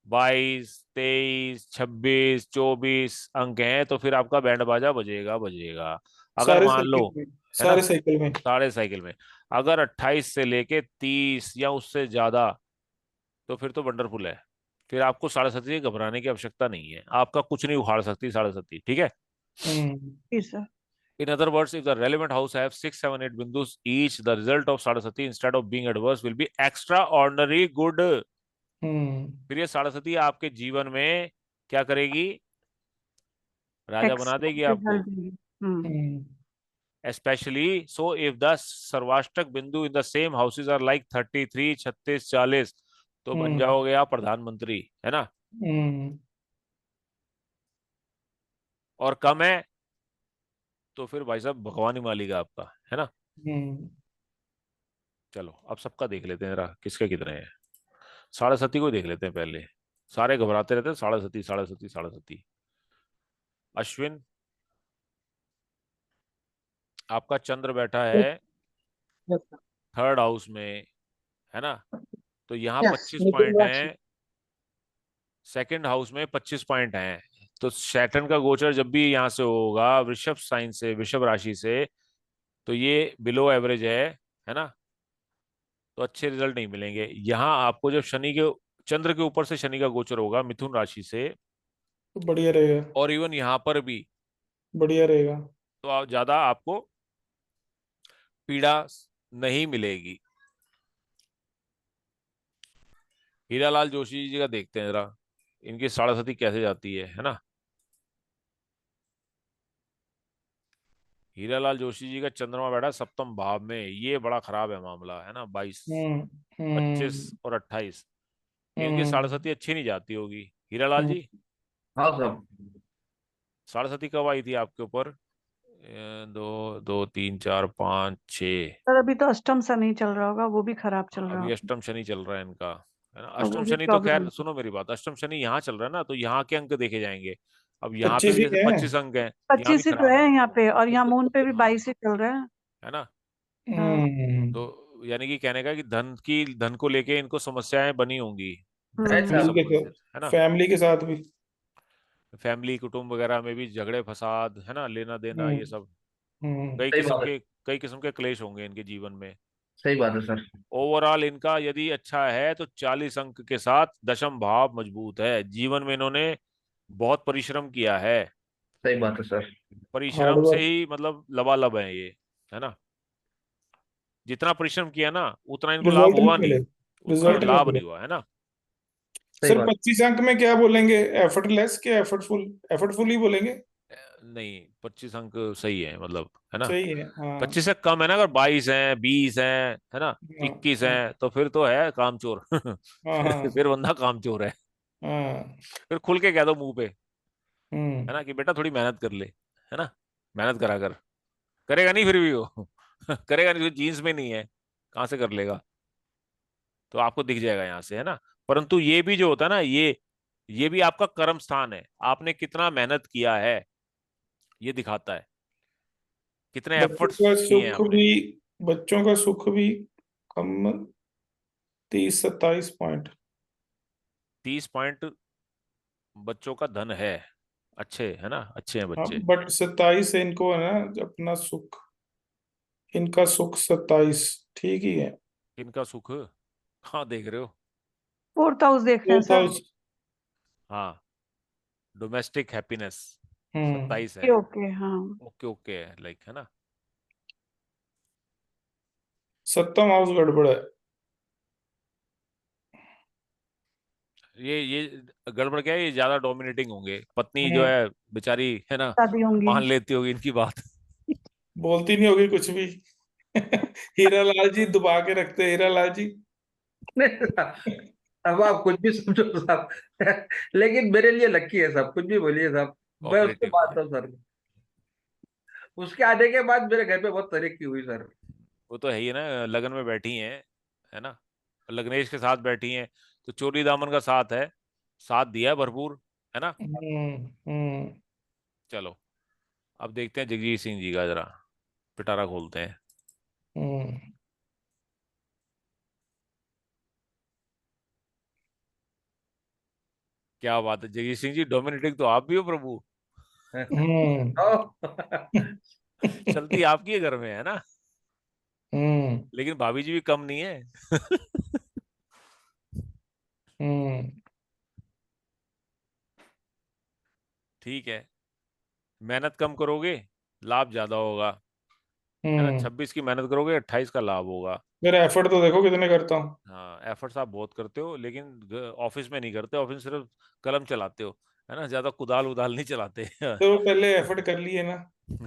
22, 23, 26, 24 अंक हैं, तो फिर आपका बैंड बाजा बजेगा बजेगा। अगर सारे मान लो, साइकिल में, है ना, सारे साइकिल में। साढ़े साइकिल में, अगर 28 से लेके 30 या उससे ज्यादा, तो फिर तो वंडरफुल है, फिर आपको साढ़े सती से घबराने की आवश्यकता नहीं है, आपका कुछ नहीं उखाड़ सकती साढ़े सती, ठीक है। जी sir. In other words, if the relevant house have 6, 7, 8 bindus each, the result of Saraswati instead of being adverse will be extraordinary good. फिर ये सरस्वती आपके जीवन में क्या करेगी, राजा बना देगी आपको। Especially so if the सर्वाष्टक बिंदु in the same houses are like 33, 36, 40, तो बन जाओगे आप प्रधानमंत्री, है ना। और कम है तो फिर भाई साहब भगवान ही मालिक आपका, है ना। चलो अब सबका देख लेते हैं जरा, किसके कितने हैं। साढ़े सती को देख लेते हैं पहले, सारे घबराते रहते हैं, साढ़े सती साढ़े सती साढ़े सती। अश्विन, आपका चंद्र बैठा है थर्ड हाउस में, है ना, तो यहाँ 25 पॉइंट हैं, सेकंड हाउस में 25 पॉइंट हैं, तो सैटर्न का गोचर जब भी यहाँ से होगा वृषभ साइन से, वृषभ राशि से, तो ये बिलो एवरेज है ना, तो अच्छे रिजल्ट नहीं मिलेंगे। यहाँ आपको जब शनि के, चंद्र के ऊपर से शनि का गोचर होगा मिथुन राशि से, तो बढ़िया रहेगा। और इवन यहाँ पर भी, बढ़िया रहेगा। तो ज्यादा आपको पीड़ा नहीं मिलेगी। हीरालाल जोशी जी का देखते हैं जरा, इनकी साढ़े कैसे जाती है ना। हीरालाल जोशी जी का चंद्रमा बैठा सप्तम भाव में, ये बड़ा खराब है मामला, है ना। 22, हम्म 25 हम्म और 28, इनकी हम्म साढ़े अच्छी नहीं जाती होगी। हीरालाल हम्म। जी, हाँ सब। साढ़े कब आई थी आपके ऊपर? दो दो, तीन, चार, पाँच, छ। सर अभी तो अष्टम शनि चल रहा होगा, वो भी खराब चल रहा अभी होगा, अष्टम शनि चल रहा है इनका, है ना। तो वो अष्टम भी शनि तो प्रॉब्लम खैर, है। सुनो मेरी बात, अष्टम शनि यहाँ चल रहा है ना, तो यहाँ के अंक देखे जाएंगे। अब यहाँ पे 25 भी ही जैसे है। 25 अंक हैं, यहाँ भी 25 ही तो खराब है है। यहाँ पे, और यहाँ मून पे भी हाँ, 22 ही चल रहा है। है ना। हाँ। हम्म। तो यानी कि कहने का कि धन को लेके इनको समस्याएं बनी होंगी, है धन से फैमिली साहब। के साथ, संबंधित, है ना। फैमिली के साथ भी। फैमिली कुटुंब वगैरह में भी झगड़े फसाद, है ना, लेना देना, हम्म ये सब हम्म सही बात है। कई किस्म के क्लेश होंगे इनके जीवन में। सही बात है सर। ओवरऑल इनका यदि अच्छा है तो 40 अंक के साथ दशम भाव मजबूत है। जीवन में इन्होंने बहुत परिश्रम किया है, सही बात है सर। हार्ड परिश्रम से वर्क। ही मतलब लबालब है ये, है ना। जितना परिश्रम किया ना, उतना इनको लाभ रिजल्ट नहीं हुआ मिले। नहीं, उतना रिजल्ट नहीं लाभ मिले। नहीं हुआ, है ना। सही सर बात। 25 अंक में क्या बोलेंगे? एफर्टलेस के एफर्टफुल? एफर्टफुल ही बोलेंगे। नहीं, 25 अंक सही है, मतलब, है ना। सही है, हाँ। 25 से कम है ना, अगर 22 है, 20 है ना, हाँ 21 हाँ है, तो फिर तो है कामचोर। हाँ हाँ फिर बंदा कामचोर हाँ। फिर खुल के कह दो मुंह पे, है हम्म। ना, कि बेटा थोड़ी मेहनत कर ले, है ना, मेहनत करा कर। करेगा नहीं फिर भी वो। करेगा नहीं, तो जीन्स में नहीं है, कहाँ से कर लेगा। तो आपको दिख जाएगा यहाँ से, है ना। परंतु ये भी जो होता है ना, ये भी आपका कर्म स्थान है, आपने कितना मेहनत किया है, ये दिखाता है, कितने बच्चों एफर्ट्स का किए हैं सुख आपने। भी, बच्चों का सुख भी कम। 30-27 पॉइंट। 30 पॉइंट बच्चों का धन है, अच्छे, है ना, अच्छे हैं हाँ बच्चे। बट 27 है इनको, है ना अपना सुख। इनका सुख 27 ठीक ही है। इनका सुख, हाँ, देख रहे हो। फोर्थ हाउस देख रहे हैं फोर्थ सर। हाउस। हाँ, डोमेस्टिक हैप्पीनेस हम्म 27 ओके है। ओके, हाँ। ओके ओके है, लाइक, है ना। सप्तम हाउस गड़बड़ है। ये गड़बड़ क्या है, ये ज्यादा डोमिनेटिंग होंगे, पत्नी जो हम्म। है बेचारी, है ना, शादी होंगी। मान लेती होगी इनकी बात। बोलती नहीं होगी कुछ भी। हीरा लाल जी दबा के रखते हैं, हीरा लाल जी। नहीं साहब, अब आप कुछ भी समझो साहब। लेकिन मेरे लिए लकी है साहब, कुछ भी बोलिए साहब। मैं उसके कोऑपरेटिव बाद है, था सर। उसके आने के बाद मेरे घर पे बहुत तरक्की हुई सर। वो तो है ही ना, लगन में बैठी हैं, है ना, लग्नेश के साथ बैठी हैं, तो चोरी दामन का साथ है, साथ दिया है भरपूर, है ना। हम्म। चलो, अब देखते हैं जगजीत सिंह जी का जरा, पिटारा खोलते हैं। हम्म क्या बात है जगजीत सिंह जी, डोमिनेटिंग तो आप भी हो प्रभु। हम्म चलती आपकी है घर में, है ना, हम्म लेकिन भाभी जी भी कम नहीं है। हम्म ठीक है, मेहनत कम करोगे, लाभ ज्यादा होगा, है ना। हम्म। 26 की मेहनत करोगे, 28 का लाभ होगा। मेरा एफर्ट तो देखो कितने करता हूँ। हाँ, एफर्ट्स आप बहुत करते हो, लेकिन ऑफिस में नहीं करते, ऑफिस में सिर्फ कलम चलाते हो, है ना, ज्यादा कुदाल उदाल नहीं चलाते। तो पहले एफर्ट कर लिए ना। है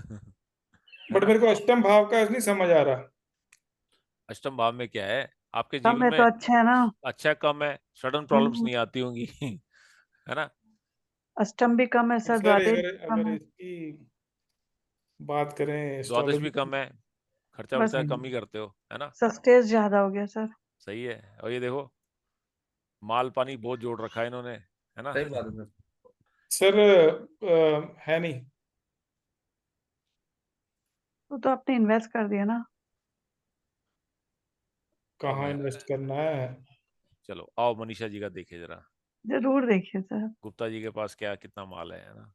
बट ना। मेरे को अष्टम भाव का नहीं समझ आ रहा। अष्टम भाव में क्या है, आपके सब जीवन में तो में अच्छे है ना। अच्छा कम है, सडन प्रॉब्लम्स हम्म। नहीं आती होंगी। है ना। अष्टम भी कम है और सर, सर द्वादश अगर भी कम अगर है। इसकी बात करें द्वादश भी एस्ट्रोलॉजी कम है, खर्चा बस वर्चा कम ही करते हो, है ना। सस्टेज ज्यादा हो गया सर। सही है, और ये देखो, माल पानी बहुत जोड़ रखा है इन्होंने, है ना। सही बात है सर। सर है नहीं। तो आपने इन्वेस्ट कर दिया ना। तो कहाँ मैं, इन्वेस्ट करना है? चलो आओ मनीषा जी का देखे जरा। जरूर देखिए सर। गुप्ता जी के पास क्या कितना माल है ना।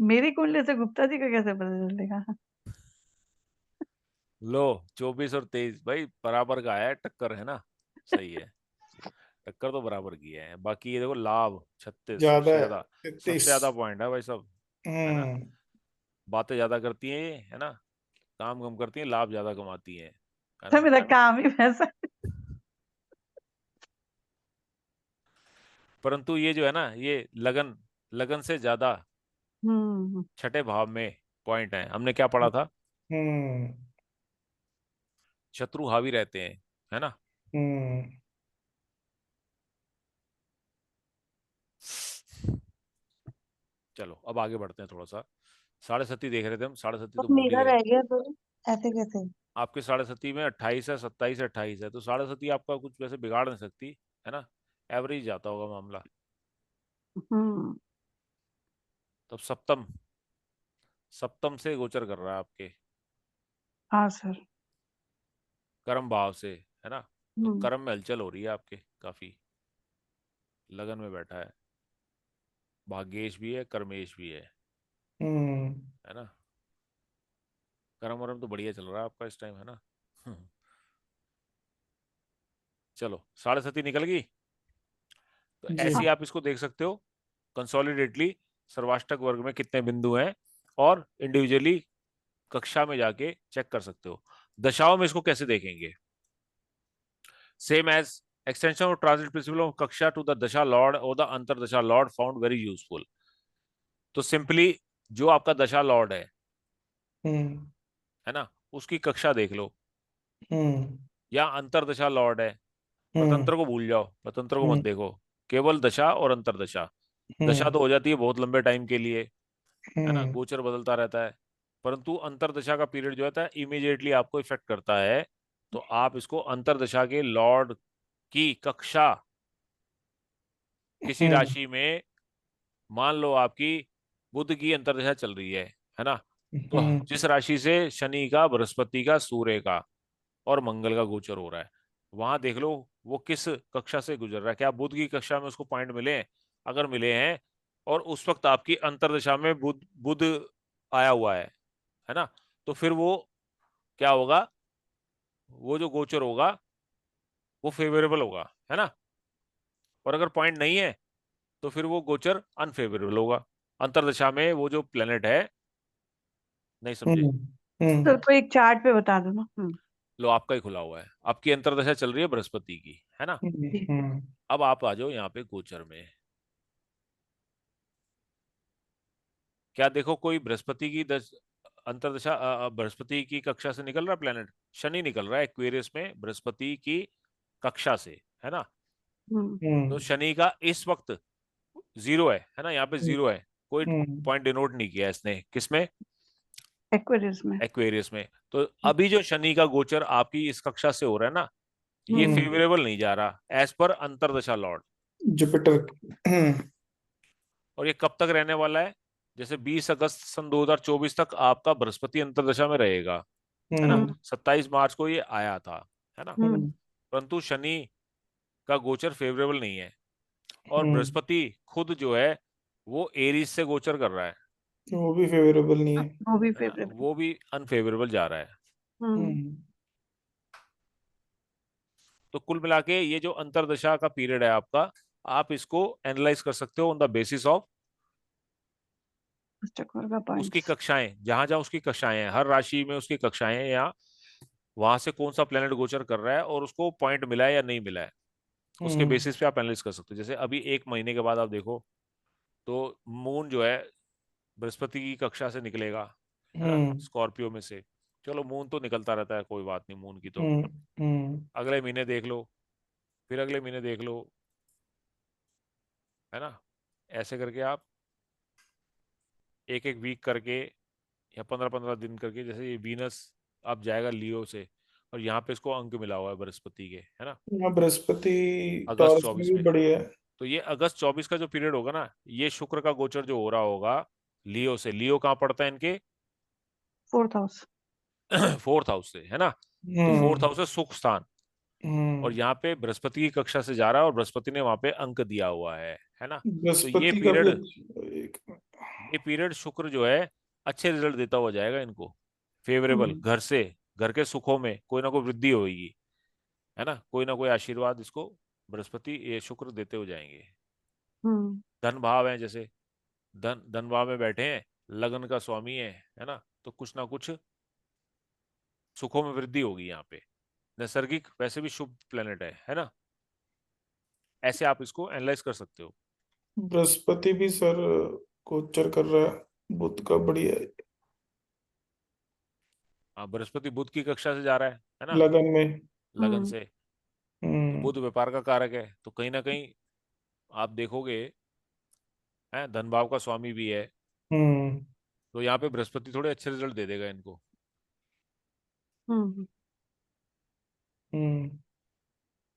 मेरी कुंडली से गुप्ता जी का कैसे पता चलेगा? लो 24 और 23 भाई बराबर का है, टक्कर है ना। सही है, टक्कर तो बराबर की है। बाकी ये देखो लाभ 36 ज्यादा सबसे है, ज्यादा, सबसे 33। ज्यादा पॉइंट है भाई सब, है ना। हम्म। बातें ज्यादा करती हैं ये, है ना, काम कम करती हैं, लाभ ज्यादा कमाती हैं, है सर ना। मेरा काम ही वैसा है। परंतु ये जो है ना, ये लगन, लगन से ज्यादा हम्म। छठे भाव में पॉइंट है। हमने क्या पढ़ा था, हम्म। शत्रु हावी रहते हैं, है ना। हम्म। चलो अब आगे बढ़ते हैं थोड़ा सा। साढ़े सती देख रहे थे हम, साढ़े सती तो तो भूल ही मेरा गए। रह गया तो ऐसे कैसे? आपके साढ़े सती में 28 है, 27 है, 28 है, तो साढ़े सती आपका कुछ वैसे बिगाड़ नहीं सकती, है ना। एवरेज जाता होगा मामला। हम्म। तब सप्तम, सप्तम से गोचर कर रहा है आपके हाँ सर। कर्म भाव से, है ना। तो हम्म। कर्म में हलचल हो रही है आपके काफी, लगन में बैठा है, भाग्येश भी है, कर्मेश भी हम्म। है ना। कर्म वर्म तो बढ़िया चल रहा है आपका इस टाइम, है ना। चलो साढ़े सती निकल गई। तो जी। ऐसे ही आप इसको देख सकते हो कंसोलिडेटली, सर्वाष्टक वर्ग में कितने बिंदु हैं, और इंडिविजुअली कक्षा में जाके चेक कर सकते हो। दशाओं में इसको कैसे देखेंगे, same as extension of transit principle of kaksha to the dasha lord और the antar dasha lord found very useful. तो सिंपली जो आपका दशा लॉर्ड हम्म। है ना, उसकी कक्षा देख लो, हम्म। या अंतर दशा लॉर्ड है, हम्म। प्रतंत्र को भूल जाओ, प्रतंत्र को हम्म। मत देखो, केवल दशा और अंतर दशा। दशा हम्म। तो हो जाती है बहुत लंबे टाइम के लिए, है ना, हम्म। गोचर बदलता रहता है, परंतु अंतरदशा का पीरियड जो होता है इमीडिएटली आपको इफेक्ट करता है। तो आप इसको अंतरदशा के लॉर्ड की कक्षा किसी हम्म। राशि में, मान लो आपकी बुध की अंतरदशा चल रही है ना। तो हम्म। जिस राशि से शनि का, बृहस्पति का, सूर्य का और मंगल का गोचर हो रहा है, वहां देख लो वो किस कक्षा से गुजर रहा है। क्या बुध की कक्षा में उसको पॉइंट मिले हैं? अगर मिले हैं और उस वक्त आपकी अंतरदशा में बुध बुध आया हुआ है ना, तो फिर वो क्या होगा, वो जो गोचर होगा वो फेवरेबल होगा, है ना। और अगर पॉइंट नहीं है तो फिर वो गोचर अनफेवरेबल होगा। अंतरदशा में वो जो प्लेनेट है, नहीं समझे। हम्म। हम्म। सर तो एक चार्ट पे बता दो ना। लो आपका ही खुला हुआ है, आपकी अंतरदशा चल रही है बृहस्पति की, है ना। हम्म। अब आप आ जाओ यहाँ पे गोचर में। क्या देखो कोई बृहस्पति की अंतरदशा बृहस्पति की कक्षा से निकल रहा है प्लेनेट? शनि निकल रहा है एक्वेरियस में बृहस्पति की कक्षा से, है ना। हम्म। तो हम्म। शनि का इस वक्त जीरो है ना, यहाँ पे जीरो है, कोई हम्म। पॉइंट डिनोट नहीं किया इसने, किसमें, एक्वेरियस में। एक्वेरियस में। तो अभी जो शनि का गोचर आपकी इस कक्षा से हो रहा है ना, ये हम्म। फेवरेबल नहीं जा रहा एज पर अंतरदशा लॉर्ड। जुपिटर। और ये कब तक रहने वाला है, जैसे 20 अगस्त सन 2024 तक आपका बृहस्पति अंतरदशा में रहेगा, है ना। हम्म। 27 मार्च को ये आया था, है ना। हम्म। परंतु शनि का गोचर फेवरेबल नहीं है, और हम्म। बृहस्पति खुद जो है वो एरीज से गोचर कर रहा वो भी फेवरेबल नहीं है। वो भी है ना, फेवरेबल। वो भी अनफेवरेबल जा रहा है। हम्म। हम्म। तो कुल मिला के ये जो अंतरदशा का पीरियड है आपका, आप इसको एनालाइज कर सकते हो ऑन द बेसिस ऑफ चक्कर का उसकी पॉइंट्स। कक्षाएं, जहां जहां उसकी कक्षाएं हैं, हर राशि में उसकी कक्षाएं हैं, या वहां से कौन सा प्लेनेट गोचर कर रहा है और उसको पॉइंट मिला है या नहीं मिला है, उसके हम्म। बेसिस पे आप एनालिस कर सकते हो। जैसे अभी एक महीने के बाद आप देखो तो मून जो है बृहस्पति की कक्षा से निकलेगा, है ना, हम्म। स्कॉर्पियो में से। चलो मून तो निकलता रहता है, कोई बात नहीं मून की तो। हम्म। हम्म। अगले महीने देख लो, फिर अगले महीने देख लो, है ना। ऐसे करके आप एक एक वीक करके या 15-15 दिन करके, जैसे ये वीनस आप जाएगा लियो से, और यहाँ पे इसको अंक मिला हुआ है बृहस्पति के, है ना, हाँ, बृहस्पति अगस्त टॉरस में 24 भी में। बढ़िया है। तो ये अगस्त 24 का जो पीरियड होगा ना, ये शुक्र का गोचर जो हो रहा होगा लियो से, लियो कहाँ पड़ता है इनके, फोर्थ हाउस। फोर्थ हाउस से, है ना। तो फोर्थ हम्म। हाउस है सुख स्थान, और यहाँ पे बृहस्पति की कक्षा से जा रहा है और बृहस्पति ने वहां पे अंक दिया हुआ है ना। तो ये बृहस्पति का भी पीरियड एक ये पीरियड शुक्र जो है अच्छे रिजल्ट देता हुआ जाएगा इनको, फेवरेबल। हम्म, घर से, घर के सुखों में कोई ना कोई वृद्धि होगी, है ना कोई आशीर्वाद इसको बृहस्पति ये शुक्र देते हो जाएंगे। हम्म, धन भाव है, जैसे धन धन भाव में बैठे हैं, लगन का स्वामी है ना, तो कुछ ना कुछ सुखों में वृद्धि होगी यहाँ पे। नैसर्गिक वैसे भी शुभ प्लेनेट है ना। ऐसे आप इसको एनालाइज कर सकते हो। बृहस्पति भी सर गोचर कर रहा है, बुध का बढ़िया है, हाँ, बृहस्पति बुध की कक्षा से जा रहा है ना, लगन में। लगन हम्म, से। तो हम्म। बुध व्यापार का कारक है, तो कहीं ना कहीं आप देखोगे है, धन भाव का स्वामी भी है। हम्म। तो यहाँ पे बृहस्पति थोड़े अच्छे रिजल्ट दे देगा इनको। हम्म, हम्म।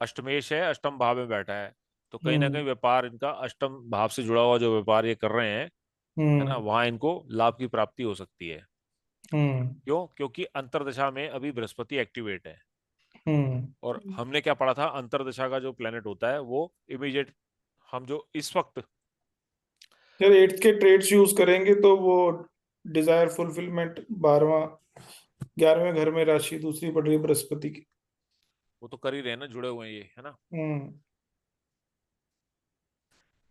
अष्टमेश है, अष्टम भाव में बैठा है, तो कहीं ना कहीं हम्म। व्यापार इनका अष्टम भाव से जुड़ा हुआ जो व्यापार ये कर रहे हैं, है ना, हम्म। वहां इनको लाभ की प्राप्ति हो सकती है। हम्म। क्यों? क्योंकि अंतरदशा में अभी बृहस्पति एक्टिवेट है। हम्म। और हमने क्या पढ़ा था, अंतरदशा का जो प्लेनेट होता है वो इमीडिएट, हम जो इस वक्त यार 8th के ट्रेड्स यूज करेंगे तो वो डिजायर फुलफिलमेंट 12वां 11वें घर में राशि दूसरी पड़ रही है बृहस्पति की। वो तो कर ही रहे हैं ना, जुड़े हुए हैं ये, है ना। हम्म।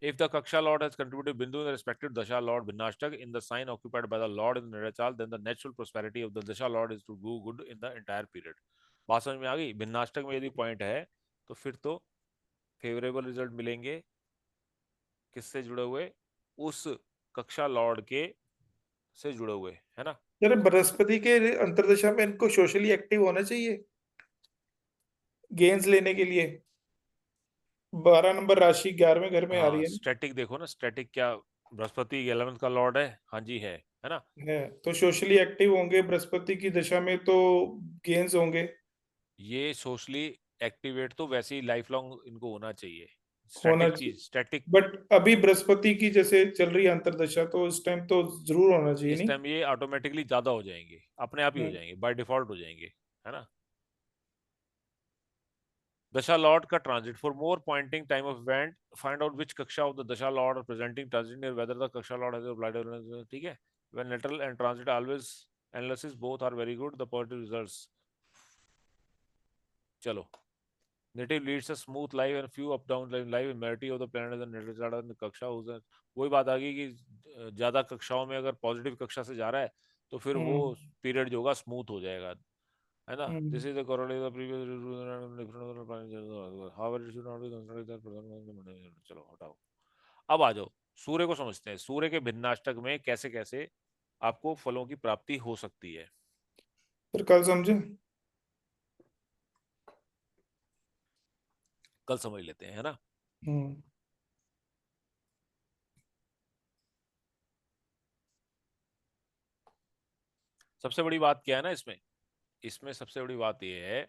If the Kaksha Lord has contributed Bindu in the respective Dasha Lord Vinashtak in the sign occupied by the Lord in the Nirachal, then the natural prosperity of the Dasha Lord is to do good in the entire period. बात समझ में आ गई? भिन्नाष्टक में यदि point है तो फिर तो फेवरेबल रिजल्ट मिलेंगे। किससे जुड़े हुए? उस कक्षा लॉर्ड के से जुड़े हुए, है ना। यार बृहस्पति के अंतर्दशा में इनको सोशली एक्टिव होना चाहिए गेन्स लेने के लिए। 12 नंबर राशि 11वें घर में आ रही हाँ, है स्टैटिक देखो ना, स्टैटिक क्या, बृहस्पति 11th का लॉर्ड है, हाँ जी है ना। है तो सोशली एक्टिव होंगे बृहस्पति की दशा में तो गेन्स होंगे। ये सोशली एक्टिवेट तो वैसे ही लाइफ लॉन्ग इनको होना चाहिए। होना स्टैटिक चाहिए चीज, स्टैटिक बट अभी बृहस्पति की जैसे चल रही है अंतर्दशा तो इस टाइम तो जरूर होना चाहिए इस नहीं। टाइम ये ऑटोमेटिकली ज्यादा हो जाएंगे, अपने आप ही हो हम्म। जाएंगे, बाय डिफॉल्ट हो जाएंगे, है ना। दशा लॉर्ड का transit, for more pointing time of event find out which kaksha of the dasha lord और presenting transit near whether the kaksha lord has applied, ठीक है। When lateral and transit always analysis both are very good, the positive results. चलो, native leads a smooth life and few up down life, मेरिटी of the planet and native chart and kaksha वही बात आ गई कि ज्यादा कक्षाओं में अगर पॉजिटिव कक्षा से जा रहा है तो फिर वो हम्म। पीरियड जो होगा स्मूथ हो जाएगा, है ना। Hmm. This is the correlate of previous however it should not be considered that प्रधानमंत्री। चलो हटाओ, अब आ जाओ सूर्य को समझते हैं। सूर्य के भिन्नाष्टक में कैसे कैसे आपको फलों की प्राप्ति हो सकती है। फिर कल समझे। कल समझ लेते हैं, है ना। हम्म। सबसे बड़ी बात क्या है ना इसमें, इसमें सबसे बड़ी बात यह है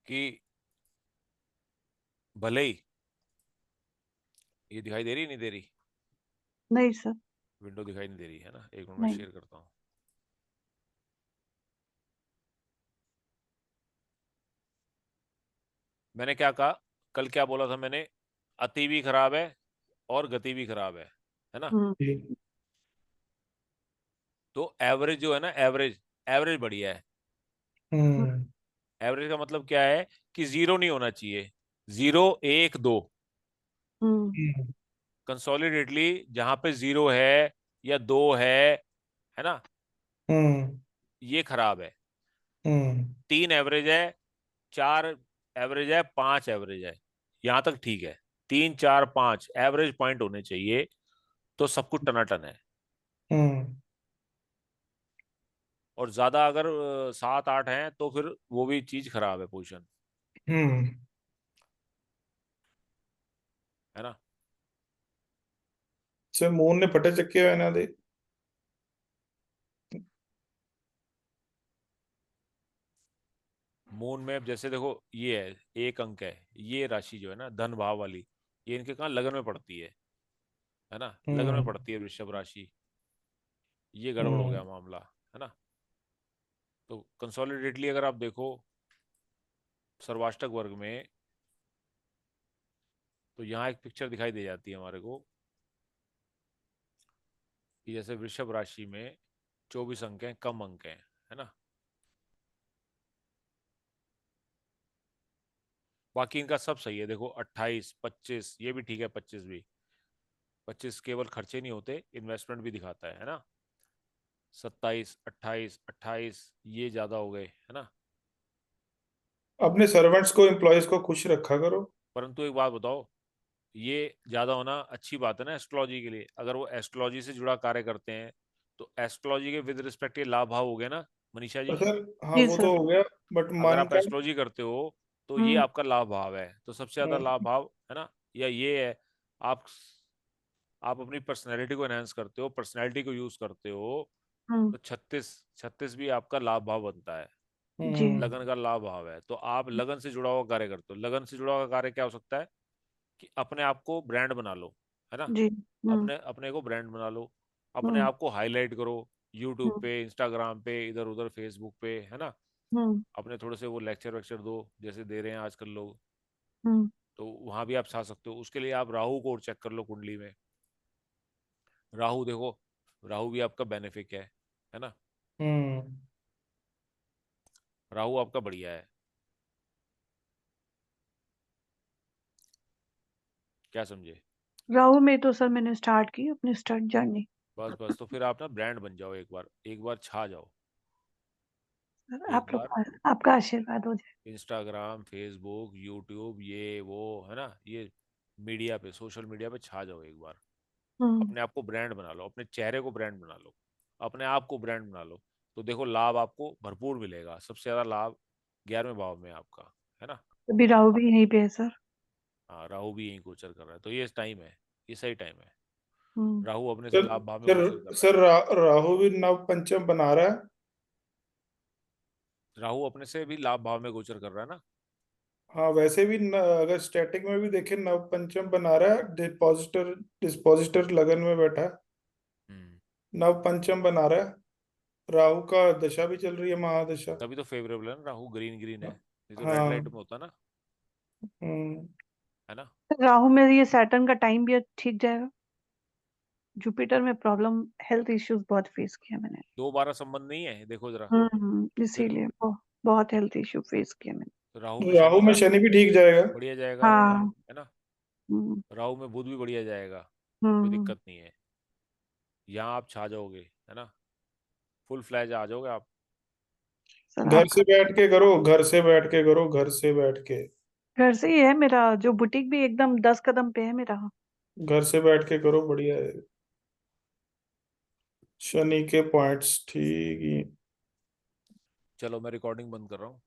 कि भले ही ये दिखाई दे रही नहीं दे रही, नहीं सर, विंडो दिखाई नहीं दे रही, है ना। एक मिनट में नहीं। शेयर करता हूँ। मैंने क्या कहा, कल क्या बोला था मैंने, अति भी खराब है और गति भी खराब है ना। हम्म, जी। तो एवरेज जो है ना, एवरेज एवरेज बढ़िया है। हम्म। एवरेज का मतलब क्या है कि जीरो नहीं होना चाहिए, 0 1 2। हम्म, हम्म। कंसोलिडेटली जहां पे 0 है या 2 है ना, हम्म। ये खराब है। हम्म। 3 एवरेज है, 4 एवरेज है, 5 एवरेज है, यहां तक ठीक है। 3 4 5 एवरेज पॉइंट होने चाहिए, तो सब कुछ टनाटन है। हम्म। और ज्यादा अगर 7 8 हैं तो फिर वो भी चीज खराब है, पोजीशन, हम्म। है ना। से मून ने फटे चक्के हुए ना दे। मून में अब जैसे देखो, ये है एक अंक है, ये राशि जो है ना धन भाव वाली, ये इनके कहाँ लगन में पड़ती है ना, लगन में हम्म। पड़ती है वृषभ राशि। ये गड़बड़ हो हम्म। गया मामला, है ना। तो कंसोलिडेटली अगर आप देखो सर्वाष्टक वर्ग में, तो यहाँ एक पिक्चर दिखाई दे जाती है हमारे को कि जैसे वृषभ राशि में 24 अंक हैं, कम अंक हैं, है ना। बाकी इनका सब सही है, देखो 28, 25 ये भी ठीक है, 25 भी, 25 केवल खर्चे नहीं होते, इन्वेस्टमेंट भी दिखाता है ना। 27, 28, 28 ये ज्यादा हो गए, है ना। अपने सर्वेंट्स को, एम्प्लॉयज को खुश रखा करो। परंतु एक बात बताओ, ये ज्यादा होना अच्छी बात है ना एस्ट्रोलॉजी के लिए। अगर वो एस्ट्रोलॉजी से जुड़ा कार्य करते हैं तो एस्ट्रोलॉजी के विद रिस्पेक्ट ये लाभ भाव हो गए ना मनीषा तो जी। सर हाँ जी वो सर। तो हो गया, बट अगर मन आप का। एस्ट्रोलॉजी करते हो तो ये हम्म आपका लाभ भाव है, तो सबसे ज्यादा लाभ हम्म, भाव है ना, या ये है। आप आप अपनी पर्सनैलिटी को एनहांस करते हो, पर्सनैलिटी को यूज करते हो, हम्म तो 36, 36 भी आपका लाभ भाव बनता है। जी हम्म, लगन का लाभ भाव है, तो आप लगन से जुड़ा हुआ कार्य करते हो। लगन से जुड़ा हुआ कार्य क्या हो सकता है कि अपने आप को ब्रांड बना लो, है ना। जी। अपने अपने को ब्रांड बना लो, अपने हम्म आप को हाईलाइट करो, यूट्यूब हम्म पे, इंस्टाग्राम पे, इधर उधर फेसबुक पे, है ना। हम्म अपने थोड़े से वो लेक्चर वेक्चर दो, जैसे दे रहे हैं आजकल लोग, हम्म तो वहां भी आप छा सकते हो। उसके लिए आप राहु को चेक कर लो कुंडली में। राहु देखो, राहु भी आपका बेनिफिक है ना। हम्म। राहु आपका बढ़िया है, क्या समझे। राहु में तो सर मैंने स्टार्ट की अपनी स्टार्ट जर्नी। बस बस, तो फिर आप ना ब्रांड बन जाओ, एक बार छा जाओ। सर एक आप बार लोग आपका आशीर्वाद हो जाए। इंस्टाग्राम, फेसबुक, यूट्यूब, ये वो, है ना, ये मीडिया पे, सोशल मीडिया पे छा जाओ एक बार। हम्म अपने आप को ब्रांड बना लो, अपने चेहरे को ब्रांड बना लो, अपने आप को ब्रांड बना लो, तो देखो लाभ आपको भरपूर मिलेगा। सबसे ज्यादा लाभ 11वें भाव में है आपका, है ना। अभी राहु भी यहीं पे है सर। हाँ, राहु भी यही गोचर कर रहा है, तो ये टाइम है, ये सही टाइम है। हम्म राहु अपने से सर लाभ भाव में सर गोचर कर रहा है। सर राहु भी नव पंचम बना रहा है। राहु अपने से भी लाभ भाव में गोचर कर रहा है ना। हाँ वैसे भी अगर स्टैटिक में भी देखें नव पंचम बना रहा है, डिपॉजिटर डिपॉजिटर लगन में बैठा है, हम्म, नव पंचम बना रहा है। राहु का दशा भी चल रही है, महादशा। तभी तो फेवरेबल है ना। राहु ग्रीन ग्रीन है, ये तो रेड हाँ। रेड में होता ना, हम्म। है ना। राहु में ये सैटर्न का टाइम भी ठीक जाएगा। जुपिटर में प्रॉब्लम, हेल्थ इश्यूज बहुत फेस किया मैंने। 2-12 संबंध नहीं है, देखो जरा। फिर इसीलिए बहुत हेल्थ इश्यू फेस किया मैंने। तो राहु में राहु शनि में का शनि भी ठीक जाएगा। बढ़िया जाएगा, हाँ। है ना। हम्म राहु में बुध भी बढ़िया जाएगा, कोई हम्म दिक्कत नहीं है। यहाँ आप छा जाओगे, है ना, फुल फ्लैज आ जाओगे आप। सर घर आपका से बैठ के करो, घर से बैठ के करो, घर से बैठ के। घर से ही है मेरा जो बुटीक भी एकदम 10 कदम पे है मेरा। घर से बैठ के करो, बढ़िया है। शनि के पॉइंट्स ठीक ही। चलो मैं रिकॉर्डिंग बंद कर रहा हूँ।